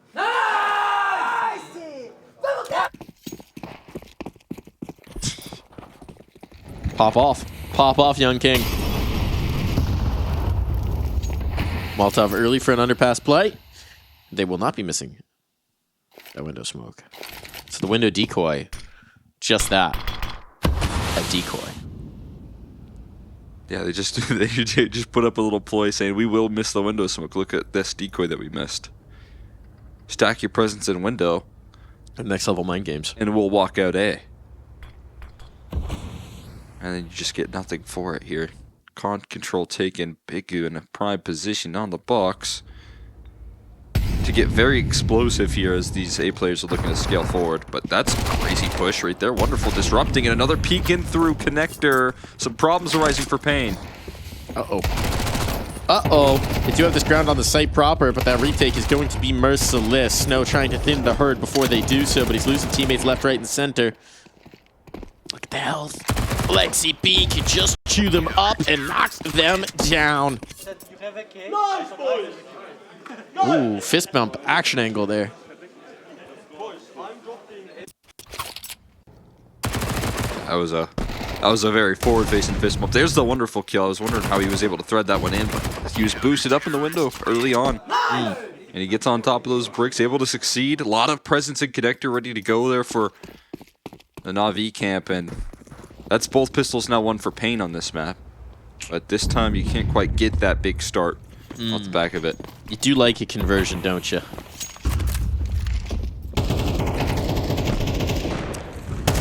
Pop off. Pop off, young king. Molotov early for an underpass play. They will not be missing that window smoke. So the window decoy, just that. A decoy. Yeah, they just put up a little ploy saying, we will miss the window smoke. Look at this decoy that we missed. Stack your presence in window. Next level mind games. And we'll walk out A. And then you just get nothing for it here. Control taken, Bigu in a prime position on the box. To get very explosive here as these A players are looking to scale forward. But that's a crazy push right there. Wonderful disrupting and another peek in through connector. Some problems arising for paiN. Uh-oh. Uh-oh. They do have this ground on the site proper, but that retake is going to be merciless. Snow trying to thin the herd before they do so, but he's losing teammates left, right, and center. Look at the health. Lexi B can just chew them up and knock them down. Ooh, fist bump action angle there. That was a very forward-facing fist bump. There's the wonderful kill. I was wondering how he was able to thread that one in, but he was boosted up in the window early on. And he gets on top of those bricks, able to succeed. A lot of presence in connector ready to go there for the Navi camp, and that's both pistols now one for paiN on this map. But this time you can't quite get that big start off the back of it. You do like a conversion, don't you?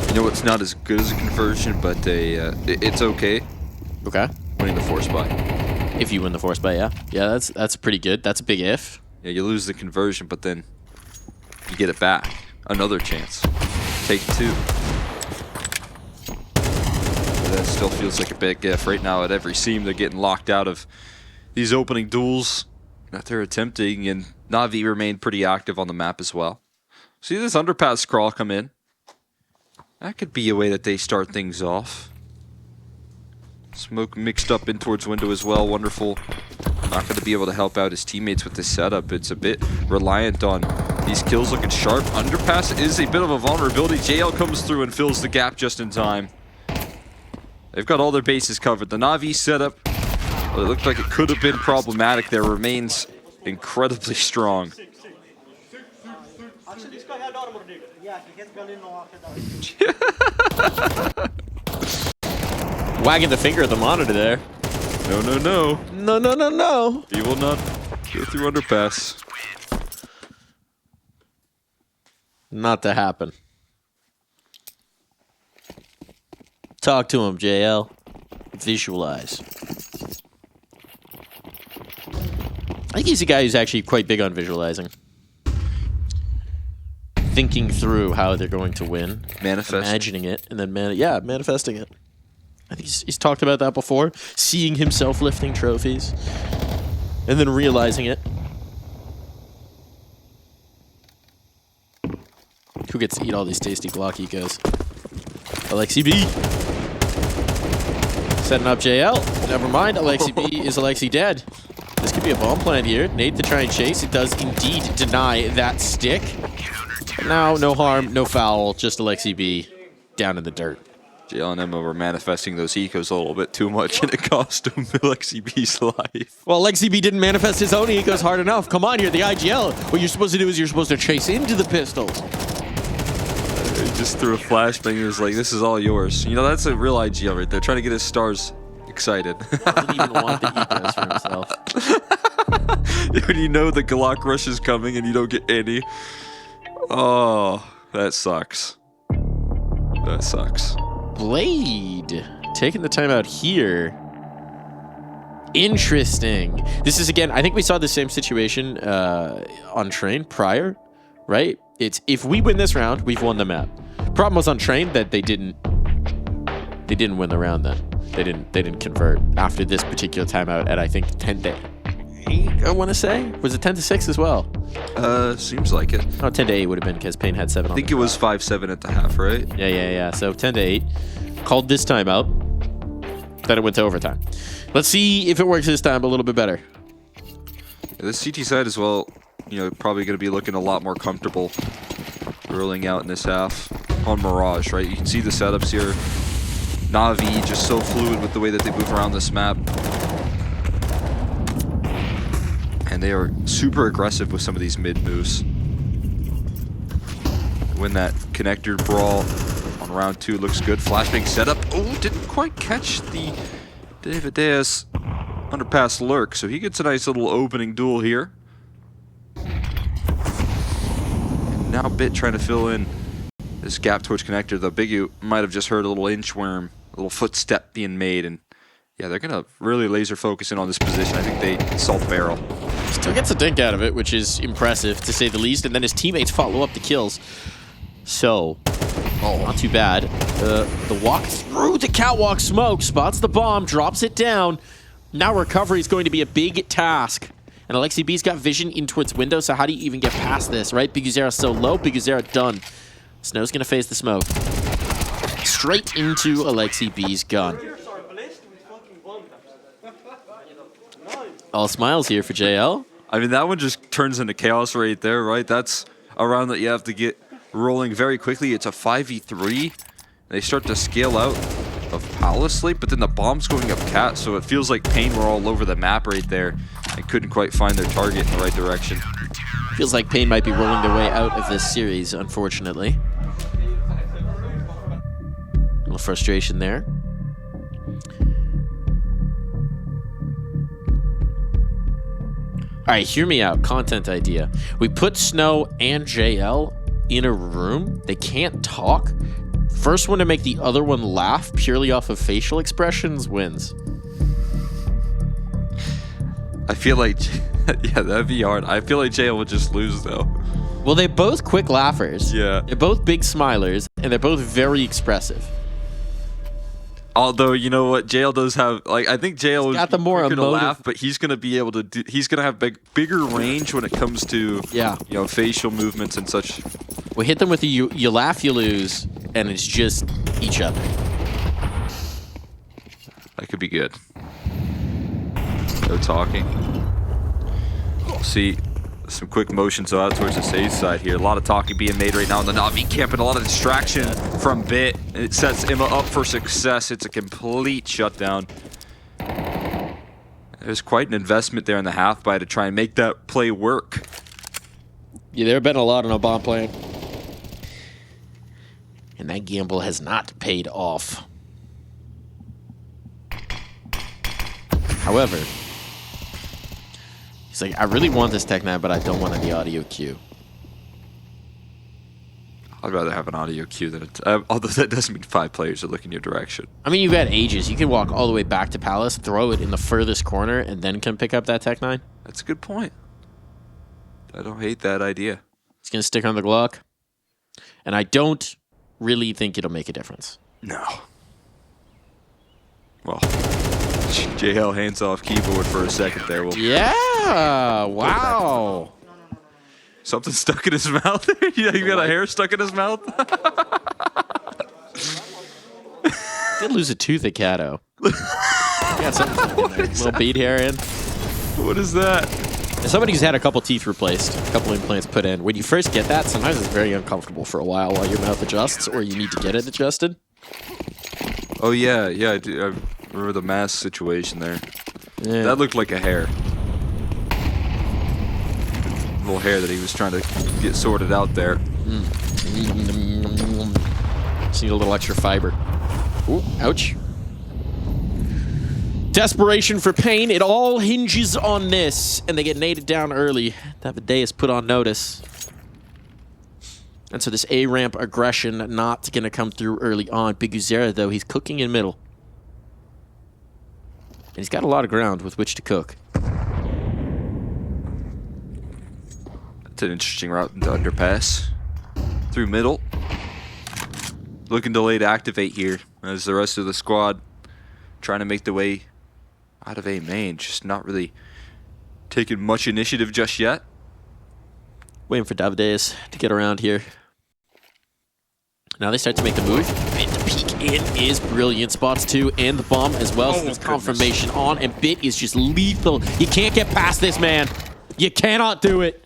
You know, it's not as good as a conversion, but it's okay. Okay. Winning the force buy. If you win the force buy, yeah. Yeah, that's pretty good. That's a big if. Yeah, you lose the conversion, but then you get it back. Another chance. Take 2. That still feels like a big if. Right now at every seam, they're getting locked out of these opening duels that they're attempting, and Navi remained pretty active on the map as well. See this underpass scrawl come in? That could be a way that they start things off. Smoke mixed up in towards window as well. Wonderful. Not going to be able to help out his teammates with this setup. It's a bit reliant on these kills looking sharp. Underpass is a bit of a vulnerability. JL comes through and fills the gap just in time. They've got all their bases covered. The Navi setup, well, it looked like it could have been problematic there, remains incredibly strong. Wagging the finger at the monitor there. No, no, no. No, no, no, no. He will not go through underpass. Not to happen. Talk to him, JL. Visualize. I think he's a guy who's actually quite big on visualizing. Thinking through how they're going to win. Manifest. Imagining it, and then manifesting it. I think he's talked about that before. Seeing himself lifting trophies. And then realizing it. Who gets to eat all these tasty Glock ecos? Alexi B. Setting up JL. Never mind, Alexi B is Alexi dead. This could be a bomb plant here. Nate to try and chase. It does indeed deny that stick. But now, no harm, no foul. Just Alexi B down in the dirt. JL and Emma were manifesting those ecos a little bit too much, and it cost him Alexi B's life. Well, Alexi B didn't manifest his own ecos hard enough. Come on here, the IGL. What you're supposed to do is you're supposed to chase into the pistols. He just threw a flashbang. He was like, this is all yours. You know, that's a real IGL right there, trying to get his stars excited. Doesn't even want the ecos for himself. When you know the Glock rush is coming and you don't get any. Oh, that sucks. That sucks. Blade taking the time out here. Interesting. This is, again, I think we saw the same situation on Train prior, right? It's if we win this round, we've won the map. Problem was on Train that they didn't win the round then. They didn't convert after this particular timeout at I think 10-8, I want to say. Was it 10-6 as well? Seems like it. Oh, 10-8 would have been because paiN had 7 on I think it was 5-7 at the half, right? Yeah. So 10-8. Called this timeout. Then it went to overtime. Let's see if it works this time a little bit better. Yeah, the CT side as well, you know, probably going to be looking a lot more comfortable rolling out in this half on Mirage, right? You can see the setups here. NAVI just so fluid with the way that they move around this map. And they are super aggressive with some of these mid moves. Win that connector brawl on round 2 looks good. Flashbang setup. Oh, didn't quite catch the David Diaz underpass lurk, so he gets a nice little opening duel here. And now Bit trying to fill in this gap towards connector. The Bigu might have just heard a little inchworm, a little footstep being made, and yeah, they're gonna really laser focus in on this position. I think they saw the barrel. Still gets a dink out of it, which is impressive to say the least, and then his teammates follow up the kills. So, not too bad. The walk through the catwalk smoke, spots the bomb, drops it down. Now recovery is going to be a big task. And Alexi B's got vision into its window, so how do you even get past this, right? Biguzera's so low, Biguzera done. Snow's gonna phase the smoke. Straight into Alexi B's gun. All smiles here for JL. I mean, that one just turns into chaos right there, right? That's a round that you have to get rolling very quickly. It's a 5v3. They start to scale out of Palace Sleep, but then the bomb's going up Cat, so it feels like paiN were all over the map right there and couldn't quite find their target in the right direction. Feels like paiN might be rolling their way out of this series, unfortunately. A little frustration there. All right, hear me out. Content idea. We put Snow and JL in a room. They can't talk. First one to make the other one laugh purely off of facial expressions wins. I feel like, yeah, that'd be hard. I feel like JL would just lose, though. Well, they're both quick laughers. Yeah. They're both big smilers, and they're both very expressive. Although, you know what, JL does have, like, I think JL is got the more gonna emotive laugh, but he's gonna be able to do, he's gonna have bigger range when it comes to, yeah, you know, facial movements and such. We hit them with the you laugh, you lose, and it's just each other. That could be good. No talking. See some quick motions out towards the stage side here. A lot of talking being made right now in the NAVI camp and a lot of distraction from Bit. It sets Emma up for success. It's a complete shutdown. There's quite an investment there in the half by to try and make that play work. Yeah, there have been a lot on a bomb plan. And that gamble has not paid off. However, he's like, I really want this Tech 9, but I don't want any audio cue. I'd rather have an audio cue than although that doesn't mean 5 players are looking your direction. I mean, you've had ages. You can walk all the way back to Palace, throw it in the furthest corner, and then come pick up that Tech 9. That's a good point. I don't hate that idea. He's going to stick on the Glock. And I don't really think it'll make a difference. No. Well, JL hands off keyboard for a second there. Yeah! Wow! Something stuck in his mouth? Yeah, you got a hair stuck in his mouth? Did lose a tooth at Cato. Got something in there. Little bead hair in. What is that? As somebody who's had a couple teeth replaced, a couple implants put in, when you first get that, sometimes it's very uncomfortable for a while your mouth adjusts, or you need to get it adjusted. Oh, yeah, I remember the mask situation there. Yeah. That looked like a hair. Little hair that he was trying to get sorted out there. Just need a little extra fiber. Ooh, ouch. Desperation for paiN. It all hinges on this, and they get naded down early. NAVI is put on notice. And so this A-ramp aggression not going to come through early on. Big Uzera, though, he's cooking in middle. And he's got a lot of ground with which to cook. That's an interesting route into underpass. Through middle. Looking delayed to activate here as the rest of the squad trying to make the way out of A main. Just not really taking much initiative just yet. Waiting for NAVI to get around here. Now they start to make the move. Bit to peek in is brilliant. Spots 2 and the bomb as well. So there's confirmation on, and Bit is just lethal. You can't get past this, man. You cannot do it.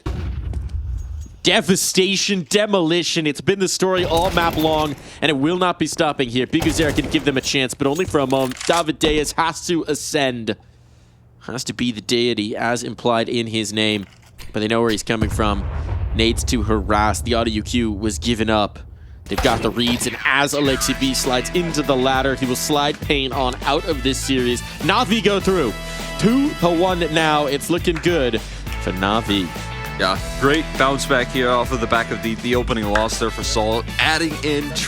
Devastation, demolition. It's been the story all map long, and it will not be stopping here. Big Uzera can give them a chance, but only for a moment. NAVI has to ascend. Has to be the deity, as implied in his name. But they know where he's coming from. Nades to harass. The audio cue was given up. They've got the reads, and as Alexi B slides into the ladder, he will slide paiN on out of this series. NAVI go through. 2-1 now. It's looking good for NAVI. Yeah, great bounce back here off of the back of the opening loss there for Sol. Adding in